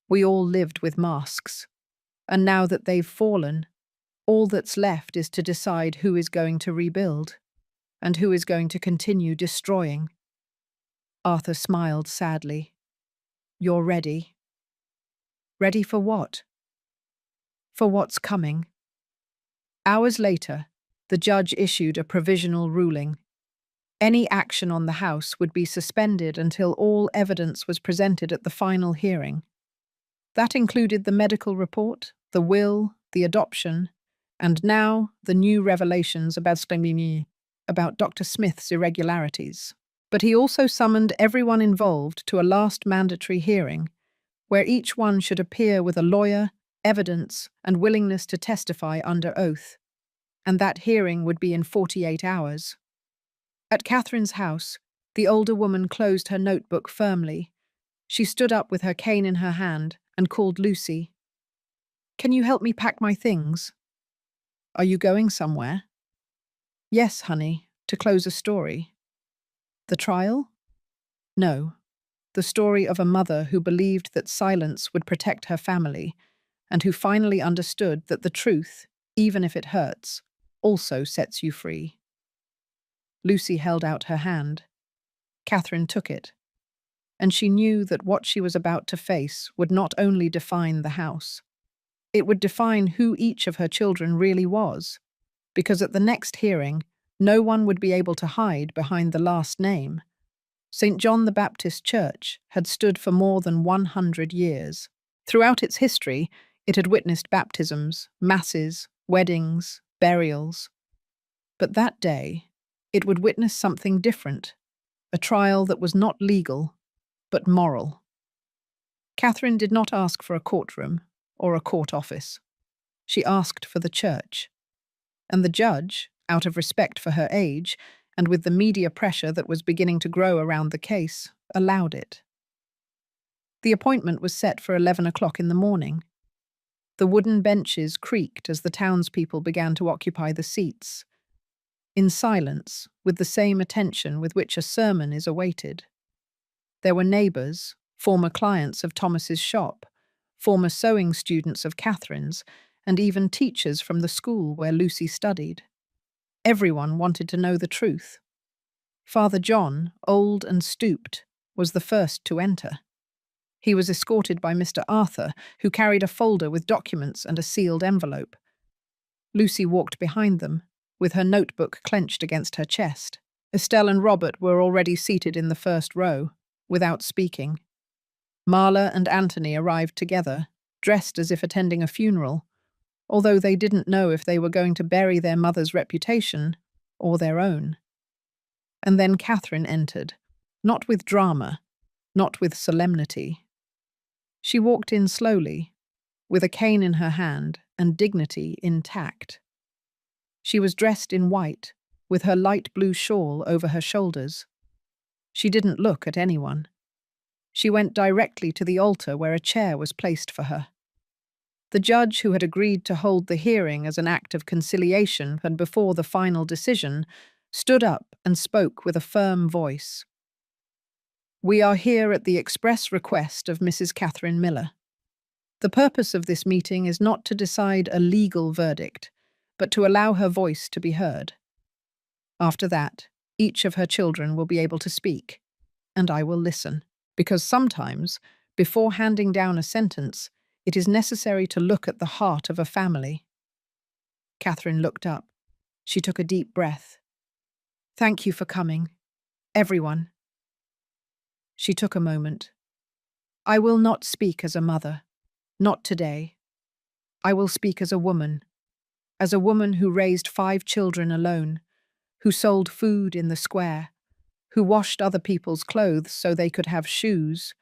We all lived with masks. And now that they've fallen, all that's left is to decide who is going to rebuild and who is going to continue destroying. Arthur smiled sadly. You're ready. Ready for what? For what's coming. Hours later, the judge issued a provisional ruling. Any action on the house would be suspended until all evidence was presented at the final hearing. That included the medical report, the will, the adoption, and now the new revelations about Dr. Smith's irregularities. But he also summoned everyone involved to a last mandatory hearing, where each one should appear with a lawyer, evidence, and willingness to testify under oath. And that hearing would be in 48 hours. At Catherine's house, the older woman closed her notebook firmly. She stood up with her cane in her hand and called Lucy. Can you help me pack my things? Are you going somewhere? Yes, honey, to close a story. The trial? No. The story of a mother who believed that silence would protect her family and who finally understood that the truth, even if it hurts, also sets you free. Lucy held out her hand. Catherine took it, and she knew that what she was about to face would not only define the house, it would define who each of her children really was, because at the next hearing, no one would be able to hide behind the last name. St. John the Baptist Church had stood for more than 100 years. Throughout its history, it had witnessed baptisms, masses, weddings, burials. But that day, it would witness something different, a trial that was not legal, but moral. Catherine did not ask for a courtroom or a court office. She asked for the church. And the judge, out of respect for her age, and with the media pressure that was beginning to grow around the case, allowed it. The appointment was set for 11 o'clock in the morning. The wooden benches creaked as the townspeople began to occupy the seats, in silence, with the same attention with which a sermon is awaited. There were neighbours, former clients of Thomas's shop, former sewing students of Catherine's, and even teachers from the school where Lucy studied. Everyone wanted to know the truth. Father John, old and stooped, was the first to enter. He was escorted by Mr. Arthur, who carried a folder with documents and a sealed envelope. Lucy walked behind them, with her notebook clenched against her chest. Estelle and Robert were already seated in the first row, without speaking. Marla and Anthony arrived together, dressed as if attending a funeral, although they didn't know if they were going to bury their mother's reputation or their own. And then Catherine entered, not with drama, not with solemnity. She walked in slowly, with a cane in her hand and dignity intact. She was dressed in white, with her light blue shawl over her shoulders. She didn't look at anyone. She went directly to the altar where a chair was placed for her. The judge, who had agreed to hold the hearing as an act of conciliation and before the final decision, stood up and spoke with a firm voice. "We are here at the express request of Mrs. Catherine Miller. The purpose of this meeting is not to decide a legal verdict, but to allow her voice to be heard. After that, each of her children will be able to speak, and I will listen, because sometimes, before handing down a sentence, it is necessary to look at the heart of a family." Catherine looked up. She took a deep breath. "Thank you for coming, everyone." She took a moment. "I will not speak as a mother, not today. I will speak as a woman who raised 5 children alone, who sold food in the square, who washed other people's clothes so they could have shoes,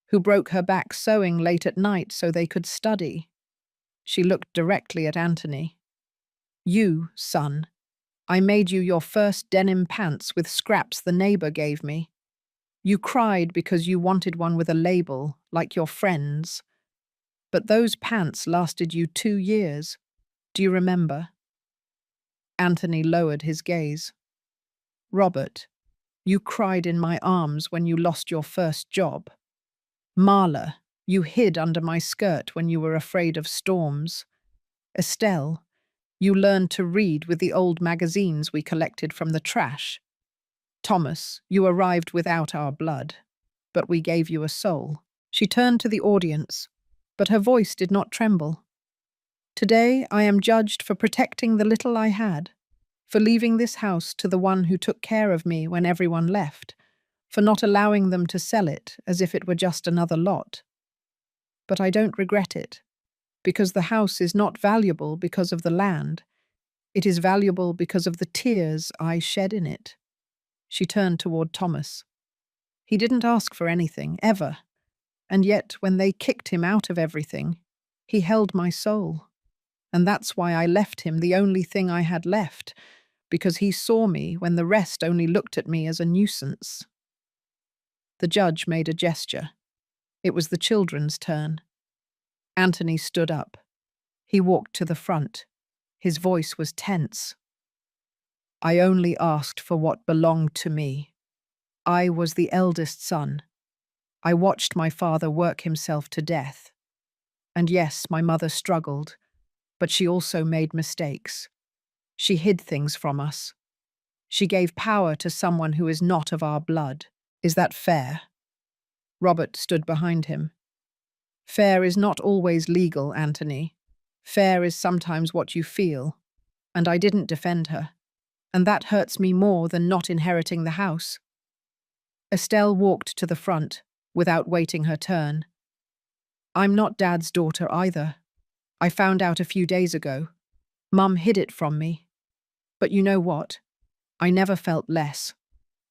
who broke her back sewing late at night so they could study." She looked directly at Anthony. "You, son, I made you your first denim pants with scraps the neighbour gave me. You cried because you wanted one with a label, like your friends. But those pants lasted you 2 years. Do you remember?" Anthony lowered his gaze. "Robert, you cried in my arms when you lost your first job. Marla, you hid under my skirt when you were afraid of storms. Estelle, you learned to read with the old magazines we collected from the trash. Thomas, you arrived without our blood, but we gave you a soul." She turned to the audience, but her voice did not tremble. "Today I am judged for protecting the little I had, for leaving this house to the one who took care of me when everyone left, for not allowing them to sell it as if it were just another lot. But I don't regret it, because the house is not valuable because of the land. It is valuable because of the tears I shed in it." She turned toward Thomas. "He didn't ask for anything, ever. And yet, when they kicked him out of everything, he held my soul. And that's why I left him the only thing I had left, because he saw me when the rest only looked at me as a nuisance." The judge made a gesture. It was the children's turn. Anthony stood up. He walked to the front. His voice was tense. "I only asked for what belonged to me. I was the eldest son. I watched my father work himself to death. And yes, my mother struggled, but she also made mistakes. She hid things from us. She gave power to someone who is not of our blood. Is that fair?" Robert stood behind him. "Fair is not always legal, Anthony. Fair is sometimes what you feel. And I didn't defend her. And that hurts me more than not inheriting the house." Estelle walked to the front, without waiting her turn. "I'm not Dad's daughter either. I found out a few days ago. Mum hid it from me. But you know what? I never felt less,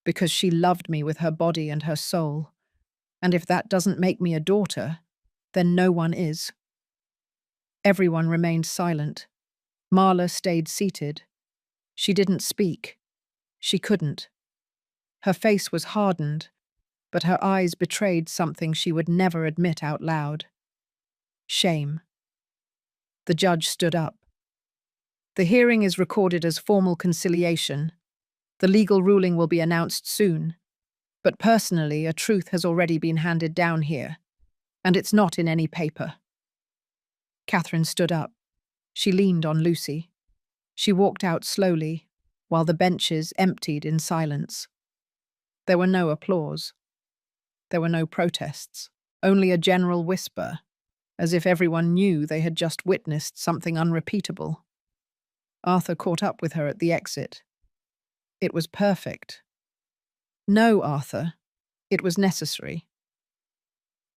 because she loved me with her body and her soul. And if that doesn't make me a daughter, then no one is." Everyone remained silent. Marla stayed seated. She didn't speak. She couldn't. Her face was hardened, but her eyes betrayed something she would never admit out loud. Shame. The judge stood up. The hearing is recorded as formal conciliation. The legal ruling will be announced soon. But personally, a truth has already been handed down here, and it's not in any paper. Catherine stood up. She leaned on Lucy. She walked out slowly, while the benches emptied in silence. There were no applause. There were no protests, only a general whisper, as if everyone knew they had just witnessed something unrepeatable. Arthur caught up with her at the exit. It was perfect. No, Arthur, it was necessary.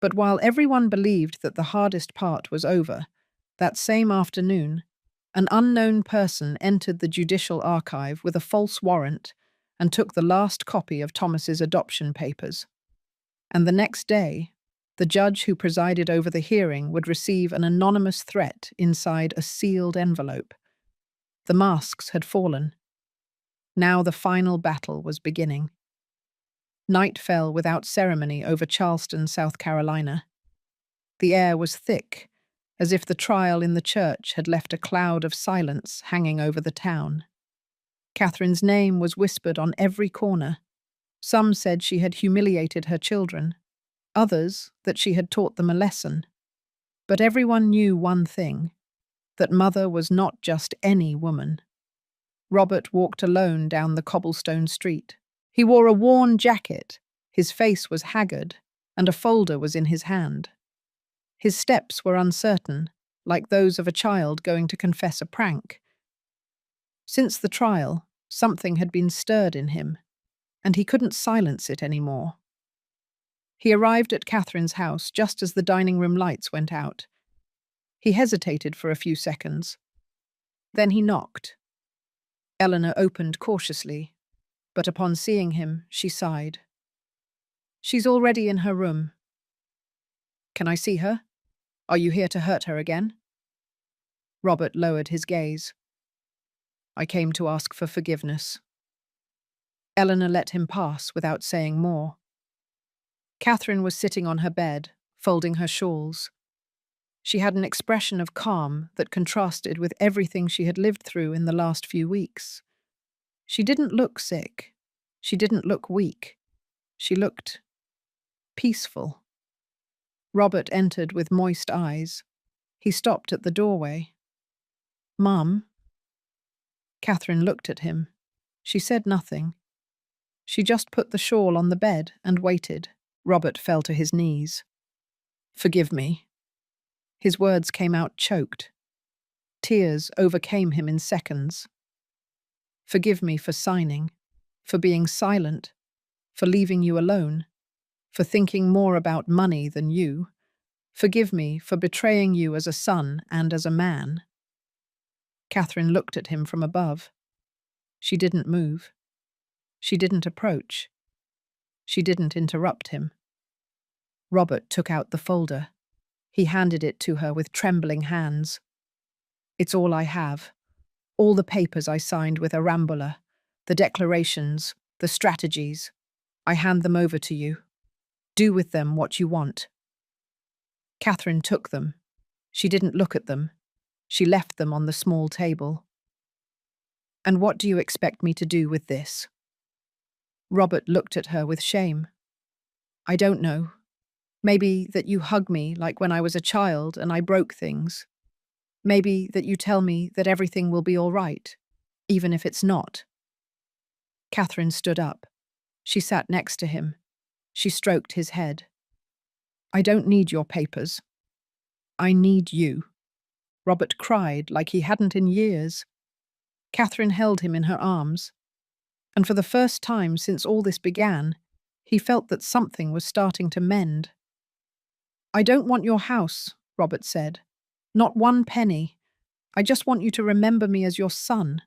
But while everyone believed that the hardest part was over, that same afternoon, an unknown person entered the judicial archive with a false warrant and took the last copy of Thomas's adoption papers. And the next day, the judge who presided over the hearing would receive an anonymous threat inside a sealed envelope. The masks had fallen. Now the final battle was beginning. Night fell without ceremony over Charleston, South Carolina. The air was thick, as if the trial in the church had left a cloud of silence hanging over the town. Catherine's name was whispered on every corner. Some said she had humiliated her children, others that she had taught them a lesson. But everyone knew one thing, that Mother was not just any woman. Robert walked alone down the cobblestone street. He wore a worn jacket, his face was haggard, and a folder was in his hand. His steps were uncertain, like those of a child going to confess a prank. Since the trial, something had been stirred in him, and he couldn't silence it anymore. He arrived at Catherine's house just as the dining room lights went out. He hesitated for a few seconds. Then he knocked. Eleanor opened cautiously, but upon seeing him, she sighed. "She's already in her room." "Can I see her? Are you here to hurt her again?" Robert lowered his gaze. "I came to ask for forgiveness." Eleanor let him pass without saying more. Catherine was sitting on her bed, folding her shawls. She had an expression of calm that contrasted with everything she had lived through in the last few weeks. She didn't look sick. She didn't look weak. She looked peaceful. Robert entered with moist eyes. He stopped at the doorway. "Mum?" Catherine looked at him. She said nothing. She just put the shawl on the bed and waited. Robert fell to his knees. "Forgive me." His words came out choked. Tears overcame him in seconds. "Forgive me for signing, for being silent, for leaving you alone, for thinking more about money than you. Forgive me for betraying you as a son and as a man." Catherine looked at him from above. She didn't move. She didn't approach. She didn't interrupt him. Robert took out the folder. He handed it to her with trembling hands. "It's all I have. All the papers I signed with Arambula, the declarations, the strategies. I hand them over to you. Do with them what you want." Catherine took them. She didn't look at them. She left them on the small table. "And what do you expect me to do with this?" Robert looked at her with shame. "I don't know. Maybe that you hug me like when I was a child and I broke things. Maybe that you tell me that everything will be all right, even if it's not." Catherine stood up. She sat next to him. She stroked his head. "I don't need your papers. I need you." Robert cried like he hadn't in years. Catherine held him in her arms. And for the first time since all this began, he felt that something was starting to mend. "I don't want your house," Robert said. "Not one penny. I just want you to remember me as your son,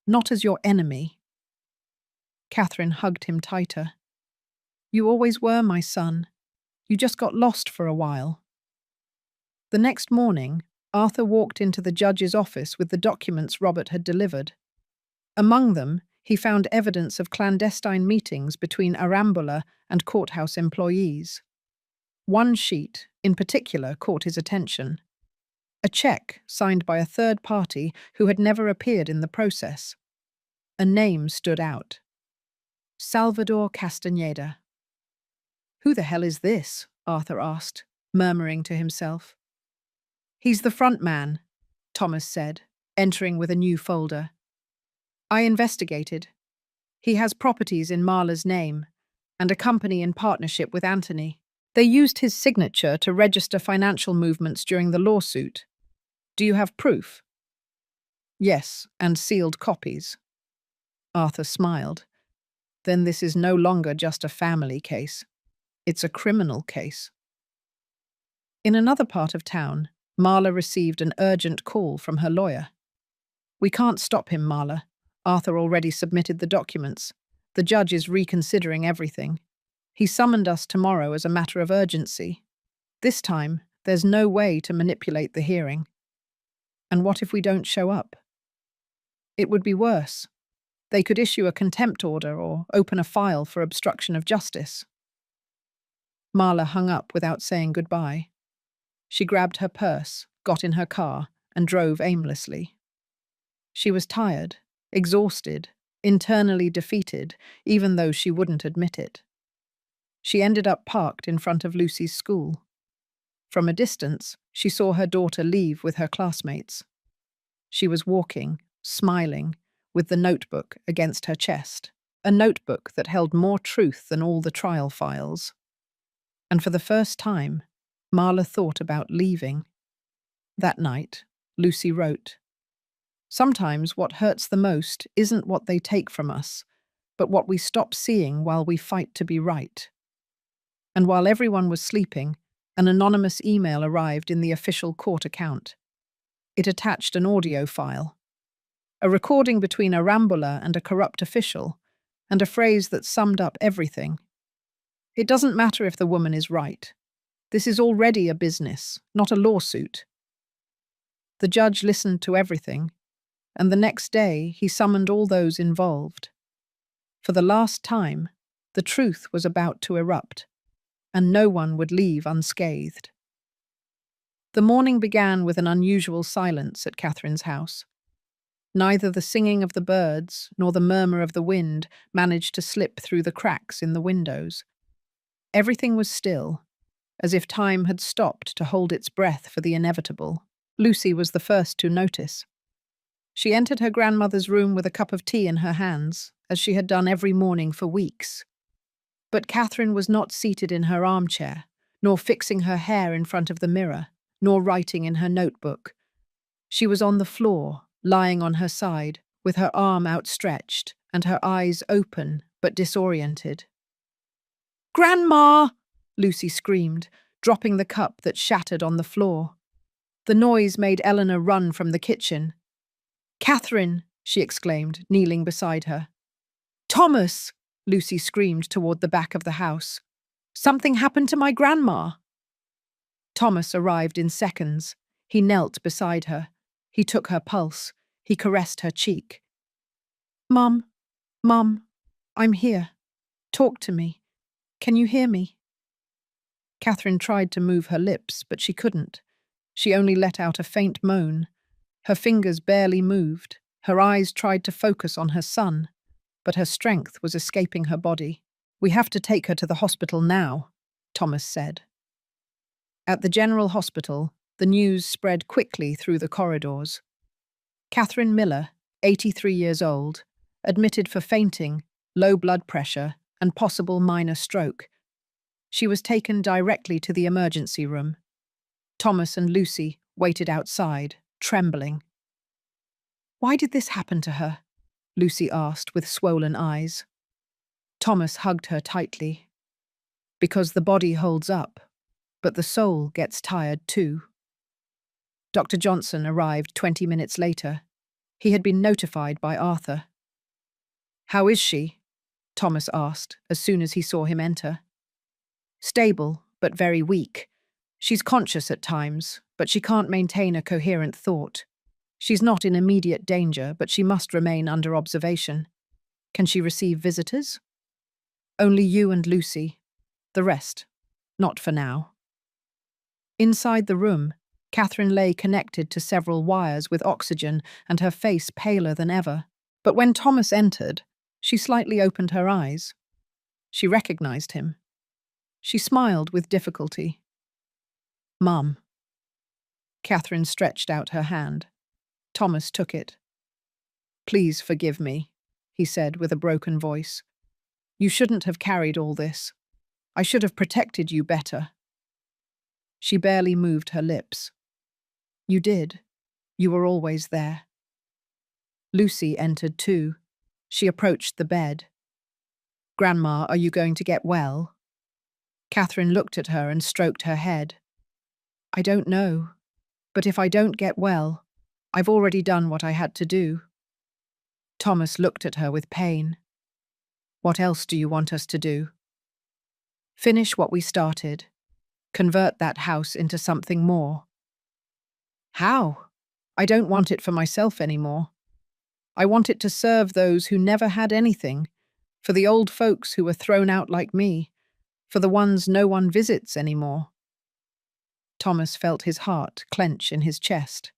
not as your enemy." Catherine hugged him tighter. "You always were my son. You just got lost for a while." The next morning, Arthur walked into the judge's office with the documents Robert had delivered. Among them, he found evidence of clandestine meetings between Arambola and courthouse employees. One sheet, in particular, caught his attention. A check signed by a third party who had never appeared in the process. A name stood out. Salvador Castaneda. "Who the hell is this?" Arthur asked, murmuring to himself. "He's the front man," Thomas said, entering with a new folder. "I investigated. He has properties in Marla's name and a company in partnership with Anthony. They used his signature to register financial movements during the lawsuit. Do you have proof?" "Yes, and sealed copies." Arthur smiled. "Then this is no longer just a family case. It's a criminal case." In another part of town, Marla received an urgent call from her lawyer. "We can't stop him, Marla. Arthur already submitted the documents. The judge is reconsidering everything. He summoned us tomorrow as a matter of urgency. This time, there's no way to manipulate the hearing." "And what if we don't show up?" "It would be worse. They could issue a contempt order or open a file for obstruction of justice." Marla hung up without saying goodbye. She grabbed her purse, got in her car, and drove aimlessly. She was tired, exhausted, internally defeated, even though she wouldn't admit it. She ended up parked in front of Lucy's school. From a distance, she saw her daughter leave with her classmates. She was walking, smiling, with the notebook against her chest, a notebook that held more truth than all the trial files. And for the first time, Marla thought about leaving. That night, Lucy wrote, "Sometimes what hurts the most isn't what they take from us, but what we stop seeing while we fight to be right." And while everyone was sleeping, an anonymous email arrived in the official court account. It attached an audio file, a recording between Arambola and a corrupt official, and a phrase that summed up everything. "It doesn't matter if the woman is right. This is already a business, not a lawsuit." The judge listened to everything, and the next day he summoned all those involved. For the last time, the truth was about to erupt, and no one would leave unscathed. The morning began with an unusual silence at Catherine's house. Neither the singing of the birds nor the murmur of the wind managed to slip through the cracks in the windows. Everything was still, as if time had stopped to hold its breath for the inevitable. Lucy was the first to notice. She entered her grandmother's room with a cup of tea in her hands, as she had done every morning for weeks. But Catherine was not seated in her armchair, nor fixing her hair in front of the mirror, nor writing in her notebook. She was on the floor, lying on her side, with her arm outstretched and her eyes open but disoriented. "Grandma!" Lucy screamed, dropping the cup that shattered on the floor. The noise made Eleanor run from the kitchen. "Catherine!" she exclaimed, kneeling beside her. "Thomas!" Lucy screamed toward the back of the house. "Something happened to my grandma!" Thomas arrived in seconds. He knelt beside her. He took her pulse. He caressed her cheek. Mum, I'm here. Talk to me. Can you hear me?" Catherine tried to move her lips, but she couldn't. She only let out a faint moan. Her fingers barely moved. Her eyes tried to focus on her son, but her strength was escaping her body. "We have to take her to the hospital now," Thomas said. At the General Hospital, the news spread quickly through the corridors. Catherine Miller, 83 years old, admitted for fainting, low blood pressure, and possible minor stroke. She was taken directly to the emergency room. Thomas and Lucy waited outside, trembling. "Why did this happen to her?" Lucy asked with swollen eyes. Thomas hugged her tightly. "Because the body holds up, but the soul gets tired too." Dr. Johnson arrived 20 minutes later. He had been notified by Arthur. "How is she?" Thomas asked as soon as he saw him enter. "Stable, but very weak. She's conscious at times, but she can't maintain a coherent thought. She's not in immediate danger, but she must remain under observation." Can she receive visitors? Only you and Lucy. The rest, not for now. Inside the room, Catherine lay connected to several wires with oxygen and her face paler than ever. But when Thomas entered, she slightly opened her eyes. She recognized him. She smiled with difficulty. Mum. Catherine stretched out her hand. Thomas took it. Please forgive me, he said with a broken voice. You shouldn't have carried all this. I should have protected you better. She barely moved her lips. You did. You were always there. Lucy entered too. She approached the bed. Grandma, are you going to get well? Catherine looked at her and stroked her head. I don't know, but if I don't get well, I've already done what I had to do. Thomas looked at her with pain. What else do you want us to do? Finish what we started. Convert that house into something more. How? I don't want it for myself anymore. I want it to serve those who never had anything, for the old folks who were thrown out like me, for the ones no one visits anymore. Thomas felt his heart clench in his chest.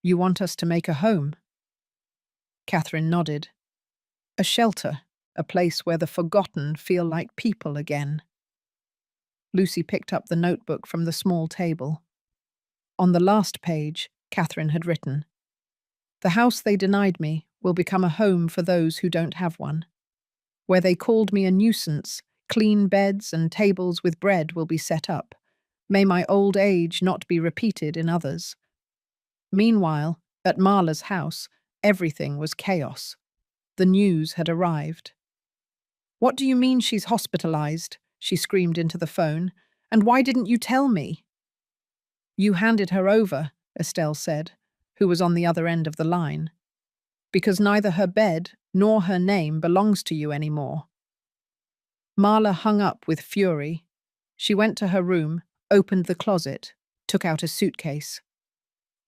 You want us to make a home? Catherine nodded. A shelter, a place where the forgotten feel like people again. Lucy picked up the notebook from the small table. On the last page, Catherine had written, The house they denied me will become a home for those who don't have one. Where they called me a nuisance, clean beds and tables with bread will be set up. May my old age not be repeated in others. Meanwhile, at Marla's house, everything was chaos. The news had arrived. What do you mean she's hospitalized? She screamed into the phone. And why didn't you tell me? You handed her over, Estelle said, who was on the other end of the line. Because neither her bed nor her name belongs to you anymore. Marla hung up with fury. She went to her room, opened the closet, took out a suitcase.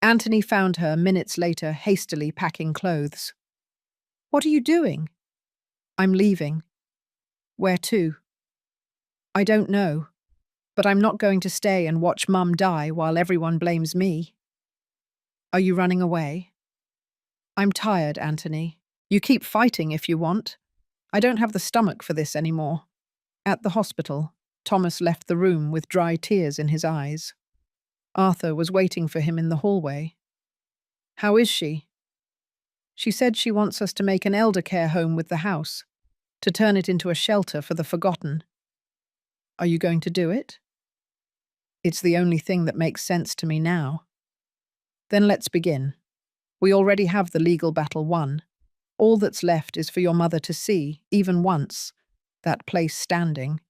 Anthony found her minutes later hastily packing clothes. What are you doing? I'm leaving. Where to? I don't know, but I'm not going to stay and watch Mum die while everyone blames me. Are you running away? I'm tired, Anthony. You keep fighting if you want. I don't have the stomach for this anymore. At the hospital, Thomas left the room with dry tears in his eyes. Arthur was waiting for him in the hallway. How is she? She said she wants us to make an elder care home with the house, to turn it into a shelter for the forgotten. Are you going to do it? It's the only thing that makes sense to me now. Then let's begin. We already have the legal battle won. All that's left is for your mother to see, even once, that place standing.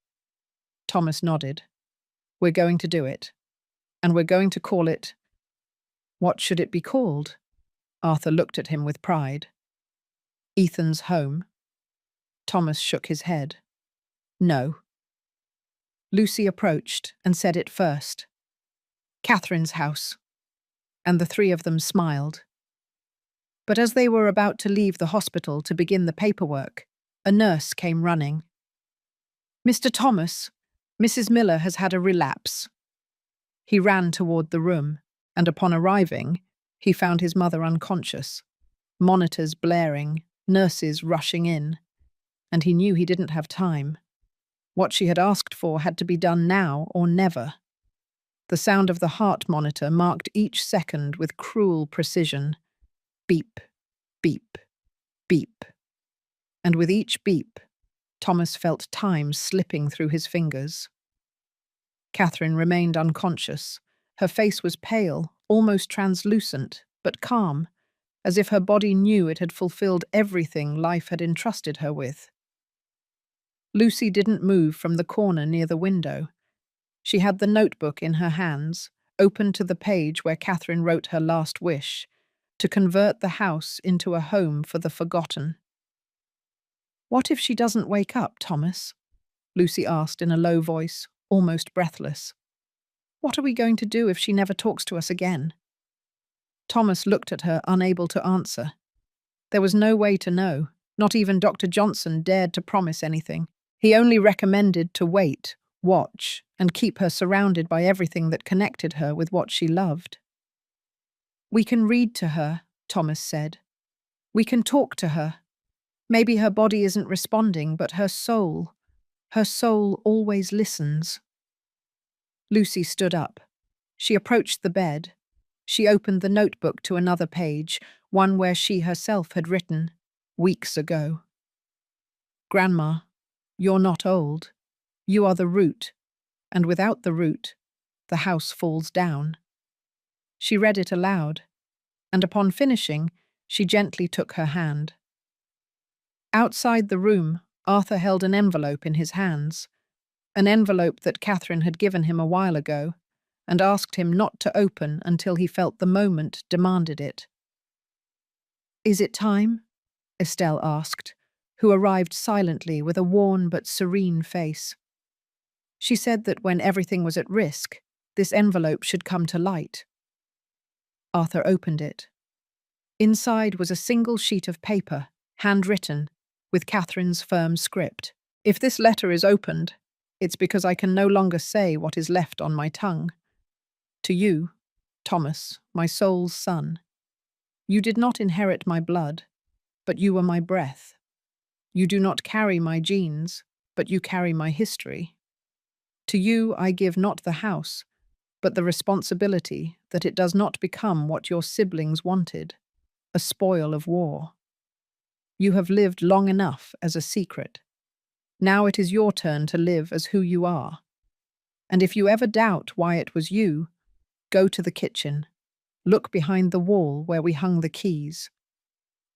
Thomas nodded. We're going to do it. And we're going to call it... What should it be called? Arthur looked at him with pride. Ethan's home. Thomas shook his head. No. Lucy approached and said it first. Catherine's house. And the three of them smiled. But as they were about to leave the hospital to begin the paperwork, a nurse came running. Mr. Thomas, Mrs. Miller has had a relapse. He ran toward the room, and upon arriving, he found his mother unconscious, monitors blaring, nurses rushing in, and he knew he didn't have time. What she had asked for had to be done now or never. The sound of the heart monitor marked each second with cruel precision. Beep, beep, beep. And with each beep, Thomas felt time slipping through his fingers. Catherine remained unconscious. Her face was pale, almost translucent, but calm, as if her body knew it had fulfilled everything life had entrusted her with. Lucy didn't move from the corner near the window. She had the notebook in her hands, open to the page where Catherine wrote her last wish, to convert the house into a home for the forgotten. What if she doesn't wake up, Thomas? Lucy asked in a low voice, almost breathless. What are we going to do if she never talks to us again? Thomas looked at her, unable to answer. There was no way to know. Not even Dr. Johnson dared to promise anything. He only recommended to wait, watch, and keep her surrounded by everything that connected her with what she loved. "We can read to her," Thomas said. "We can talk to her. Maybe her body isn't responding, but her soul always listens." Lucy stood up. She approached the bed. She opened the notebook to another page, one where she herself had written, weeks ago. "Grandma, you're not old. You are the root, and without the root, the house falls down." She read it aloud, and upon finishing, she gently took her hand. Outside the room, Arthur held an envelope in his hands, an envelope that Catherine had given him a while ago, and asked him not to open until he felt the moment demanded it. "Is it time?" Estelle asked, who arrived silently with a worn but serene face. She said that when everything was at risk, this envelope should come to light. Arthur opened it. Inside was a single sheet of paper, handwritten, with Catherine's firm script. "If this letter is opened, it's because I can no longer say what is left on my tongue. To you, Thomas, my soul's son. You did not inherit my blood, but you were my breath. You do not carry my genes, but you carry my history. To you I give not the house, but the responsibility that it does not become what your siblings wanted, a spoil of war. You have lived long enough as a secret. Now it is your turn to live as who you are. And if you ever doubt why it was you, go to the kitchen. Look behind the wall where we hung the keys.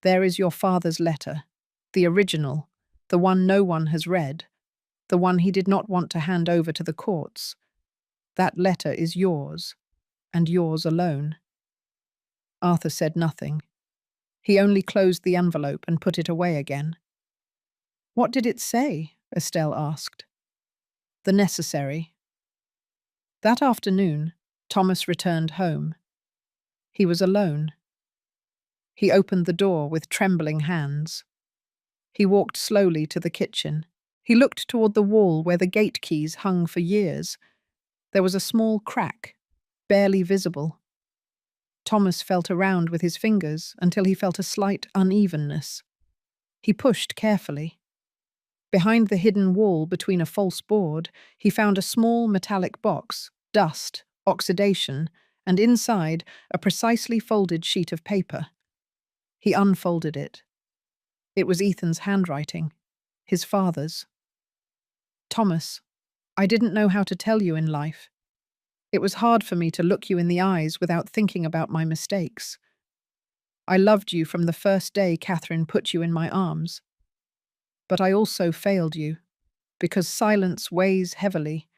There is your father's letter, the original, the one no one has read, the one he did not want to hand over to the courts. That letter is yours, and yours alone." Arthur said nothing. He only closed the envelope and put it away again. "What did it say?" Estelle asked. "The necessary." That afternoon, Thomas returned home. He was alone. He opened the door with trembling hands. He walked slowly to the kitchen. He looked toward the wall where the gate keys hung for years. There was a small crack, barely visible. Thomas felt around with his fingers until he felt a slight unevenness. He pushed carefully. Behind the hidden wall between a false board, he found a small metallic box, dust, oxidation, and inside a precisely folded sheet of paper. He unfolded it. It was Ethan's handwriting, his father's. "Thomas, I didn't know how to tell you in life. It was hard for me to look you in the eyes without thinking about my mistakes. I loved you from the first day Catherine put you in my arms. But I also failed you, because silence weighs heavily,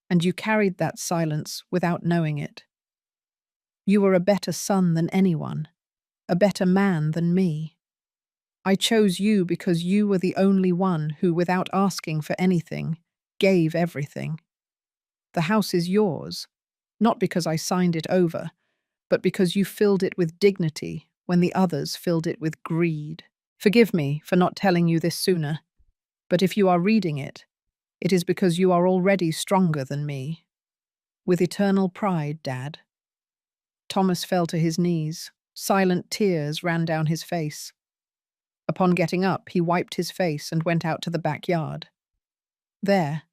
and you carried that silence without knowing it. You were a better son than anyone, a better man than me. I chose you because you were the only one who, without asking for anything, gave everything. The house is yours, not because I signed it over, but because you filled it with dignity when the others filled it with greed. Forgive me for not telling you this sooner, but if you are reading it, it is because you are already stronger than me. With eternal pride, Dad." Thomas fell to his knees. Silent tears ran down his face. Upon getting up, he wiped his face and went out to the backyard. There,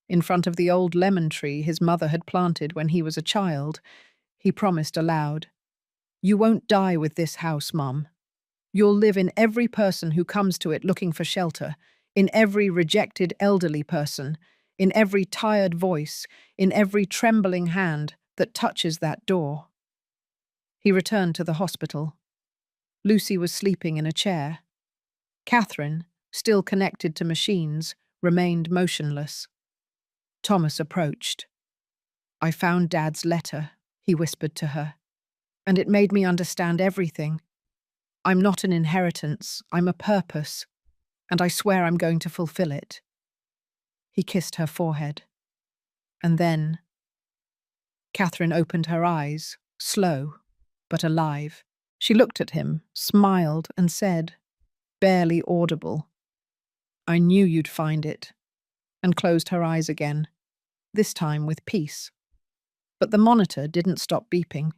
in front of the old lemon tree his mother had planted when he was a child, he promised aloud, "You won't die with this house, Mum. You'll live in every person who comes to it looking for shelter, in every rejected elderly person, in every tired voice, in every trembling hand that touches that door." He returned to the hospital. Lucy was sleeping in a chair. Catherine, still connected to machines, remained motionless. Thomas approached. "I found Dad's letter," he whispered to her, "and it made me understand everything. I'm not an inheritance, I'm a purpose, and I swear I'm going to fulfill it." He kissed her forehead. And then Catherine opened her eyes, slow but alive. She looked at him, smiled, and said, barely audible. "I knew you'd find it," and closed her eyes again, this time with peace. But the monitor didn't stop beeping.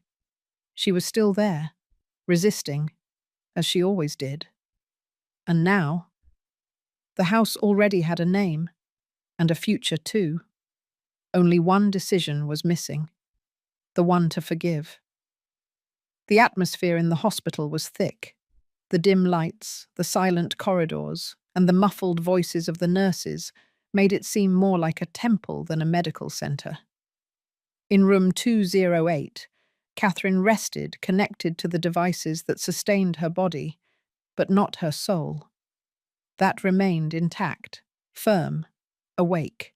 She was still there, resisting, as she always did. And now, the house already had a name, and a future too. Only one decision was missing, the one to forgive. The atmosphere in the hospital was thick. The dim lights, the silent corridors, and the muffled voices of the nurses made it seem more like a temple than a medical centre. In room 208, Catherine rested, connected to the devices that sustained her body, but not her soul. That remained intact, firm, awake.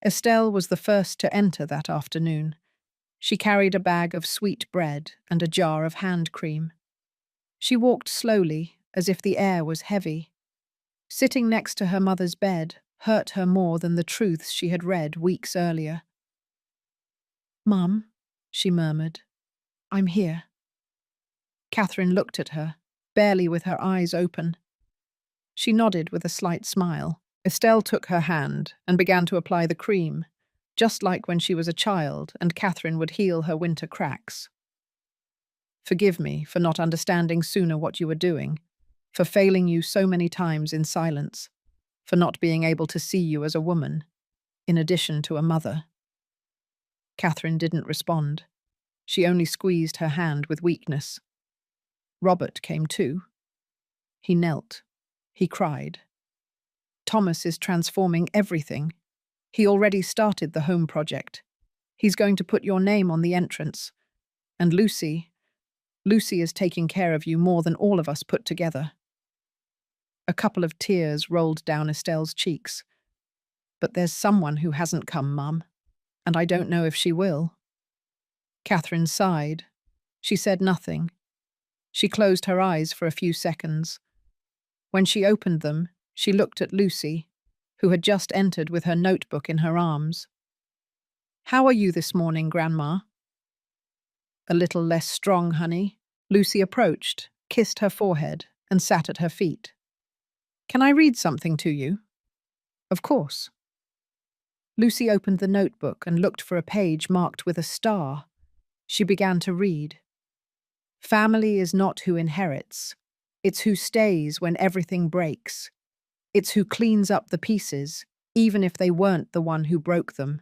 Estelle was the first to enter that afternoon. She carried a bag of sweet bread and a jar of hand cream. She walked slowly, as if the air was heavy. Sitting next to her mother's bed hurt her more than the truths she had read weeks earlier. "Mum," she murmured, "I'm here." Catherine looked at her, barely with her eyes open. She nodded with a slight smile. Estelle took her hand and began to apply the cream, just like when she was a child and Catherine would heal her winter cracks. "Forgive me for not understanding sooner what you were doing, for failing you so many times in silence, for not being able to see you as a woman, in addition to a mother." Catherine didn't respond. She only squeezed her hand with weakness. Robert came too. He knelt. He cried. "Thomas is transforming everything. He already started the home project. He's going to put your name on the entrance. And Lucy is taking care of you more than all of us put together." A couple of tears rolled down Estelle's cheeks. "But there's someone who hasn't come, Mum, and I don't know if she will." Catherine sighed. She said nothing. She closed her eyes for a few seconds. When she opened them, she looked at Lucy, who had just entered with her notebook in her arms. "How are you this morning, Grandma?" "A little less strong, honey." Lucy approached, kissed her forehead, and sat at her feet. "Can I read something to you?" "Of course." Lucy opened the notebook and looked for a page marked with a star. She began to read. "Family is not who inherits. It's who stays when everything breaks. It's who cleans up the pieces, even if they weren't the one who broke them.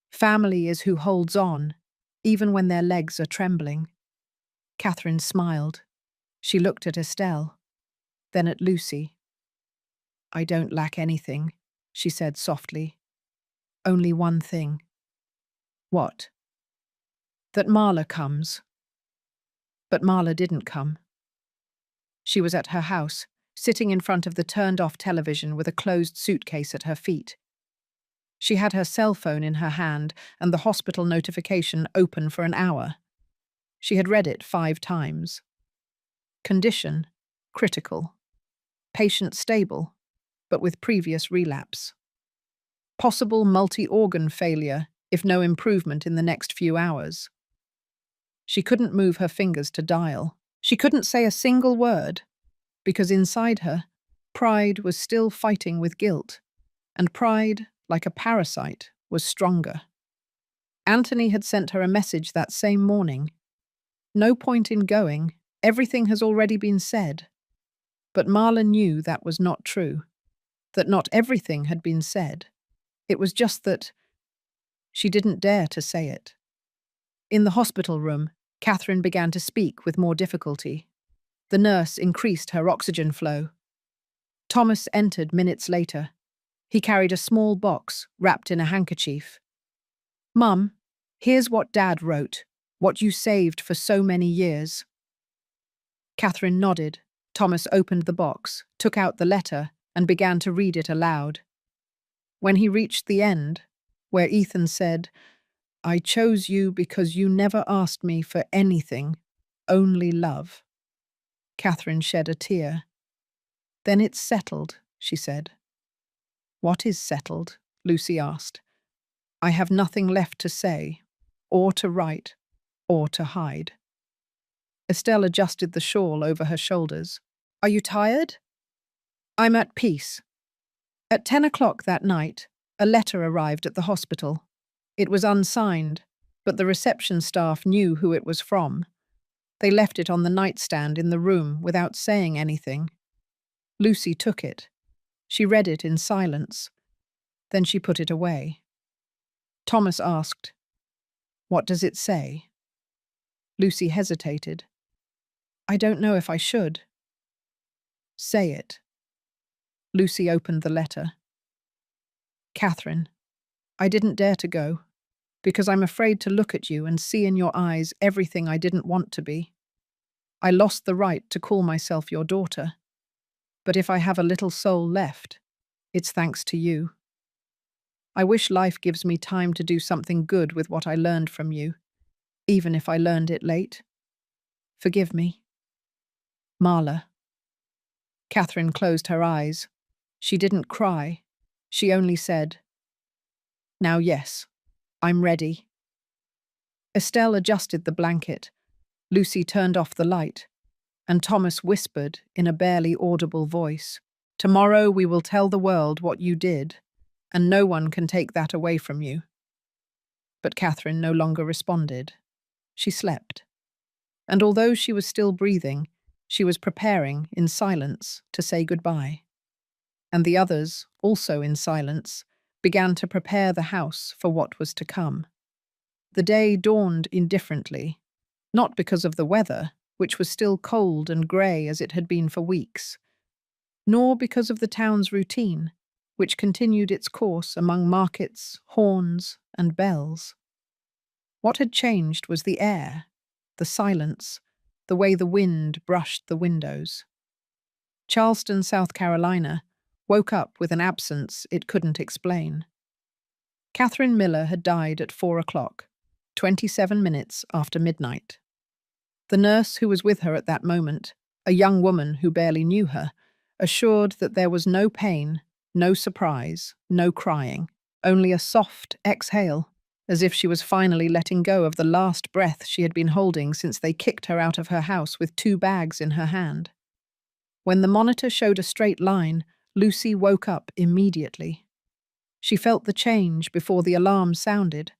Family is who holds on, even when their legs are trembling." Catherine smiled. She looked at Estelle, then at Lucy. "I don't lack anything," she said softly. "Only one thing." "What?" "That Marla comes." But Marla didn't come. She was at her house, sitting in front of the turned-off television with a closed suitcase at her feet. She had her cell phone in her hand and the hospital notification open for an hour. She had read it 5 times. Condition: critical. Patient stable, but with previous relapse. Possible multi-organ failure if no improvement in the next few hours. She couldn't move her fingers to dial. She couldn't say a single word, because inside her, pride was still fighting with guilt, and pride, like a parasite, was stronger. Anthony had sent her a message that same morning. "No point in going, everything has already been said." But Marla knew that was not true, that not everything had been said. It was just that she didn't dare to say it. In the hospital room, Catherine began to speak with more difficulty. The nurse increased her oxygen flow. Thomas entered minutes later. He carried a small box wrapped in a handkerchief. "Mum, here's what Dad wrote, what you saved for so many years." Catherine nodded. Thomas opened the box, took out the letter, and began to read it aloud. When he reached the end, where Ethan said, "I chose you because you never asked me for anything, only love," Catherine shed a tear. "Then it's settled," she said. "What is settled?" Lucy asked. "I have nothing left to say, or to write, or to hide." Estelle adjusted the shawl over her shoulders. Are you tired? I'm at peace. At 10 o'clock that night, a letter arrived at the hospital. It was unsigned, but the reception staff knew who it was from. They left it on the nightstand in the room without saying anything. Lucy took it. She read it in silence. Then she put it away. Thomas asked, "What does it say?" Lucy hesitated. "I don't know if I should." "Say it." Lucy opened the letter. "Catherine, I didn't dare to go, because I'm afraid to look at you and see in your eyes everything I didn't want to be. I lost the right to call myself your daughter. But if I have a little soul left, it's thanks to you. I wish life gives me time to do something good with what I learned from you, even if I learned it late. Forgive me. Marla." Catherine closed her eyes. She didn't cry. She only said, "Now yes, I'm ready." Estelle adjusted the blanket. Lucy turned off the light, and Thomas whispered in a barely audible voice, "Tomorrow we will tell the world what you did, and no one can take that away from you." But Catherine no longer responded. She slept. And although she was still breathing, she was preparing, in silence, to say goodbye. And the others, also in silence, began to prepare the house for what was to come. The day dawned indifferently, not because of the weather, which was still cold and grey as it had been for weeks, nor because of the town's routine, which continued its course among markets, horns, and bells. What had changed was the air, the silence, the way the wind brushed the windows. Charleston, South Carolina, woke up with an absence it couldn't explain. Catherine Miller had died at 4 o'clock, 27 minutes after midnight. The nurse who was with her at that moment, a young woman who barely knew her, assured that there was no pain, no surprise, no crying, only a soft exhale, as if she was finally letting go of the last breath she had been holding since they kicked her out of her house with 2 bags in her hand. When the monitor showed a straight line, Lucy woke up immediately. She felt the change before the alarm sounded.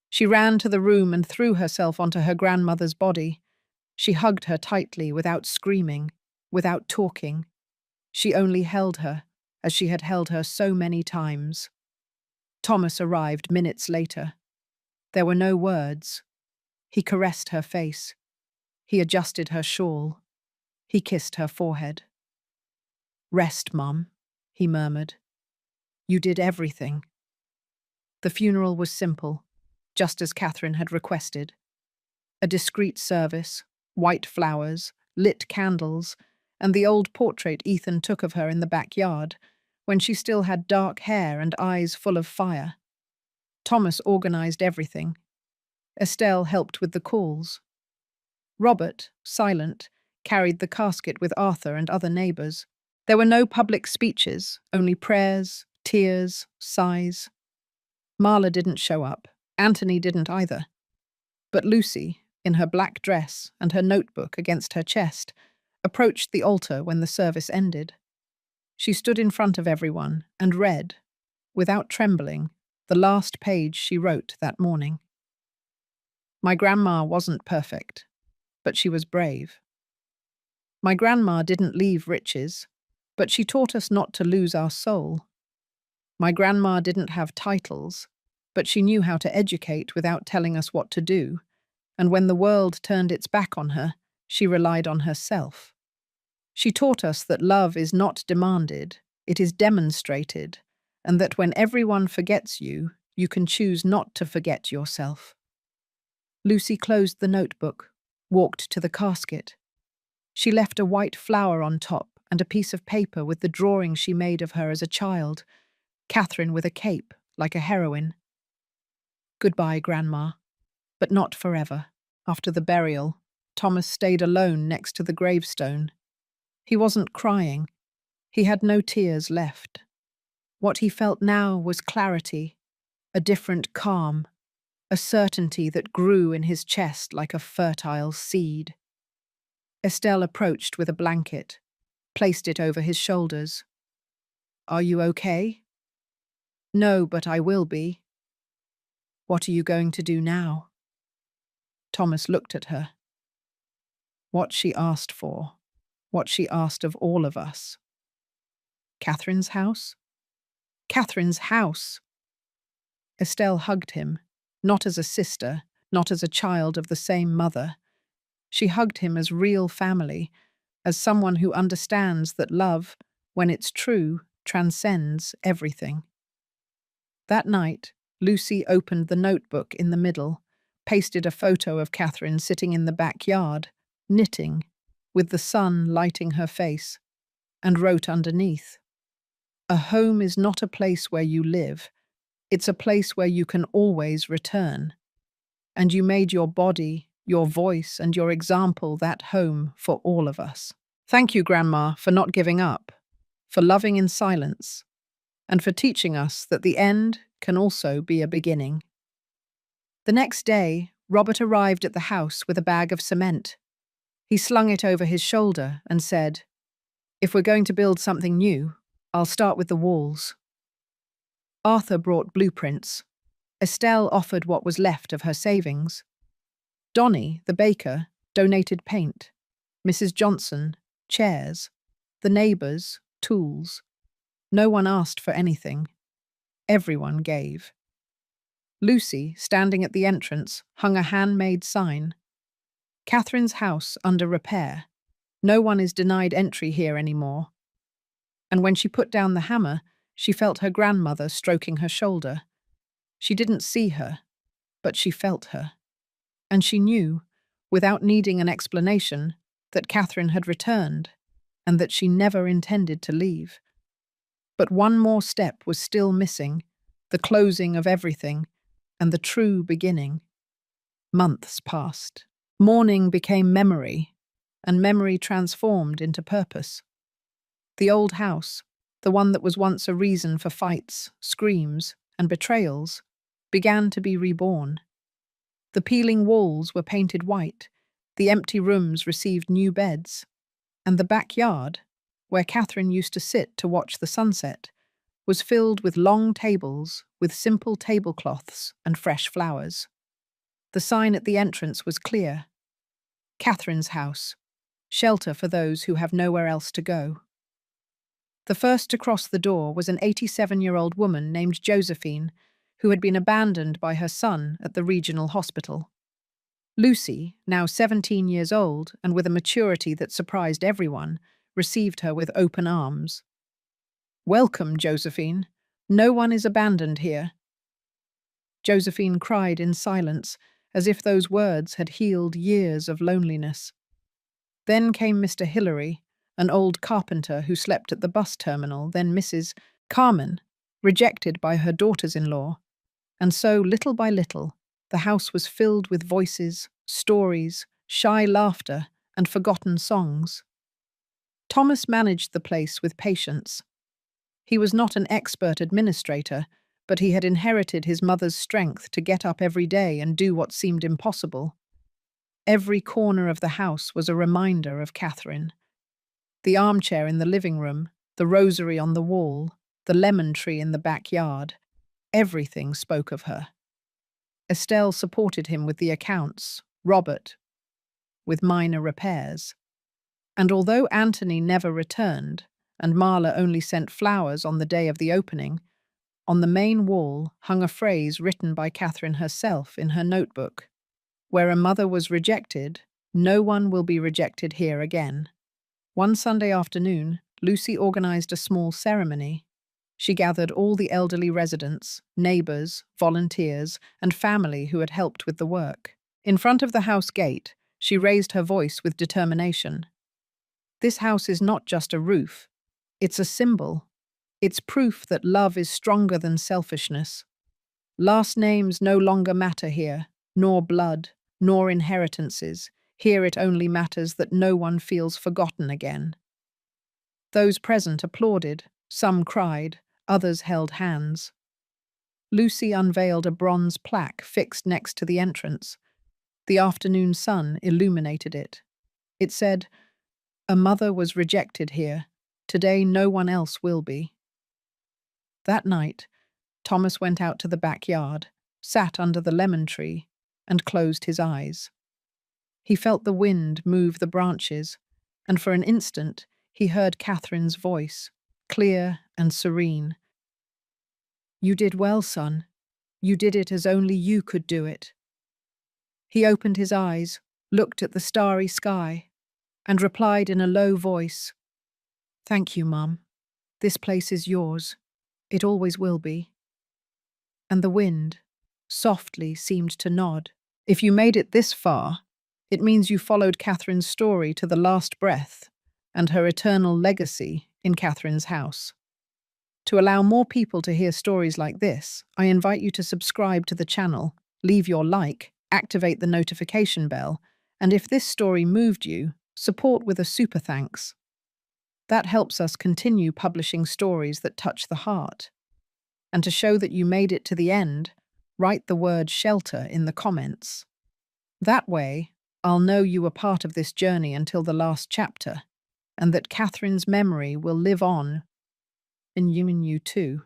She ran to the room and threw herself onto her grandmother's body. She hugged her tightly without screaming, without talking. She only held her, as she had held her so many times. Thomas arrived minutes later. There were no words. He caressed her face. He adjusted her shawl. He kissed her forehead. "Rest, Mum," he murmured. "You did everything." The funeral was simple, just as Catherine had requested. A discreet service, white flowers, lit candles, and the old portrait Ethan took of her in the backyard, when she still had dark hair and eyes full of fire. Thomas organized everything. Estelle helped with the calls. Robert, silent, carried the casket with Arthur and other neighbours. There were no public speeches, only prayers, tears, sighs. Marla didn't show up. Anthony didn't either. But Lucy, in her black dress and her notebook against her chest, approached the altar when the service ended. She stood in front of everyone and read, without trembling, the last page she wrote that morning. My grandma wasn't perfect, but she was brave. My grandma didn't leave riches, but she taught us not to lose our soul. My grandma didn't have titles, but she knew how to educate without telling us what to do, and when the world turned its back on her, she relied on herself. She taught us that love is not demanded, it is demonstrated, and that when everyone forgets you, you can choose not to forget yourself. Lucy closed the notebook, walked to the casket. She left a white flower on top and a piece of paper with the drawing she made of her as a child, Catherine with a cape, like a heroine. Goodbye, Grandma, but not forever. After the burial, Thomas stayed alone next to the gravestone. He wasn't crying. He had no tears left. What he felt now was clarity, a different calm, a certainty that grew in his chest like a fertile seed. Estelle approached with a blanket. placed it over his shoulders. "Are you okay?" "No, but I will be." "What are you going to do now?" Thomas looked at her. What she asked for. What she asked of all of us. Catherine's house? Catherine's house! Estelle hugged him, not as a sister, not as a child of the same mother. She hugged him as real family, as someone who understands that love, when it's true, transcends everything. That night, Lucy opened the notebook in the middle, pasted a photo of Catherine sitting in the backyard, knitting, with the sun lighting her face, and wrote underneath, "A home is not a place where you live, it's a place where you can always return. And you made your body, your voice, and your example that home for all of us. Thank you, Grandma, for not giving up, for loving in silence, and for teaching us that the end can also be a beginning." The next day, Robert arrived at the house with a bag of cement. He slung it over his shoulder and said, "If we're going to build something new, I'll start with the walls." Arthur brought blueprints. Estelle offered what was left of her savings. Donnie, the baker, donated paint. Mrs. Johnson, chairs. The neighbours, tools. No one asked for anything. Everyone gave. Lucy, standing at the entrance, hung a handmade sign. "Catherine's house under repair. No one is denied entry here anymore." And when she put down the hammer, she felt her grandmother stroking her shoulder. She didn't see her, but she felt her. And she knew, without needing an explanation, that Catherine had returned, and that she never intended to leave. But one more step was still missing, the closing of everything, and the true beginning. Months passed. Mourning became memory, and memory transformed into purpose. The old house, the one that was once a reason for fights, screams, and betrayals, began to be reborn. The peeling walls were painted white, the empty rooms received new beds, and the backyard, where Catherine used to sit to watch the sunset, was filled with long tables with simple tablecloths and fresh flowers. The sign at the entrance was clear: Catherine's house, shelter for those who have nowhere else to go. The first to cross the door was an 87-year-old woman named Josephine, who had been abandoned by her son at the regional hospital. Lucy, now 17 years old and with a maturity that surprised everyone, received her with open arms. "Welcome, Josephine. No one is abandoned here." Josephine cried in silence, as if those words had healed years of loneliness. Then came Mr. Hillary, an old carpenter who slept at the bus terminal, then Mrs. Carmen, rejected by her daughters-in-law. And so, little by little, the house was filled with voices, stories, shy laughter, and forgotten songs. Thomas managed the place with patience. He was not an expert administrator, but he had inherited his mother's strength to get up every day and do what seemed impossible. Every corner of the house was a reminder of Catherine. The armchair in the living room, the rosary on the wall, the lemon tree in the backyard, everything spoke of her. Estelle supported him with the accounts, Robert with minor repairs. And although Anthony never returned, and Marla only sent flowers on the day of the opening, on the main wall hung a phrase written by Catherine herself in her notebook: "Where a mother was rejected, no one will be rejected here again." One Sunday afternoon, Lucy organized a small ceremony. She gathered all the elderly residents, neighbors, volunteers, and family who had helped with the work. In front of the house gate, she raised her voice with determination. "This house is not just a roof. It's a symbol. It's proof that love is stronger than selfishness. Last names no longer matter here, nor blood, nor inheritances. Here it only matters that no one feels forgotten again." Those present applauded, some cried, others held hands. Lucy unveiled a bronze plaque fixed next to the entrance. The afternoon sun illuminated it. It said, A mother was rejected here. Today no one else will be. That night, Thomas went out to the backyard, sat under the lemon tree, and closed his eyes. He felt the wind move the branches, and for an instant he heard Catherine's voice, clear and serene. "You did well, son. You did it as only you could do it." He opened his eyes, looked at the starry sky, and replied in a low voice, "Thank you, Mum. This place is yours. It always will be." And the wind, softly, seemed to nod. If you made it this far, it means you followed Catherine's story to the last breath and her eternal legacy in Catherine's house. To allow more people to hear stories like this, I invite you to subscribe to the channel, leave your like, activate the notification bell, and if this story moved you, support with a super thanks. That helps us continue publishing stories that touch the heart. And to show that you made it to the end, write the word shelter in the comments. That way, I'll know you were part of this journey until the last chapter, and that Catherine's memory will live on in you too.